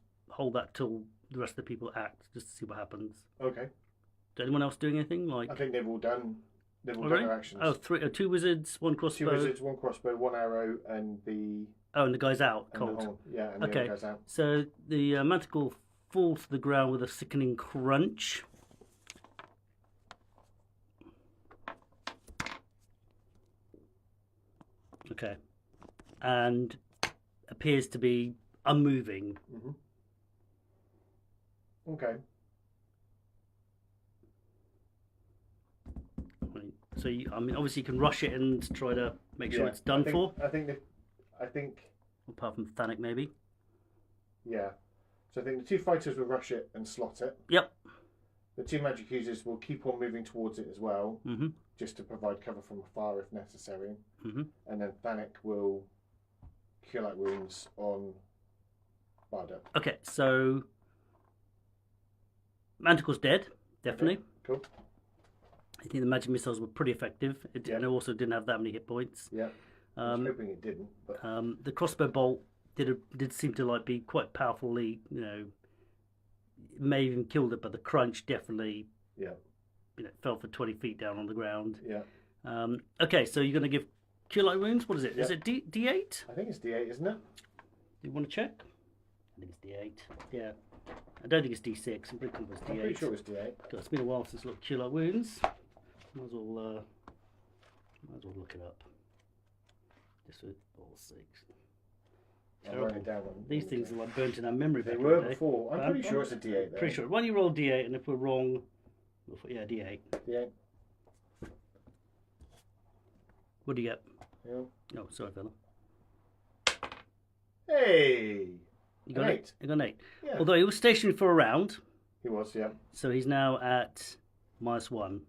Speaker 1: that till the rest of the people act, just to see what happens.
Speaker 2: Okay.
Speaker 1: Is anyone else doing anything?
Speaker 2: I think they've all done their actions.
Speaker 1: Oh, 2 wizards, 1 crossbow.
Speaker 2: 2 wizards, 1 crossbow, 1 arrow, and the.
Speaker 1: Oh, and the guy's out,
Speaker 2: and
Speaker 1: cold.
Speaker 2: The horn. Yeah, and the other guy's out.
Speaker 1: So the manticore falls to the ground with a sickening crunch. Okay, and appears to be unmoving.
Speaker 2: Okay.
Speaker 1: So obviously you can rush it and try to make sure it's done for.
Speaker 2: I think.
Speaker 1: Apart from Thanek, maybe.
Speaker 2: Yeah. So I think the 2 fighters will rush it and slot it.
Speaker 1: Yep.
Speaker 2: The 2 magic users will keep on moving towards it as well, just to provide cover from afar if necessary. And then Thanek will cure light wounds on Barda.
Speaker 1: Okay, so Manticore's dead, definitely.
Speaker 2: Okay, cool.
Speaker 1: I think the magic missiles were pretty effective. And it also didn't have that many hit points.
Speaker 2: Yeah. I was hoping it didn't. But...
Speaker 1: the crossbow bolt did seem to like be quite powerfully, you know, may have even killed it, but the crunch definitely,
Speaker 2: Yeah.
Speaker 1: you know, fell for 20 feet down on the ground.
Speaker 2: Yeah.
Speaker 1: Okay, so you're going to give Cure Light Wounds. What is it?
Speaker 2: Yeah.
Speaker 1: Is it D8?
Speaker 2: I think it's D8, isn't it?
Speaker 1: Do you want to check? I think it's D8. Yeah. I don't think it's D6. I'm pretty confident it's D8.
Speaker 2: I'm pretty sure it's D8.
Speaker 1: God, it's been a while since I looked at Cure Light Wounds. Might as well look it up. Just for all sakes.
Speaker 2: I'm writing it down.
Speaker 1: These things are like burnt in our memory.
Speaker 2: They
Speaker 1: back
Speaker 2: were
Speaker 1: in the day.
Speaker 2: before. I'm pretty sure it's a D8 though.
Speaker 1: Pretty sure. Why don't you roll D8, and if we're wrong, yeah, D8.
Speaker 2: D8.
Speaker 1: What do you get?
Speaker 2: Yeah.
Speaker 1: Oh, sorry, fella.
Speaker 2: Hey!
Speaker 1: You got
Speaker 2: an
Speaker 1: an
Speaker 2: 8.
Speaker 1: You got an 8.
Speaker 2: Yeah.
Speaker 1: Although he was stationary for a round,
Speaker 2: He was, yeah.
Speaker 1: so he's now at -1.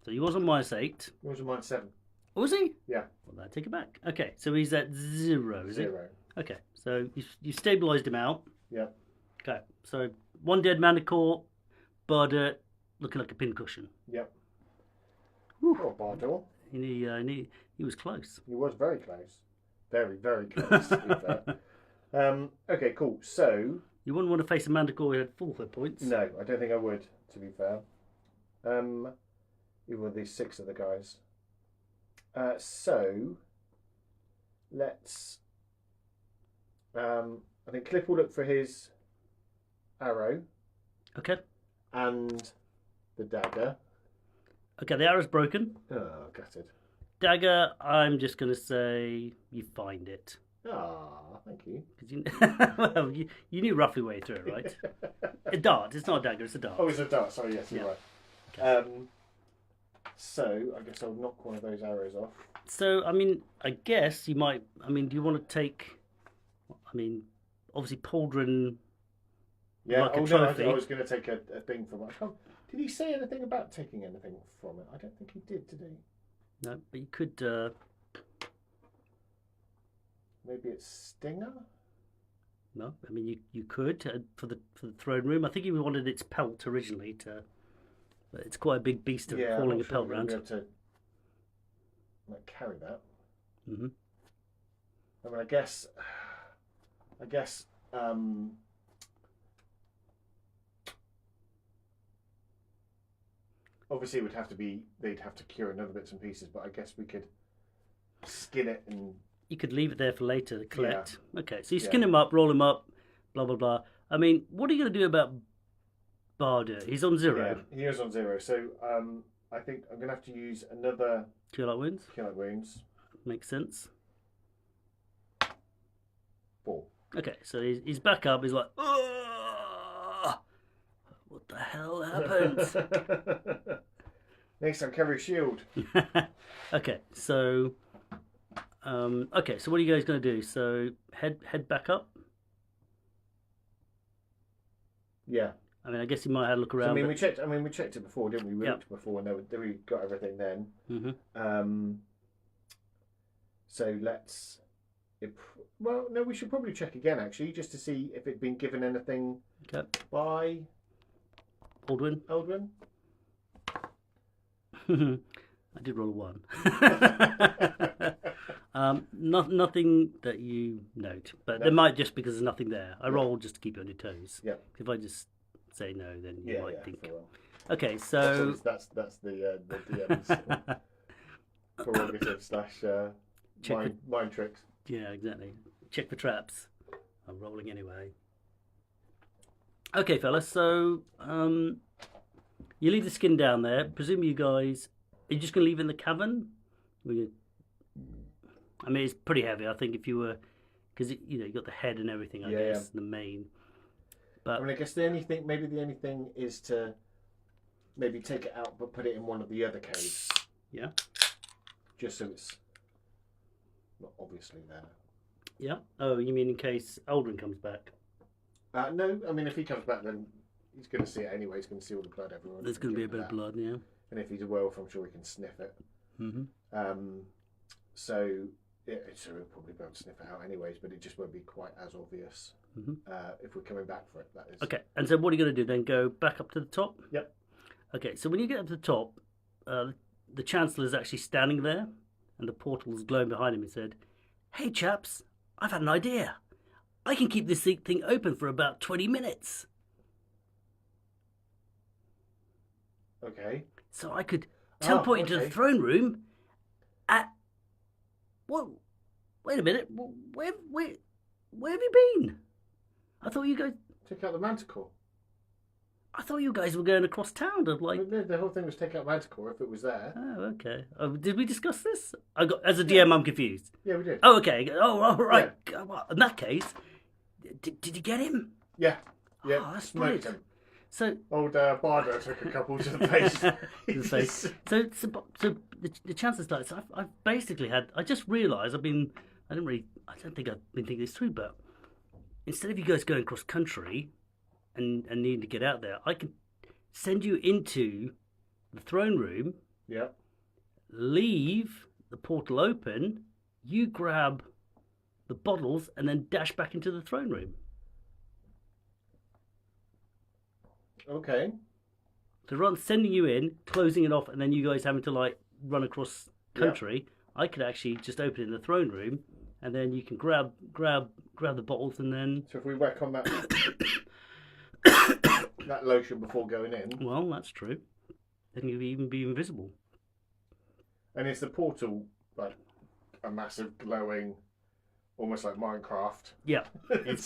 Speaker 1: So he was on -8.
Speaker 2: He was a -7.
Speaker 1: Oh, was he?
Speaker 2: Yeah.
Speaker 1: Well, I take it back. Okay, so he's at 0, is
Speaker 2: 0.
Speaker 1: he? Okay, so you stabilised him out.
Speaker 2: Yeah.
Speaker 1: Okay, so one dead Manticore, Bardet looking like a pincushion.
Speaker 2: Yep.
Speaker 1: Whew.
Speaker 2: Oh, Bardor.
Speaker 1: He was close.
Speaker 2: He was very close. Very, very close, to be fair. Okay, cool. So...
Speaker 1: You wouldn't want to face a Manticore who had full hit points.
Speaker 2: No, I don't think I would, to be fair. Even with these 6 other guys. So... Let's... I think Cliff will look for his arrow.
Speaker 1: Okay.
Speaker 2: And the dagger.
Speaker 1: Okay, the arrow's broken.
Speaker 2: Oh, gutted.
Speaker 1: Dagger, I'm just going to say you find it.
Speaker 2: Ah, thank you.
Speaker 1: Because well, you knew roughly where you threw it, right? A dart. It's not a dagger, it's a dart.
Speaker 2: Oh, it's a dart. Sorry, yes, you're
Speaker 1: Yeah.
Speaker 2: right.
Speaker 1: Okay.
Speaker 2: So, I guess I'll knock one of those arrows off.
Speaker 1: So, I mean, I guess you might... I mean, do you want to take... I mean, obviously Pauldron...
Speaker 2: Yeah,
Speaker 1: like a
Speaker 2: no,
Speaker 1: trophy.
Speaker 2: I was going to take a thing from it. Did he say anything about taking anything from it? I don't think he did he?
Speaker 1: No, but you could...
Speaker 2: Maybe it's Stinger?
Speaker 1: No, I mean, you could for the throne room. I think he wanted its pelt originally to... But it's quite a big beast of hauling
Speaker 2: I'm
Speaker 1: a pelt
Speaker 2: sure
Speaker 1: round.
Speaker 2: Be able to carry that.
Speaker 1: Mm-hmm.
Speaker 2: I mean, I guess, obviously it would have to be, they'd have to cure another bits and pieces, but I guess we could skin it and...
Speaker 1: You could leave it there for later to collect.
Speaker 2: Yeah.
Speaker 1: Okay, so you skin him up, roll him up, blah, blah, blah. I mean, what are you going to do about Bardet? He's on 0.
Speaker 2: Yeah, he is on 0. So I think I'm going to have to use another...
Speaker 1: Cure Light Wounds?
Speaker 2: Cure Light Wounds.
Speaker 1: Makes sense.
Speaker 2: 4.
Speaker 1: Okay, so he's back up. He's like, "Ugh! What the hell happened?"
Speaker 2: Next time, carry a shield.
Speaker 1: Okay, so so what are you guys going to do? So head back up.
Speaker 2: Yeah.
Speaker 1: I mean, I guess you might have a look around.
Speaker 2: So, we checked. We checked it before, didn't we? We
Speaker 1: Yep.
Speaker 2: looked before, and we got everything then.
Speaker 1: Mm-hmm.
Speaker 2: So let's. Well, no, we should probably check again actually, just to see if it'd been given anything by
Speaker 1: Aldwin.
Speaker 2: Aldwin.
Speaker 1: I did roll a 1. Nothing that you note, but there might just because there's nothing there. I roll just to keep you on your toes.
Speaker 2: Yeah.
Speaker 1: If I just say no, then you might think.
Speaker 2: For well.
Speaker 1: Okay, so
Speaker 2: that's the DM's prerogative / mind tricks.
Speaker 1: Yeah, exactly. Check for traps. I'm rolling anyway. Okay, fellas. So you leave the skin down there. Presume you guys are you just going to leave it in the cavern? I mean, it's pretty heavy. I think if you were, because you got the head and everything. I guess the main. But
Speaker 2: I mean, I guess the only thing is to maybe take it out, but put it in one of the other caves.
Speaker 1: Yeah.
Speaker 2: Just so it's not obviously there.
Speaker 1: Yeah. Oh, you mean in case Aldrin comes back?
Speaker 2: No, I mean if he comes back, then he's going to see it anyway. He's going to see all the blood everywhere.
Speaker 1: There's going to be a bit of blood, yeah.
Speaker 2: And if he's a werewolf, I'm sure he can sniff it.
Speaker 1: Mm-hmm.
Speaker 2: So he'll probably be able to sniff it out anyways, but it just won't be quite as obvious if we're coming back for it. That is. Okay.
Speaker 1: And so what are you going to do then? Go back up to the top?
Speaker 2: Yep.
Speaker 1: Okay. So when you get up to the top, the Chancellor is actually standing there, and the portal is glowing behind him. He said, Hey chaps, I've had an idea. I can keep this thing open for about 20 minutes.
Speaker 2: Okay.
Speaker 1: So I could teleport into the
Speaker 2: okay.
Speaker 1: throne room at... Whoa, wait a minute. Where have you been? I thought you guys...
Speaker 2: Take out the manticore.
Speaker 1: I thought you guys were going across town to like...
Speaker 2: The whole thing was take out manticore if it was there.
Speaker 1: Oh, okay. Did we discuss this? As a DM, I'm confused.
Speaker 2: Yeah, we did.
Speaker 1: Oh, okay. Oh, all right. Well, in that case, did you get him?
Speaker 2: Yeah. Yeah.
Speaker 1: Oh, that's
Speaker 2: Smoked
Speaker 1: brilliant.
Speaker 2: him.
Speaker 1: So,
Speaker 2: Old Bardo took a couple to the face.
Speaker 1: so the chances like so I've basically had. I just realised I don't think I've been thinking this through, but instead of you guys going cross country and needing to get out there, I can send you into the throne room.
Speaker 2: Yeah.
Speaker 1: Leave the portal open. You grab the bottles and then dash back into the throne room.
Speaker 2: Okay.
Speaker 1: So rather than sending you in, closing it off, and then you guys having to like run across country, I could actually just open it in the throne room, and then you can grab the bottles, and then.
Speaker 2: So if we whack on that that lotion before going in,
Speaker 1: Well, that's true. Then you'd even be invisible.
Speaker 2: and is the portal like a massive glowing, almost like Minecraft?
Speaker 1: Yeah, it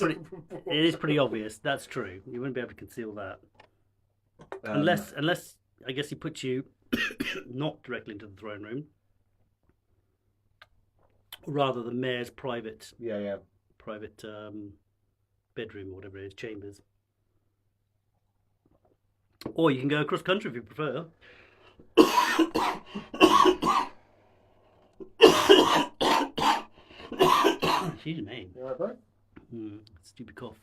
Speaker 1: is pretty obvious. That's true. You wouldn't be able to conceal that. Unless I guess he puts you not directly into the throne room, rather the mayor's private bedroom or whatever it is, chambers. Or you can go across country if you prefer. Excuse me.
Speaker 2: You alright, bro?
Speaker 1: Stupid cough.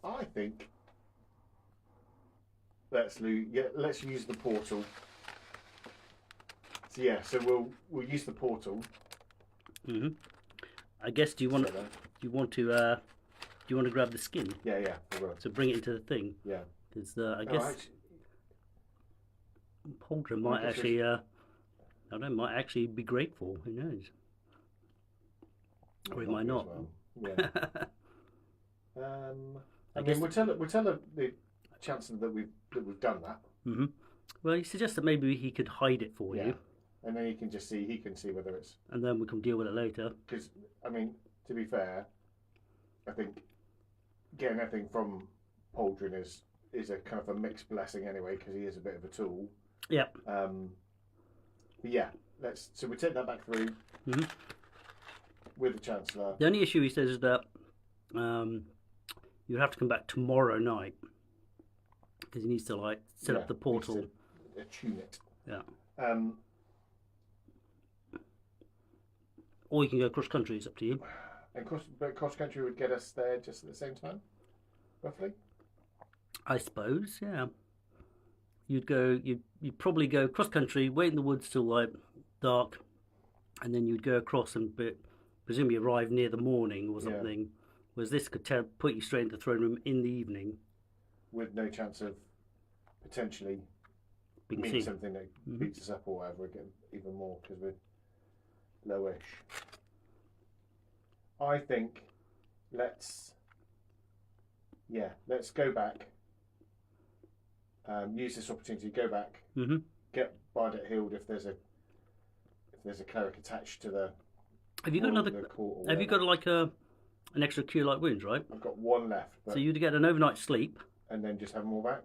Speaker 2: I think let's use the portal. So yeah, so we'll use the portal.
Speaker 1: I guess do you want to grab the skin?
Speaker 2: Yeah, I will.
Speaker 1: So bring it into the thing.
Speaker 2: Yeah.
Speaker 1: Because I guess Pauldron might actually might actually be grateful. Who knows? Or he might not.
Speaker 2: Well. Yeah. I mean, we'll tell her the chances that we've done that.
Speaker 1: Mm-hmm. Well, he suggests that maybe he could hide it for you,
Speaker 2: and then he can see whether it's.
Speaker 1: And then we can deal with it later.
Speaker 2: Because I mean, to be fair, I think getting anything from Pauldron is a kind of a mixed blessing anyway, because he is a bit of a tool.
Speaker 1: Yeah.
Speaker 2: But yeah, so we take that back through with the Chancellor.
Speaker 1: The only issue he says is that you have to come back tomorrow night because he needs to like set up the portal.
Speaker 2: Attune it.
Speaker 1: Yeah. Or you can go cross country. It's up to you.
Speaker 2: And cross country would get us there just at the same time, roughly.
Speaker 1: I suppose. Yeah. You'd probably go cross country, wait in the woods till like dark, and then you'd go across and presumably arrive near the morning or something. Yeah. Whereas this could put you straight into the throne room in the evening,
Speaker 2: with no chance of potentially meeting something that beats us up or whatever again, even more because we're lowish. I think let's go back. Use this opportunity to go back. Get Bardet healed if there's a cleric attached to the.
Speaker 1: Have you got another? Have you got like an extra cure light wounds? Right.
Speaker 2: I've got one left.
Speaker 1: So you'd get an overnight sleep,
Speaker 2: and then just have them all back.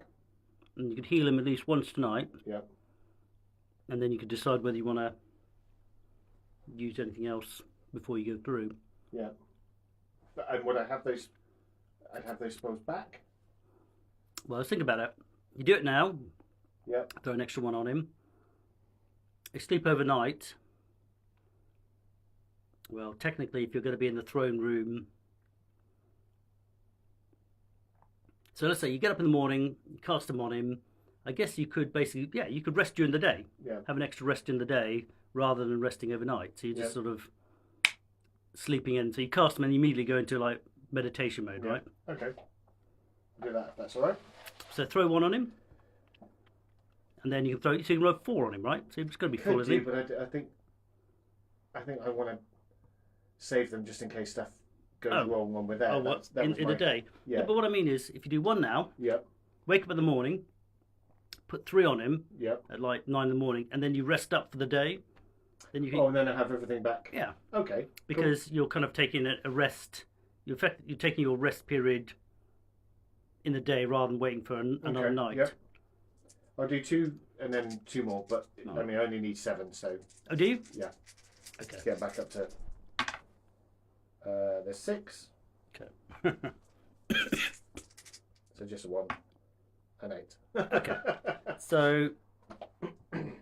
Speaker 1: And you could heal him at least once tonight.
Speaker 2: Yeah.
Speaker 1: And then you could decide whether you want to use anything else before you go through.
Speaker 2: Yeah. And would I have those? I'd have those spells back.
Speaker 1: Well, let's think about it. You do it now.
Speaker 2: Yeah.
Speaker 1: Throw an extra one on him. You sleep overnight. Well, technically, if you're going to be in the throne room. So let's say you get up in the morning, you cast them on him. I guess you could basically, you could rest during the day.
Speaker 2: Yeah.
Speaker 1: Have an extra rest in the day rather than resting overnight. So you're just sort of sleeping in. So you cast them and you immediately go into like meditation mode, right?
Speaker 2: Okay. Do that if that's all right.
Speaker 1: So throw one on him, and then you can throw. So you can roll 4 on him, right? So it's going to be full, isn't it?
Speaker 2: But I think I think I want to save them just in case stuff goes
Speaker 1: Oh.
Speaker 2: wrong when we're there.
Speaker 1: Oh, what?
Speaker 2: That was
Speaker 1: In the day?
Speaker 2: Yeah.
Speaker 1: But what I mean is, if you do one now,
Speaker 2: Yep.
Speaker 1: wake up in the morning, put 3 on him
Speaker 2: Yep.
Speaker 1: at like 9 in the morning, and then you rest up for the day, then you can...
Speaker 2: Oh, and then I have everything back.
Speaker 1: Yeah.
Speaker 2: Okay.
Speaker 1: Because you're kind of taking a rest. You're taking your rest period in the day rather than waiting for another night.
Speaker 2: Yep. I'll do 2 and then 2 more, but
Speaker 1: Oh.
Speaker 2: I mean, I only need 7, so
Speaker 1: Oh, do you?
Speaker 2: yeah.
Speaker 1: Okay.
Speaker 2: Let's get back up to. There's 6,
Speaker 1: Okay.
Speaker 2: so just a 1 and 8.
Speaker 1: Okay. So,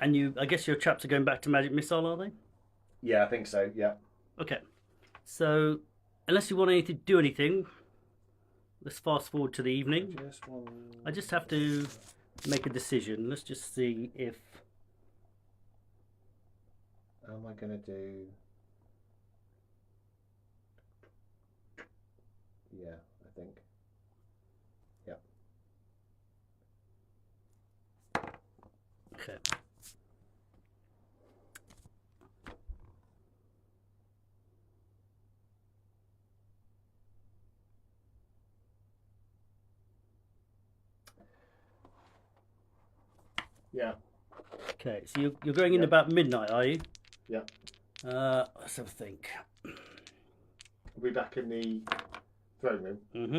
Speaker 1: and I guess your chaps are going back to Magic Missile, are they?
Speaker 2: Yeah, I think so. Yeah.
Speaker 1: Okay. So, unless you want to do anything, let's fast forward to the evening. I just have to make a decision. Let's just see if...
Speaker 2: How am I going to do? Yeah, I think. Yep.
Speaker 1: Okay.
Speaker 2: Yeah.
Speaker 1: Okay, so you're going in
Speaker 2: Yep.
Speaker 1: about midnight, are you?
Speaker 2: Yep.
Speaker 1: Let's have a think.
Speaker 2: We'll be back in the throne room.
Speaker 1: Mm-hmm.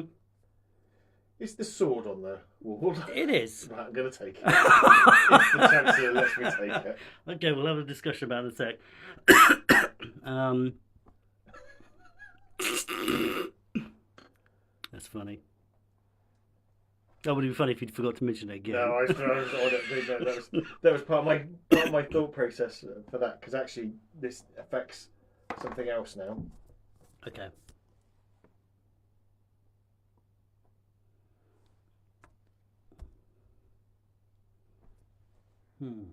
Speaker 2: Is the sword on the wall?
Speaker 1: It is.
Speaker 2: Right, I'm going to take it. If the Chancellor lets me take it.
Speaker 1: Okay, we'll have a discussion about it in a sec. That's funny. That would be funny if you'd forgot to mention it again.
Speaker 2: No, I was on it. That was part of my thought process for that, because actually this affects something else now.
Speaker 1: Okay. Hmm.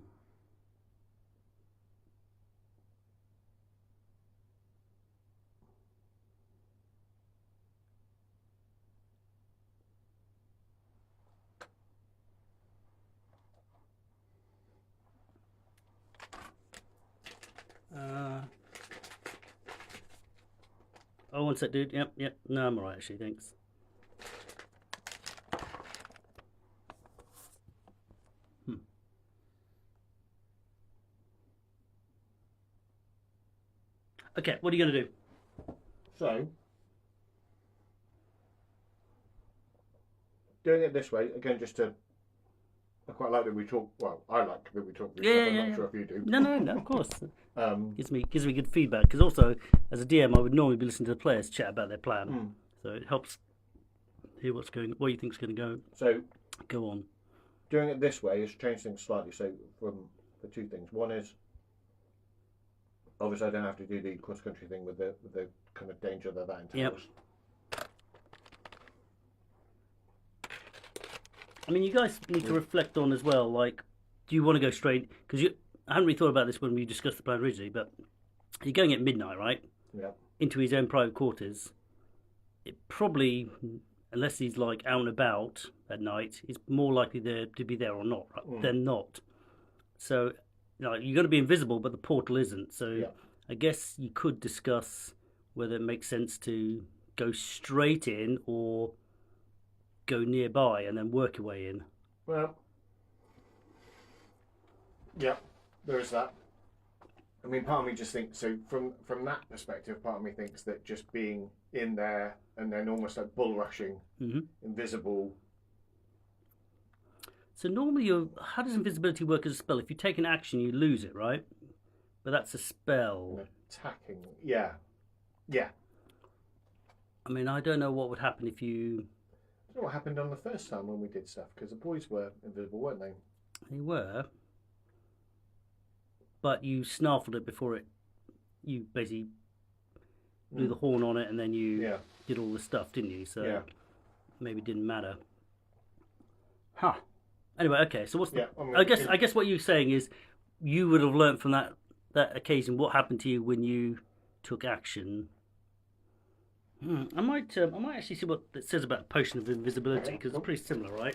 Speaker 1: Oh, one sec, dude. Yep. No, I'm alright, actually. Thanks. Okay, what are you going to do?
Speaker 2: So, doing it this way, again, just to... I quite like that we talk... Well, I like that we talk through stuff. I'm not sure if you do.
Speaker 1: No, of course.
Speaker 2: Um,
Speaker 1: Gives me good feedback, because also, as a DM, I would normally be listening to the players chat about their plan. So it helps hear what you think's going to
Speaker 2: so,
Speaker 1: go on.
Speaker 2: doing it this way has changed things slightly. So, from the 2 things. One is, obviously I don't have to do the cross-country thing with the kind of danger that entails.
Speaker 1: Yep. I mean, you guys need to reflect on as well, like, do you want to go straight? Because I hadn't really thought about this when we discussed the plan originally, but you're going at midnight, right?
Speaker 2: Yeah.
Speaker 1: Into his own private quarters. It probably, unless he's like out and about at night, he's more likely to be there or not than not. So, you're going to be invisible, but the portal isn't. So, I guess you could discuss whether it makes sense to go straight in or go nearby and then work your way in.
Speaker 2: Well, yeah, there is that. I mean, part of me just thinks, so from that perspective, part of me thinks that just being in there and then almost like bull rushing, invisible.
Speaker 1: So normally, how does invisibility work as a spell? If you take an action, you lose it, right? But that's a spell.
Speaker 2: Attacking, yeah.
Speaker 1: I mean, I don't know what would happen if you...
Speaker 2: I don't know what happened on the first time when we did stuff, because the boys were invisible, weren't they?
Speaker 1: They were. But you snaffled it before it... You basically blew the horn on it and then you did all the stuff, didn't you? So maybe it didn't matter. Huh. Anyway, okay, so what's the... I guess what you're saying is you would have learnt from that occasion what happened to you when you took action. I might actually see what it says about Potion of Invisibility, because it's pretty similar, right?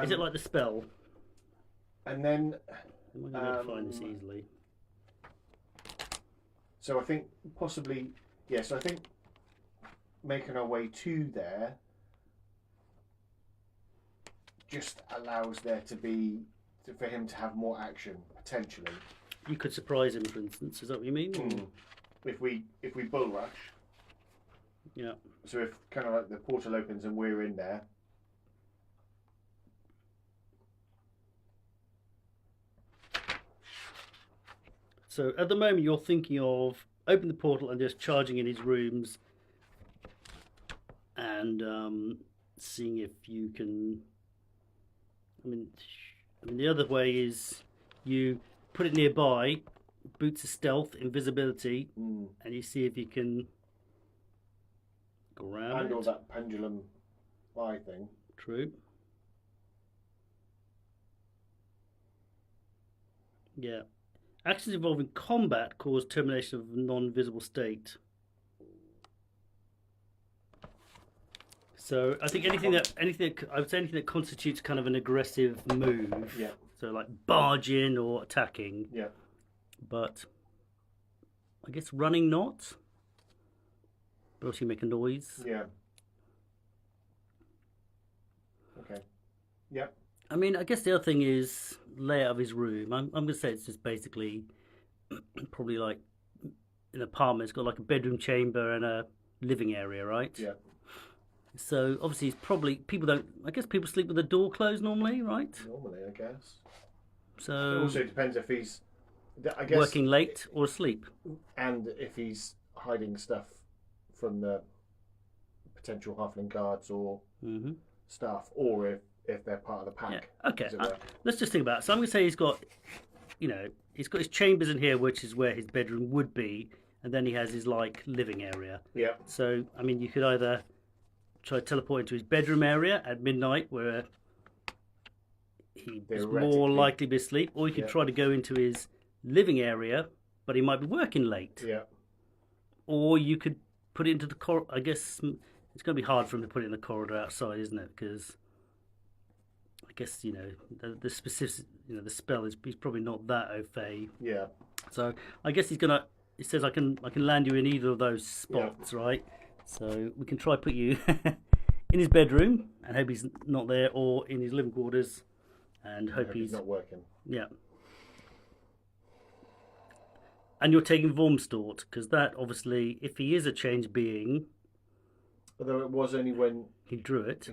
Speaker 1: Is it like the spell?
Speaker 2: And then...
Speaker 1: Am I going to find this easily?
Speaker 2: So I think possibly, yeah. So I think making our way to there just allows there to be for him to have more action potentially.
Speaker 1: You could surprise him, for instance. Is that what you mean?
Speaker 2: If we bull rush.
Speaker 1: Yeah.
Speaker 2: So if kind of like the portal opens and we're in there.
Speaker 1: So at the moment you're thinking of open the portal and just charging in his rooms and seeing if you can. I mean, the other way is you put it nearby, boots of stealth, invisibility, and you see if you can grab
Speaker 2: and
Speaker 1: it.
Speaker 2: all that pendulum eye thing.
Speaker 1: True. Yeah. Actions involving combat cause termination of a non-visible state. So I think anything that I would say anything that constitutes kind of an aggressive move.
Speaker 2: Yeah.
Speaker 1: So like barging or attacking.
Speaker 2: Yeah.
Speaker 1: But I guess running not. But also you make a noise.
Speaker 2: Yeah. Okay. Yep.
Speaker 1: I mean, I guess the other thing is layout of his room. I'm going to say it's just basically probably like an apartment. It's got like a bedroom chamber and a living area, right?
Speaker 2: Yeah.
Speaker 1: So obviously he's probably, people don't, I guess people sleep with the door closed normally, right?
Speaker 2: Normally, I guess.
Speaker 1: So
Speaker 2: It also depends if he's, I guess,
Speaker 1: working late or asleep.
Speaker 2: and if he's hiding stuff from the potential halfling guards or staff, or if they're part of the pack.
Speaker 1: Yeah. Okay, let's just think about it. So I'm going to say he's got his chambers in here, which is where his bedroom would be, and then he has his like living area.
Speaker 2: Yeah.
Speaker 1: So I mean, you could either try to teleport into his bedroom area at midnight, where he is more likely to be asleep, or you could try to go into his living area, but he might be working late.
Speaker 2: Yeah.
Speaker 1: Or you could put it into the corridor. I guess it's going to be hard for him to put it in the corridor outside, isn't it? Because I guess the specific, the spell is he's probably not that au fait.
Speaker 2: Yeah.
Speaker 1: So I guess he's gonna. It says I can land you in either of those spots, right? So we can try put you in his bedroom and hope he's not there, or in his living quarters and hope he's
Speaker 2: not working.
Speaker 1: Yeah. And you're taking Vormstort, because that obviously, if he is a changed being,
Speaker 2: although it was only when
Speaker 1: he drew it.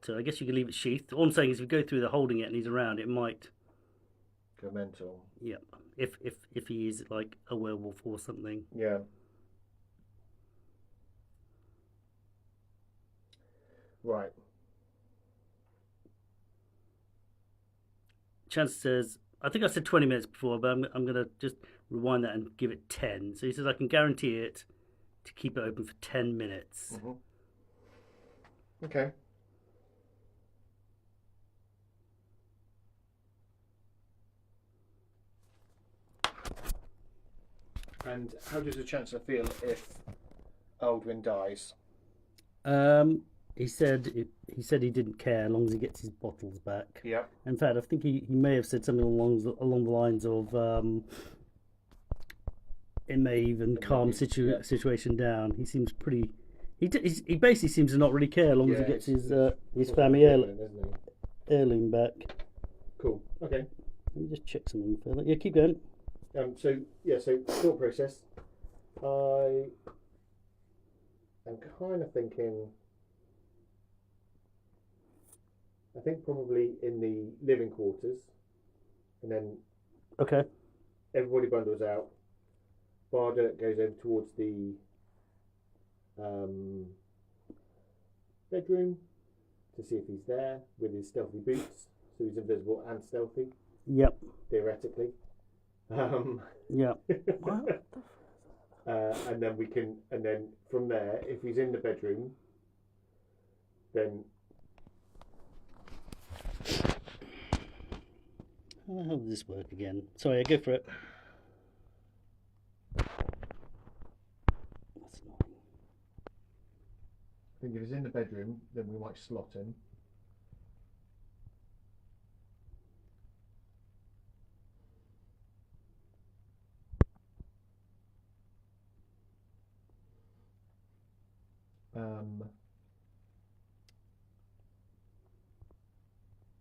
Speaker 1: So I guess you can leave it sheathed. All I'm saying is, if you go through the holding it and he's around, it might
Speaker 2: go mental.
Speaker 1: Yeah. If he is like a werewolf or something.
Speaker 2: Yeah. Right.
Speaker 1: Chance says, I think I said 20 minutes before, but I'm going to just rewind that and give it 10. So he says I can guarantee it to keep it open for 10 minutes.
Speaker 2: Okay. And how does the Chancellor feel if Aldwin dies?
Speaker 1: He said he didn't care as long as he gets his bottles back.
Speaker 2: Yeah.
Speaker 1: In fact, I think he may have said something along the lines of it may even calm situation down. He seems pretty. He basically seems to not really care as long as he gets his family heirloom back.
Speaker 2: Cool. Okay.
Speaker 1: Let me just check something further. Yeah, keep going.
Speaker 2: So thought process. I am kind of thinking. I think probably in the living quarters, and then everybody bundles out. Barda goes over towards the bedroom to see if he's there with his stealthy boots, so he's invisible and stealthy.
Speaker 1: Yep.
Speaker 2: Theoretically.
Speaker 1: Yeah.
Speaker 2: And then from there, if he's in the bedroom, then.
Speaker 1: How does this work again? Sorry, I go for it. That's annoying.
Speaker 2: I think if he's in the bedroom, then we might slot him.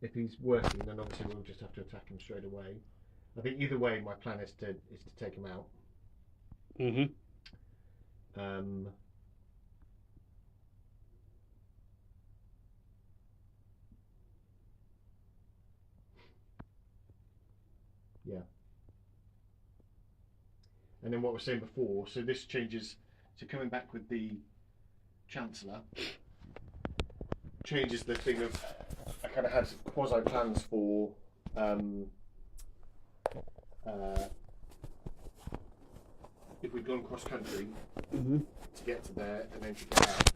Speaker 2: If he's working, then obviously we'll just have to attack him straight away. I think either way, my plan is to take him out.
Speaker 1: Mm-hmm.
Speaker 2: Yeah. And then what we were saying before, so this changes. So coming back with the Chancellor changes the thing of I kind of had quasi plans for if we'd gone cross country to get to there and then to get out.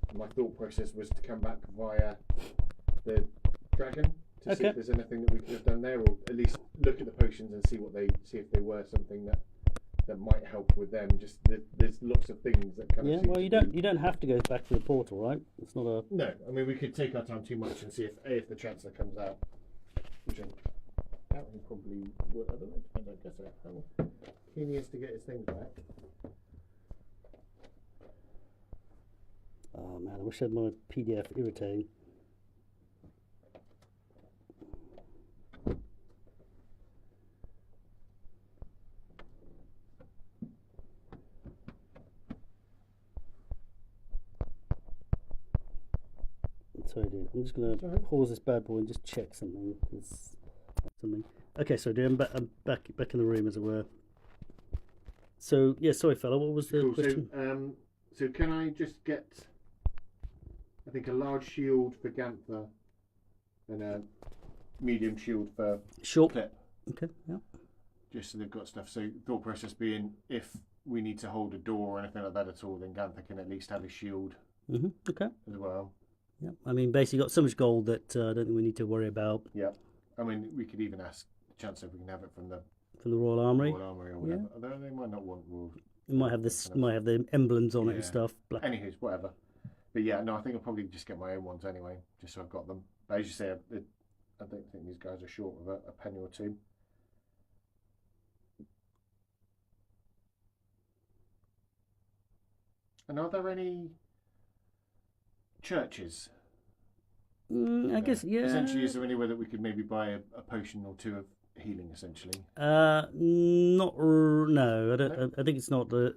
Speaker 2: And my thought process was to come back via the dragon to see if there's anything that we could have done there, or at least look at the potions and see if they were something that might help with them. Just there's lots of things that kind of.
Speaker 1: Yeah, well, you don't have to go back to the portal, right? It's not a.
Speaker 2: No, I mean we could take our time too much and see if the Chancellor comes out, which I doubt he probably would. I don't know. I don't guess how keen he is to get his things back.
Speaker 1: Oh man, I wish I had my PDF irritating. Sorry, dude. I'm just gonna pause this bad boy and just check something. Okay, so dude, I'm back in the room, as it were. So yeah, sorry, fella. What was the question?
Speaker 2: So can I just get, I think, a large shield for Ganther and a medium shield for Clip.
Speaker 1: Okay, yeah.
Speaker 2: Just so they've got stuff. So thought process being, if we need to hold a door or anything like that at all, then Ganther can at least have a shield.
Speaker 1: Okay.
Speaker 2: As well.
Speaker 1: Yeah, I mean, basically got so much gold that I don't think we need to worry about.
Speaker 2: Yeah, I mean, we could even ask the Chancellor if we can have it from the
Speaker 1: Royal Armoury.
Speaker 2: Royal Armoury or whatever. Yeah. Although they might not want royal.
Speaker 1: It might have this, might have the emblems on it and stuff.
Speaker 2: Anywho, whatever. But yeah, no, I think I'll probably just get my own ones anyway, just so I've got them. But as you say, I don't think these guys are short of a penny or two. And are there any churches?
Speaker 1: I guess, yeah.
Speaker 2: Essentially, is there anywhere that we could maybe buy a potion or two of healing? Essentially,
Speaker 1: no. I think it's not the.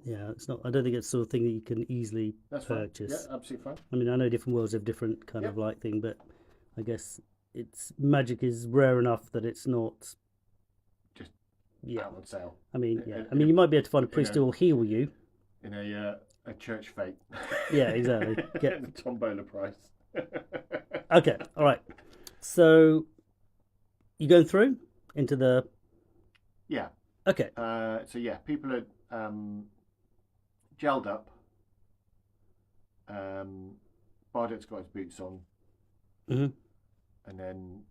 Speaker 1: Yeah, it's not. I don't think it's the sort of thing that you can easily purchase.
Speaker 2: Yeah, absolutely fine.
Speaker 1: I mean, I know different worlds have different kind of like thing, but I guess it's magic is rare enough that it's not.
Speaker 2: Just out on sale.
Speaker 1: I mean, you might be able to find a priest who will heal you
Speaker 2: in a church fete.
Speaker 1: Yeah, exactly.
Speaker 2: Get the tombola price.
Speaker 1: Okay, all right. So you going through into the?
Speaker 2: Yeah.
Speaker 1: Okay.
Speaker 2: So yeah, people are gelled up. Bardet's got his boots on.
Speaker 1: And
Speaker 2: then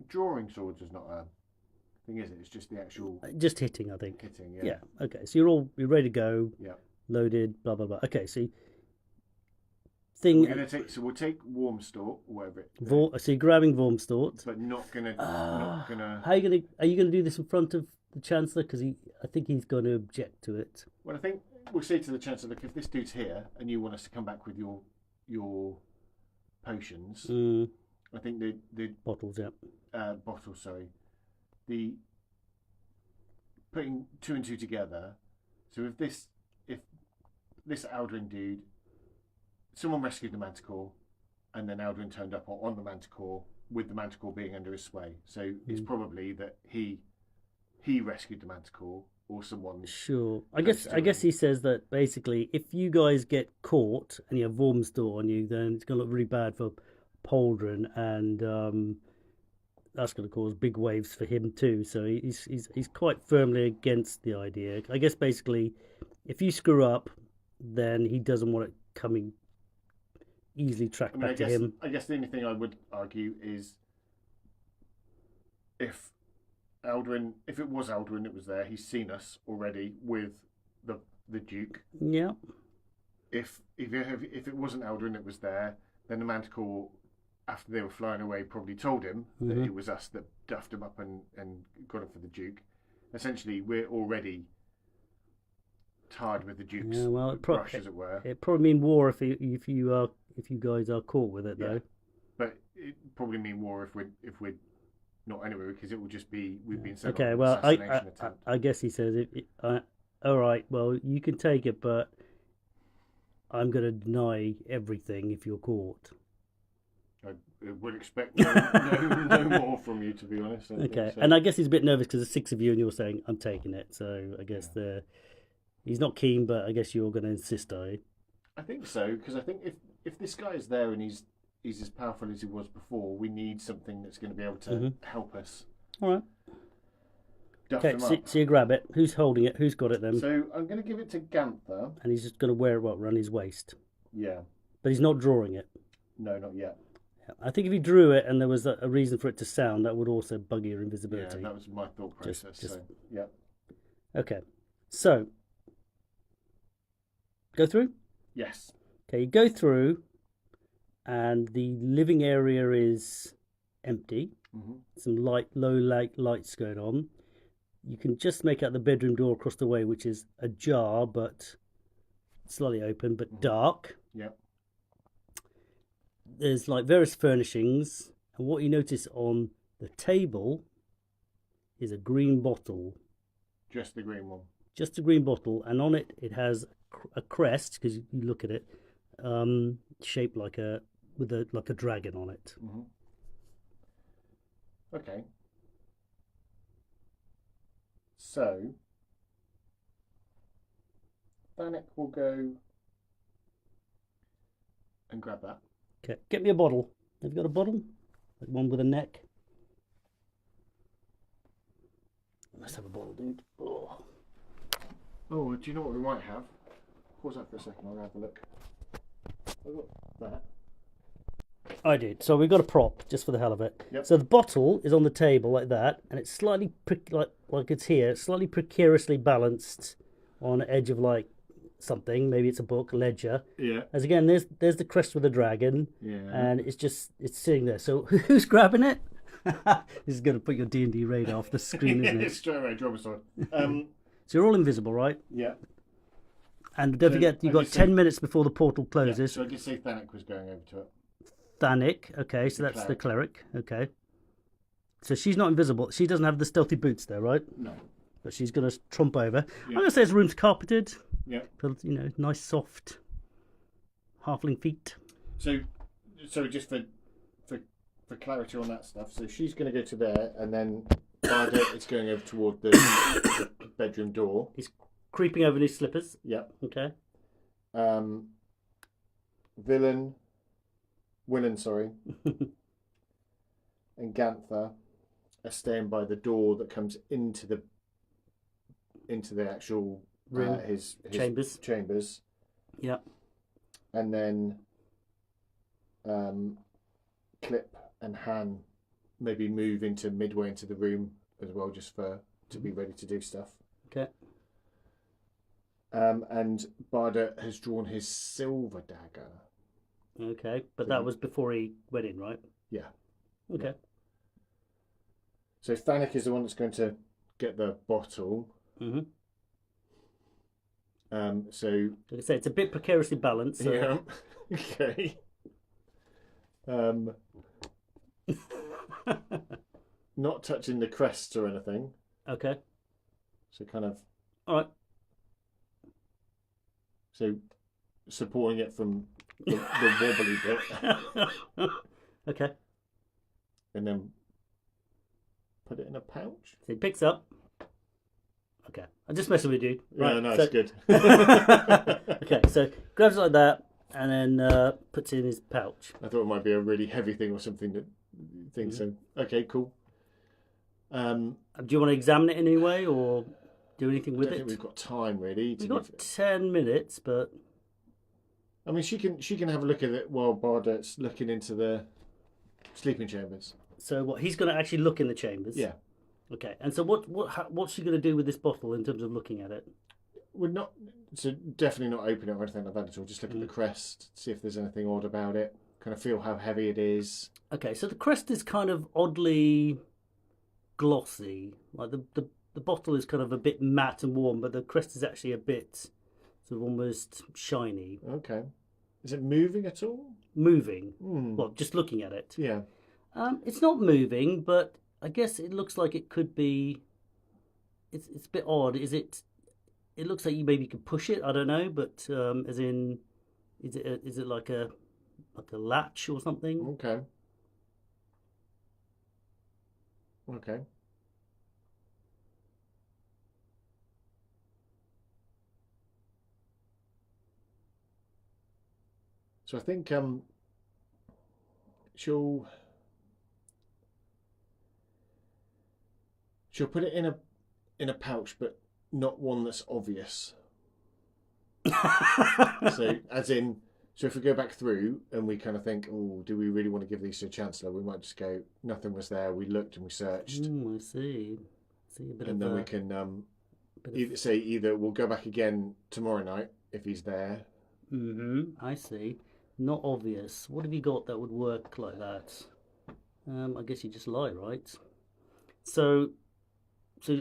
Speaker 2: drawing swords is not a thing, is it? It's just the actual.
Speaker 1: Just hitting, I think.
Speaker 2: Hitting,
Speaker 1: yeah. Okay, so you're ready to go.
Speaker 2: Yeah.
Speaker 1: Loaded. Blah blah blah. Okay, so.
Speaker 2: We'll take Warmstort, whatever it.
Speaker 1: So you're grabbing Warmstort,
Speaker 2: but not gonna.
Speaker 1: How are you gonna do this in front of the Chancellor? Because I think he's going to object to it.
Speaker 2: Well, I think we'll say to the Chancellor, look, if this dude's here and you want us to come back with your potions, I think the
Speaker 1: bottles,
Speaker 2: bottles, sorry, the putting two and two together. So if this Aldrin dude. Someone rescued the Manticore, and then Aldrin turned up on the Manticore with the Manticore being under his sway. So it's probably that he rescued the Manticore or someone.
Speaker 1: Sure, I guess he says that basically if you guys get caught and you have Wormstore on you, then it's going to look really bad for Poldrin, and that's going to cause big waves for him too. So he's quite firmly against the idea. I guess basically, if you screw up, then he doesn't want it coming. Easily track back to him.
Speaker 2: I guess the only thing I would argue is if it was Aldrin that was there, he's seen us already with the Duke.
Speaker 1: Yeah.
Speaker 2: If it wasn't Aldrin that was there, then the Manticore, after they were flying away, probably told him that it was us that duffed him up and got him for the Duke. Essentially, we're already tarred with the Duke's
Speaker 1: Yeah, well,
Speaker 2: brush, as it were.
Speaker 1: it probably mean war if you guys are caught with it
Speaker 2: Yeah.
Speaker 1: though.
Speaker 2: But it probably mean war if we're not anyway, because it will just be we've been sent
Speaker 1: Okay,
Speaker 2: on an
Speaker 1: well,
Speaker 2: assassination attempt.
Speaker 1: I guess he says all right, well, you can take it, but I'm going to deny everything if you're caught.
Speaker 2: I would expect no more from you, to be honest.
Speaker 1: Okay, and I guess he's a bit nervous because there's 6 of you and you're saying, I'm taking it. So I guess he's not keen, but I guess you're going to insist, are you?
Speaker 2: I think so, because I think if this guy is there and he's as powerful as he was before, we need something that's going to be able to help us.
Speaker 1: All right.
Speaker 2: Duff
Speaker 1: Okay,
Speaker 2: him up.
Speaker 1: so you grab it. Who's holding it? Who's got it then?
Speaker 2: So I'm going to give it to Ganther.
Speaker 1: And he's just going to wear it, around his waist?
Speaker 2: Yeah.
Speaker 1: But he's not drawing it.
Speaker 2: No, not yet.
Speaker 1: I think if he drew it and there was a reason for it to sound, that would also bug your invisibility.
Speaker 2: Yeah, that was my thought process. So, yeah.
Speaker 1: Okay. So, go through?
Speaker 2: Yes.
Speaker 1: Okay, you go through, and the living area is empty.
Speaker 2: Mm-hmm.
Speaker 1: Some low lights going on. You can just make out the bedroom door across the way, which is ajar, but slightly open, but dark.
Speaker 2: Yeah.
Speaker 1: There's like various furnishings, and what you notice on the table is a green bottle.
Speaker 2: Just the green one.
Speaker 1: Just a green bottle, and on it has a crest, because you look at it, shaped like a dragon on it.
Speaker 2: Mm-hmm. Okay. So Thanik will go and grab that.
Speaker 1: Okay, get me a bottle. Have you got a bottle? Like one with a neck? Must have a bottle, dude. Oh,
Speaker 2: do you know what we might have? Pause that for a second, I'll have a look. I've got that.
Speaker 1: I did. So we've got a prop, just for the hell of it.
Speaker 2: Yep.
Speaker 1: So the bottle is on the table like that, and it's slightly, like it's here, slightly precariously balanced on the edge of like something. Maybe it's a book, ledger.
Speaker 2: Yeah.
Speaker 1: As again, there's the crest with the dragon.
Speaker 2: Yeah.
Speaker 1: And it's sitting there. So who's grabbing it? This is going to put your D&D radar off the screen, isn't it?
Speaker 2: Straight away, drop a sword.
Speaker 1: So you're all invisible, right?
Speaker 2: Yeah.
Speaker 1: And don't forget, you've got 10 minutes before the portal closes.
Speaker 2: Yeah, so I did say Thanik was going over to it.
Speaker 1: Thanik, okay, so that's the cleric, okay. So she's not invisible. She doesn't have the stealthy boots there, right?
Speaker 2: No.
Speaker 1: But she's going to tromp over.
Speaker 2: Yeah.
Speaker 1: I'm going to say his room's carpeted.
Speaker 2: Yeah.
Speaker 1: Nice, soft halfling feet.
Speaker 2: So just for clarity on that stuff, so she's going to go to there, and then Bardet is going over toward the bedroom door.
Speaker 1: He's creeping over in his slippers.
Speaker 2: Yep.
Speaker 1: Okay.
Speaker 2: Willen, sorry, and Ganther are staying by the door that comes into the actual
Speaker 1: room,
Speaker 2: his
Speaker 1: chambers. Yeah.
Speaker 2: And then Clip and Han maybe move into midway into the room as well, just to be ready to do stuff.
Speaker 1: Okay.
Speaker 2: And Bardet has drawn his silver dagger.
Speaker 1: Okay, but that was before he went in, right?
Speaker 2: Yeah.
Speaker 1: Okay.
Speaker 2: Yeah. So Thanik is the one that's going to get the bottle.
Speaker 1: Mm-hmm.
Speaker 2: So
Speaker 1: like I say, it's a bit precariously balanced. So...
Speaker 2: Yeah. Okay. Not touching the crests or anything.
Speaker 1: Okay.
Speaker 2: So kind of.
Speaker 1: All right.
Speaker 2: So supporting it from the wobbly bit.
Speaker 1: Okay.
Speaker 2: And then put it in a pouch.
Speaker 1: So he picks up. Okay. I'm just messing with you.
Speaker 2: Right, yeah, no, it's good.
Speaker 1: Okay, so grabs it like that and then puts it in his pouch.
Speaker 2: I thought it might be a really heavy thing or something so. Okay, cool.
Speaker 1: Do you want to examine it in any way or do anything with
Speaker 2: I don't
Speaker 1: it?
Speaker 2: think we've got time really.
Speaker 1: We've got 10 minutes, but
Speaker 2: I mean, she can have a look at it while Bardet's looking into the sleeping chambers.
Speaker 1: So what? He's going to actually look in the chambers.
Speaker 2: Yeah.
Speaker 1: Okay. And so what's she going to do with this bottle in terms of looking at it?
Speaker 2: We're not. So definitely not open it or anything like that at all. Just look at the crest, see if there's anything odd about it. Kind of feel how heavy it is.
Speaker 1: Okay. So the crest is kind of oddly glossy. Like the bottle is kind of a bit matte and warm, but the crest is actually a bit sort of almost shiny,
Speaker 2: Okay. Is it moving at all?
Speaker 1: moving.
Speaker 2: Hmm.
Speaker 1: Well, just looking at it.
Speaker 2: Yeah.
Speaker 1: It's not moving, but I guess it looks like it could be. It's a bit odd. Is it? It looks like you maybe could push it. I don't know, but as in, is it like a latch or something?
Speaker 2: Okay. Okay. So I think she'll put it in a pouch, but not one that's obvious. So as in, so if we go back through and we kind of think, oh, do we really want to give these to a Chancellor? We might just go, nothing was there. We looked and we searched,
Speaker 1: I see. See a bit
Speaker 2: and
Speaker 1: of
Speaker 2: then we
Speaker 1: a
Speaker 2: can
Speaker 1: bit of.
Speaker 2: either we'll go back again tomorrow night if he's there.
Speaker 1: I see. Not obvious. What have you got that would work like that? I guess you just lie, right? So,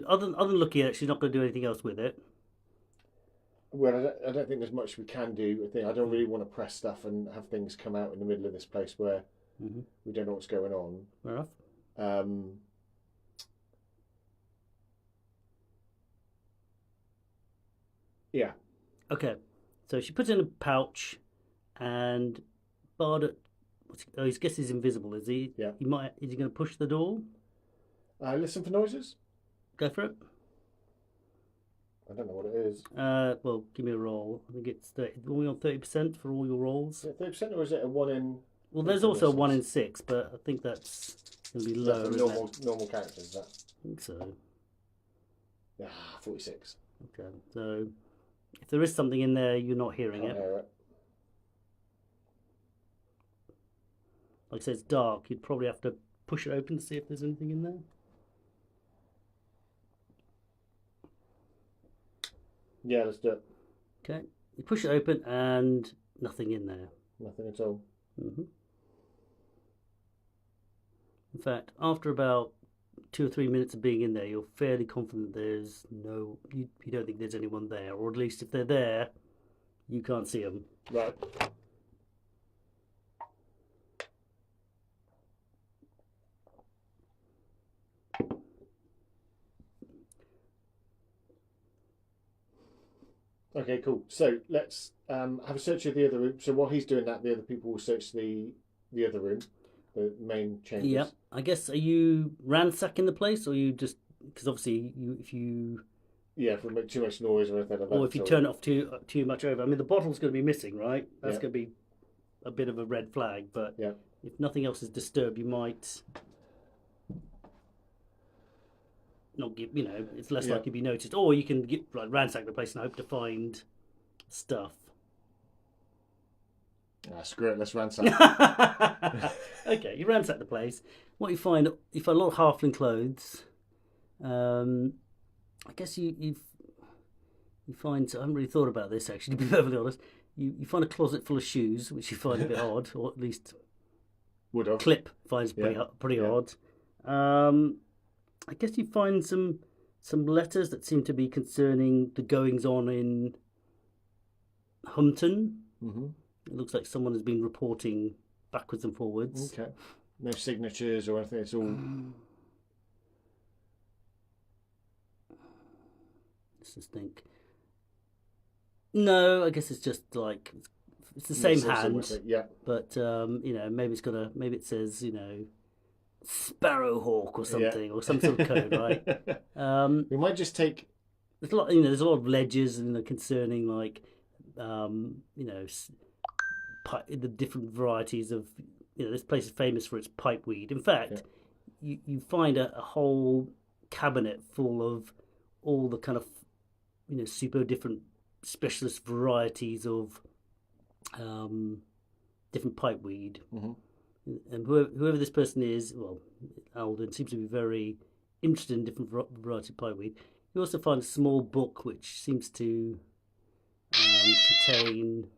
Speaker 1: other than looking at it, she's not going to do anything else with it.
Speaker 2: Well, I don't think there's much we can do. I don't really want to press stuff and have things come out in the middle of this place where we don't know what's going on.
Speaker 1: Fair enough.
Speaker 2: Yeah.
Speaker 1: Okay. So she puts it in a pouch, and Bard. Oh, I guess he's invisible, is he?
Speaker 2: Yeah.
Speaker 1: He might. Is he going to push the door?
Speaker 2: Listen for noises.
Speaker 1: Go for it.
Speaker 2: I don't know what it is.
Speaker 1: Well, give me a roll. I think it's 30. Are we on 30% for all your rolls?
Speaker 2: Is it 30% or is it a 1 in?
Speaker 1: Well, there's also a 1 in 6, but I think that's going to be lower.
Speaker 2: That's a normal character, is that?
Speaker 1: I think so.
Speaker 2: 46.
Speaker 1: Okay, so if there is something in there, you're not hearing
Speaker 2: Can't
Speaker 1: it.
Speaker 2: hear it.
Speaker 1: Like I said, it's dark. You'd probably have to push it open to see if there's anything in there.
Speaker 2: Yeah, let's do it.
Speaker 1: Okay, you push it open and nothing in there.
Speaker 2: Nothing at all.
Speaker 1: In fact, after about 2 or 3 minutes of being in there, you're fairly confident there's no. You don't think there's anyone there, or at least if they're there, you can't see them.
Speaker 2: Right. Okay, cool. So let's have a search of the other room. So while he's doing that, the other people will search the other room, the main chambers.
Speaker 1: Yeah, I guess. Are you ransacking the place, or you just because obviously if you
Speaker 2: if we make too much noise or anything like that,
Speaker 1: or if you turn it off too much over. I mean, the bottle's going to be missing, right? That's
Speaker 2: Yeah.
Speaker 1: going to be a bit of a red flag. But
Speaker 2: Yeah.
Speaker 1: if nothing else is disturbed, you might not give. It's less
Speaker 2: Yeah.
Speaker 1: likely to be noticed. Or you can ransack the place and hope to find stuff.
Speaker 2: Screw it. Let's ransack.
Speaker 1: Okay, you ransack the place. What you find a lot of halfling clothes. I guess you find. I haven't really thought about this actually. To be perfectly honest, you find a closet full of shoes, which you find a bit odd, or at least
Speaker 2: Would have.
Speaker 1: Clip finds pretty odd. I guess you find some letters that seem to be concerning the goings on in Humpton. It looks like someone has been reporting backwards and forwards.
Speaker 2: Okay. No signatures or anything. It's all.
Speaker 1: Let's just think. No, I guess it's just like it's the same hand.
Speaker 2: Yeah.
Speaker 1: But maybe it says Sparrowhawk or something or some sort of code, right?
Speaker 2: We might just take.
Speaker 1: There's a lot. There's a lot of ledgers concerning the different varieties of. This place is famous for its pipeweed. In fact, you find a whole cabinet full of all the kind of super different specialist varieties of different pipeweed. And whoever this person is, well, Alden seems to be very interested in different varieties of pipeweed. You also find a small book which seems to contain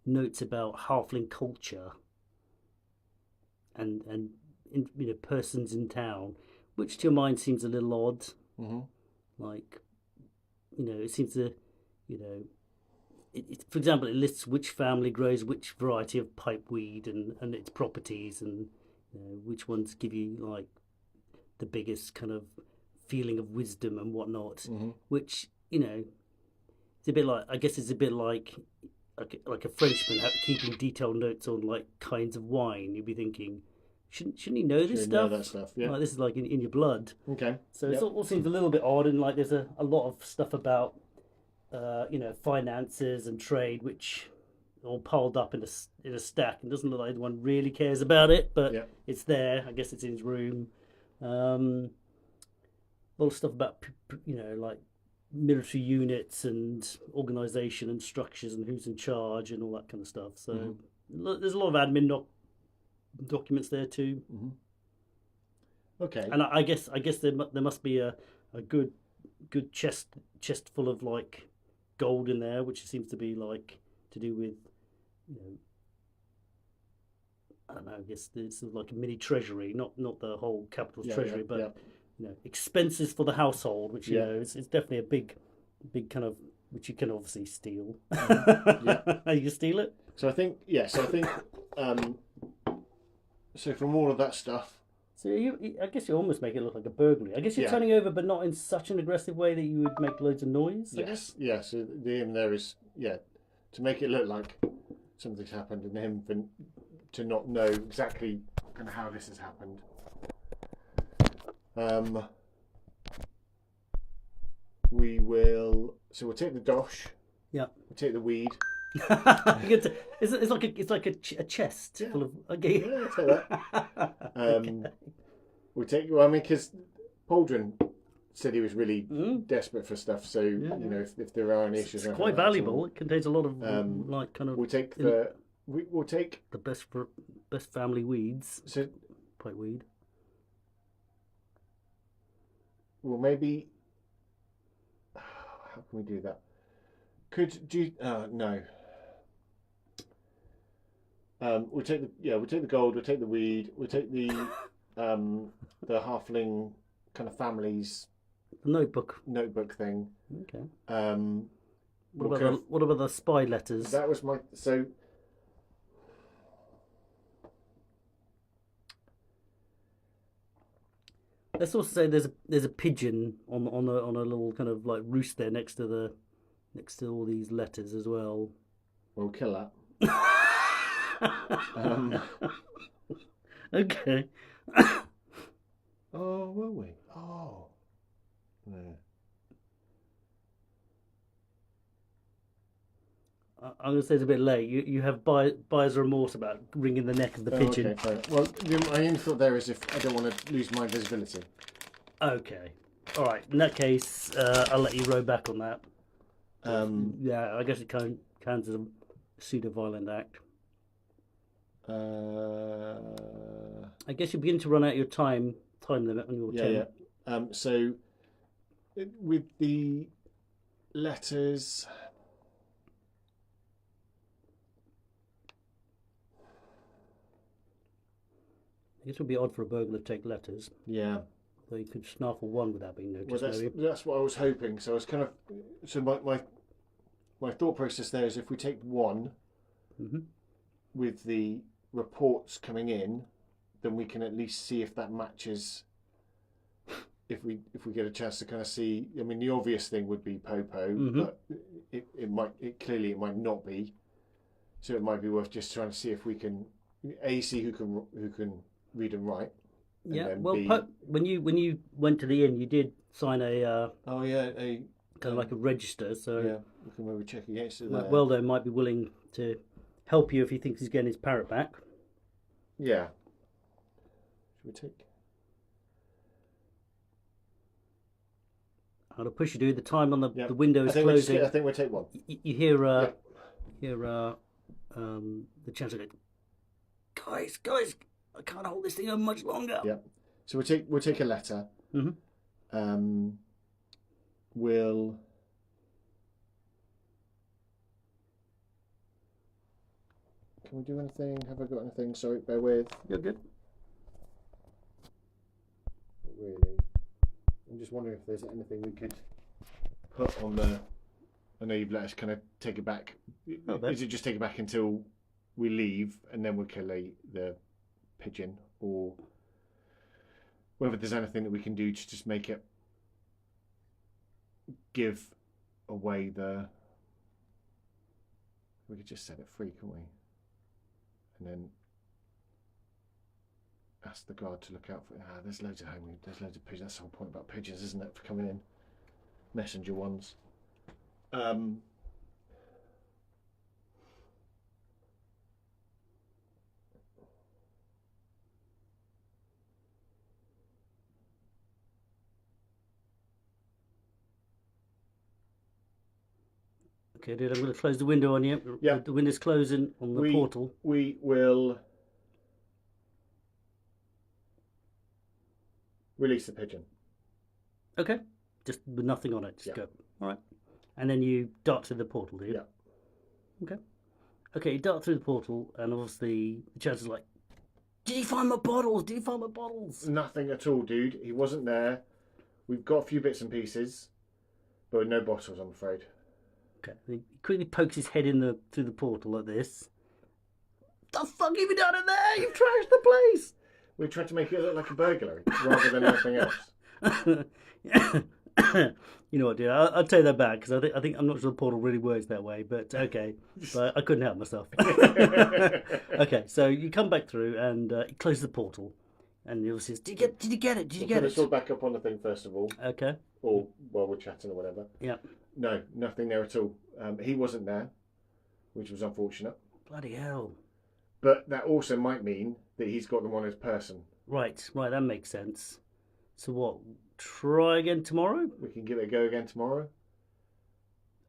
Speaker 1: notes about halfling culture and persons in town, which to your mind seems a little odd. Like, it seems to, for example, it lists which family grows which variety of pipeweed and its properties, and which ones give you like the biggest kind of feeling of wisdom and whatnot.
Speaker 2: Mm-hmm.
Speaker 1: Which it's a bit like, I guess it's a bit like a Frenchman keeping detailed notes on like kinds of wine. You'd be thinking, shouldn't he know this
Speaker 2: Should
Speaker 1: stuff?
Speaker 2: know that stuff, yeah.
Speaker 1: Like, this is like in your blood.
Speaker 2: Okay.
Speaker 1: So it all seems a little bit odd, and like there's a lot of stuff about finances and trade, which all piled up in a stack, and doesn't look like anyone really cares about it, but it's there. I guess it's in his room. A lot of stuff about like military units and organisation and structures and who's in charge and all that kind of stuff. So there's a lot of admin documents there too.
Speaker 2: Mm-hmm. Okay.
Speaker 1: And I guess there must be a good chest full of like gold in there, which seems to be like to do with I don't know. I guess it's sort of like a mini treasury, not the whole capital's treasury, but expenses for the household, which it's definitely a big kind of, which you can obviously steal. You can steal it.
Speaker 2: So I think so from all of that stuff.
Speaker 1: So I guess you almost make it look like a burglary. I guess you're turning over, but not in such an aggressive way that you would make loads of noise.
Speaker 2: Yeah. So the aim there is to make it look like something's happened, and him to not know exactly kind of how this has happened. We'll take the dosh.
Speaker 1: Yeah.
Speaker 2: We'll take the weed.
Speaker 1: It's like a chest full of. Okay.
Speaker 2: Yeah, I'll take that. We'll take. Well, I mean, because Pauldron said he was really desperate for stuff. So if there are any issues,
Speaker 1: it's quite valuable. It contains a lot of like kind of.
Speaker 2: We'll take we'll take
Speaker 1: the best family weeds.
Speaker 2: So
Speaker 1: pipeweed.
Speaker 2: Well, maybe. How can we do that? No. We'll take the gold. We'll take the weed. We'll take the halfling kind of families.
Speaker 1: Notebook
Speaker 2: thing.
Speaker 1: Okay. What about the spy letters?
Speaker 2: That was my so.
Speaker 1: Let's also say there's a pigeon on a little kind of like roost there next to all these letters as well.
Speaker 2: We'll kill that.
Speaker 1: Okay.
Speaker 2: Oh, will we? Oh. Yeah.
Speaker 1: I'm going to say it's a bit late. You have buyer's remorse about wringing the neck of the pigeon.
Speaker 2: Okay, fine. Well, my only thought there is if I don't want to lose my visibility.
Speaker 1: Okay. All right. In that case, I'll let you row back on that. I guess it counts as a pseudo-violent act. I guess you begin to run out your time limit on your turn.
Speaker 2: Yeah. So with the letters.
Speaker 1: I guess it would be odd for a burglar to take letters.
Speaker 2: Yeah.
Speaker 1: Though you could snaffle one without being noticed.
Speaker 2: Well, that's what I was hoping. So I was kind of. So my thought process there is if we take one with the reports coming in, then we can at least see if that matches. If we get a chance to kind of see, I mean, the obvious thing would be Popo, but it might not be. So it might be worth just trying to see if we can see who can read and write.
Speaker 1: Yeah. Well, when you went to the inn, you did sign a
Speaker 2: kind
Speaker 1: of like a register. So
Speaker 2: yeah, we can maybe check against it.
Speaker 1: Weldo might be willing to help you if he thinks he's getting his parrot back.
Speaker 2: Yeah. Should we take?
Speaker 1: I'm going to push you, dude. The time on the window is closing.
Speaker 2: I think we'll take one.
Speaker 1: You hear the chancellor go, guys, I can't hold this thing on much longer.
Speaker 2: Yeah. So we'll take a letter.
Speaker 1: Mm-hmm.
Speaker 2: We'll. Can we do anything? Have I got anything? Sorry, bear with.
Speaker 1: You're good.
Speaker 2: Not really. I'm just wondering if there's anything we could put on the I know you've let us kind of take it back.
Speaker 1: Okay.
Speaker 2: Is it just take it back until we leave and then we'll collate the pigeon, or whether there's anything that we can do to just make it give away the. We could just set it free, couldn't we? And then ask the guard to look out for. There's loads of there's loads of pigeons. That's the whole point about pigeons, isn't it? For coming in, messenger ones.
Speaker 1: Okay, dude, I'm going to close the window on you.
Speaker 2: Yeah.
Speaker 1: The window's closing on the portal.
Speaker 2: We will release the pigeon.
Speaker 1: Okay. Just with nothing on it. Just
Speaker 2: Yeah.
Speaker 1: go. All right. And then you dart through the portal, do you?
Speaker 2: Yeah.
Speaker 1: Okay. Okay, you dart through the portal, and obviously the judge is like, "Did you find my bottles? Did you find my bottles?"
Speaker 2: Nothing at all, dude. He wasn't there. We've got a few bits and pieces, but no bottles, I'm afraid.
Speaker 1: Okay. He quickly pokes his head in through the portal like this. The fuck have you done in there? You've trashed the place.
Speaker 2: We tried to make it look like a burglary rather than anything else.
Speaker 1: You know what, dude? I'll take that back because I think I'm not sure the portal really works that way. But okay, but I couldn't help myself. Okay, so you come back through and you close the portal, and he says, "Did you get it? Did you get
Speaker 2: Let's
Speaker 1: it?"
Speaker 2: all back up on the thing first of all,
Speaker 1: Okay.
Speaker 2: or while we're chatting or whatever.
Speaker 1: Yeah.
Speaker 2: No, nothing there at all. He wasn't there, which was unfortunate.
Speaker 1: Bloody hell.
Speaker 2: But that also might mean that he's got them on his person.
Speaker 1: Right, that makes sense. So what? Try again tomorrow?
Speaker 2: We can give it a go again tomorrow.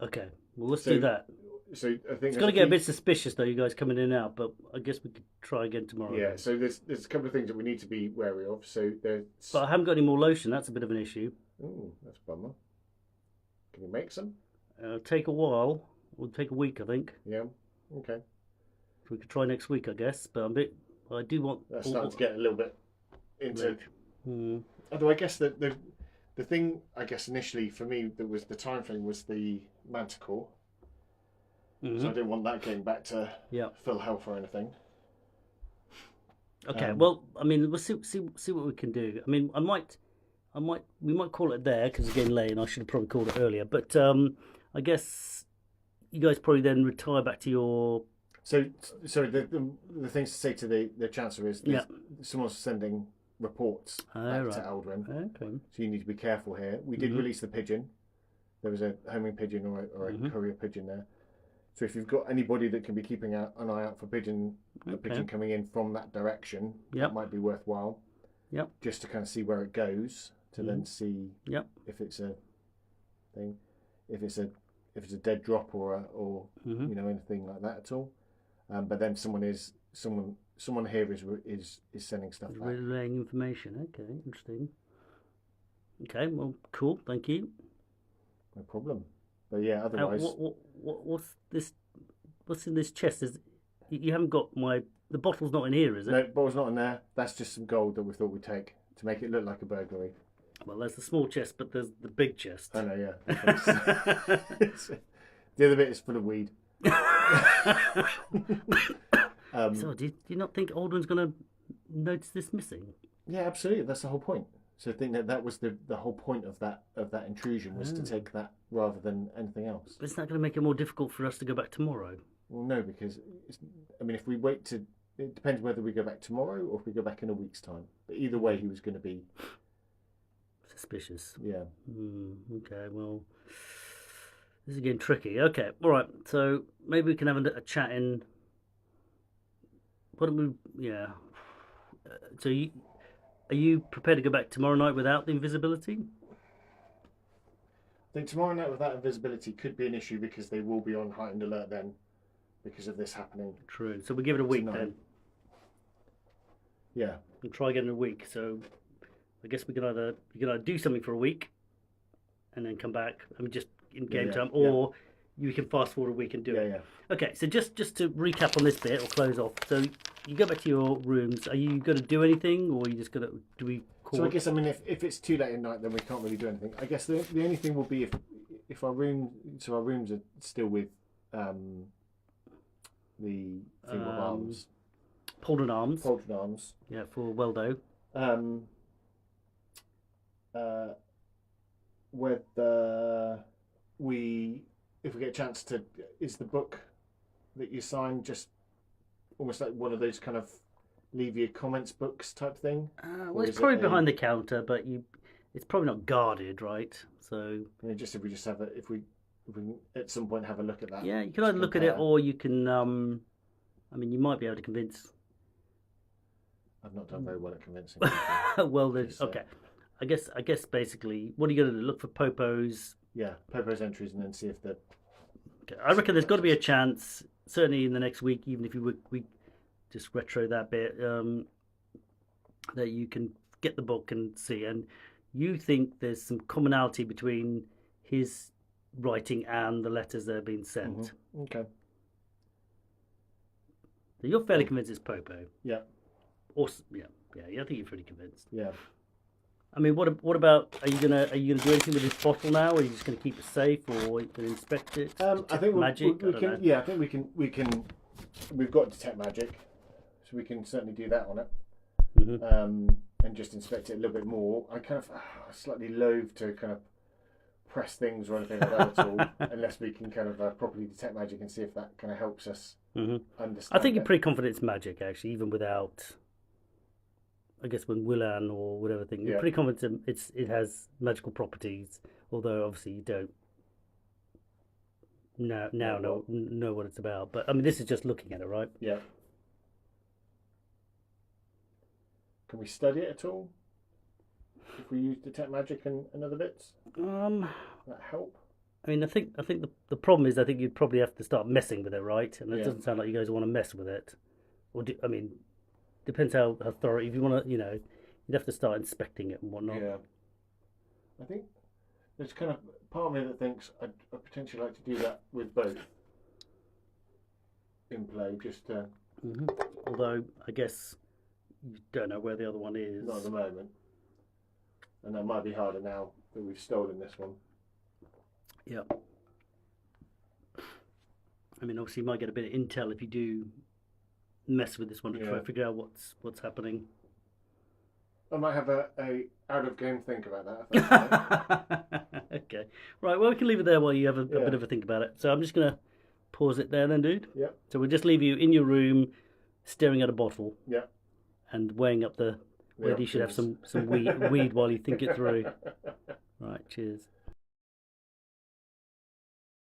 Speaker 1: Okay, well let's do that.
Speaker 2: So I think
Speaker 1: It's going to get a bit suspicious though, you guys coming in and out, but I guess we could try again tomorrow.
Speaker 2: Yeah, so there's a couple of things that we need to be wary of. So there's.
Speaker 1: But I haven't got any more lotion, that's a bit of an issue.
Speaker 2: Oh, that's a bummer. Can you make some?
Speaker 1: It'll take a while. It'll take a week, I think.
Speaker 2: Yeah. Okay.
Speaker 1: We could try next week, I guess, but I do want...
Speaker 2: That's starting to get a little bit into...
Speaker 1: Hmm.
Speaker 2: Although I guess the thing, I guess initially for me, that was the time frame was the manticore.
Speaker 1: Mm-hmm.
Speaker 2: So I didn't want that getting back to full health or anything.
Speaker 1: Okay, well, I mean, we'll see what we can do. I mean, we might call it there because it's getting late, and I should have probably called it earlier. But I guess you guys probably then retire back to your.
Speaker 2: So the things to say to the Chancellor is someone's sending reports back to Aldrin.
Speaker 1: Okay.
Speaker 2: So you need to be careful here. We did release the pigeon. There was a homing pigeon or a courier pigeon there. So if you've got anybody that can be keeping an eye out for a pigeon coming in from that direction, that might be worthwhile.
Speaker 1: Yep.
Speaker 2: Just to kind of see where it goes, to then see if it's a thing, if it's a dead drop or you know, anything like that at all. But then someone here is sending stuff back.
Speaker 1: Relaying information. Okay, interesting. Okay, well, cool. Thank you.
Speaker 2: No problem. But yeah, otherwise,
Speaker 1: what's this? What's in this chest? You haven't got the bottle's not in here, is it?
Speaker 2: No, the bottle's not in there. That's just some gold that we thought we'd take to make it look like a burglary.
Speaker 1: Well, there's the small chest, but there's the big chest.
Speaker 2: I know, yeah. The other bit is full of weed.
Speaker 1: So, do you not think Aldrin's going to notice this missing?
Speaker 2: Yeah, absolutely. That's the whole point. So I think that was the whole point of that intrusion was to take that rather than anything else.
Speaker 1: But isn't that going to make it more difficult for us to go back tomorrow?
Speaker 2: Well, no, because if we wait it depends whether we go back tomorrow or if we go back in a week's time. But either way, he was going to be
Speaker 1: suspicious.
Speaker 2: Yeah.
Speaker 1: Okay. Well, this is getting tricky. Okay. All right. So maybe we can have a chat in. What do we? Yeah. So are you prepared to go back tomorrow night without the invisibility?
Speaker 2: I think tomorrow night without invisibility could be an issue because they will be on heightened alert then, because of this happening.
Speaker 1: True. So we give it a week
Speaker 2: tonight.
Speaker 1: then.
Speaker 2: Yeah.
Speaker 1: We'll try again in a week. So I guess you can either do something for a week, and then come back. I mean, just in game time, or you can fast forward a week and do it.
Speaker 2: Yeah.
Speaker 1: Okay. So just to recap on this bit or close off. So you go back to your rooms. Are you going to do anything, or are you just going to? Do we call?
Speaker 2: So I guess if it's too late at night, then we can't really do anything. I guess the only thing will be if our rooms are still with the thing of arms,
Speaker 1: Poldon Arms.
Speaker 2: Poultry Arms.
Speaker 1: Yeah, for Weldo.
Speaker 2: Whether if we get a chance to, is the book that you sign just almost like one of those kind of leave your comments books type thing?
Speaker 1: Well, it's probably behind the counter, but it's probably not guarded, right? So
Speaker 2: if we can at some point have a look at that.
Speaker 1: Yeah, you can either look at it, or you can. I mean, you might be able to convince.
Speaker 2: I've not done very well at convincing.
Speaker 1: Well, okay. I guess basically, what are you going to do? Look for Popo's.
Speaker 2: Yeah, Popo's entries, and then see if the.
Speaker 1: Okay. I reckon there's got to be a chance, certainly in the next week, even if we just retro that bit, that you can get the book and see. And you think there's some commonality between his writing and the letters that are being sent.
Speaker 2: Mm-hmm. Okay.
Speaker 1: So you're fairly convinced it's Popo.
Speaker 2: Yeah.
Speaker 1: Awesome. Yeah. I think you're pretty convinced.
Speaker 2: Yeah.
Speaker 1: I mean, what about? Are you gonna do anything with this bottle now? Or are you just gonna keep it safe, or are you gonna inspect it?
Speaker 2: I think
Speaker 1: magic.
Speaker 2: we can. Yeah, I think we can. We've got detect magic, so we can certainly do that on it.
Speaker 1: Mm-hmm.
Speaker 2: And just inspect it a little bit more. I kind of slightly loathe to kind of press things or anything like that at all, unless we can kind of properly detect magic and see if that kind of helps us understand.
Speaker 1: I think you're pretty confident it's magic, actually, even without. I guess when Willan or whatever thing, you're pretty confident it has magical properties, although obviously you don't know what it's about. But I mean, this is just looking at it, right?
Speaker 2: Yeah. Can we study it at all? If we use detect magic and other bits, that help?
Speaker 1: I mean, I think the problem is I think you'd probably have to start messing with it, right? And it doesn't sound like you guys want to mess with it, depends how thorough. If you want to, you'd have to start inspecting it and whatnot.
Speaker 2: Yeah. I think there's kind of part of me that thinks I'd potentially like to do that with both in play, just to.
Speaker 1: Mm-hmm. Although I guess you don't know where the other one is.
Speaker 2: Not at the moment, and that might be harder now that we've stolen this one.
Speaker 1: Yeah. I mean, obviously, you might get a bit of intel if you do mess with this one to try to figure out what's happening.
Speaker 2: I might have a out of game think about that.
Speaker 1: Okay, right. Well, we can leave it there while you have a bit of a think about it. So I'm just gonna pause it there, then, dude.
Speaker 2: Yeah.
Speaker 1: So we'll just leave you in your room, staring at a bottle.
Speaker 2: Yeah.
Speaker 1: And weighing up whether you should have some weed while you think it through. Right. Cheers.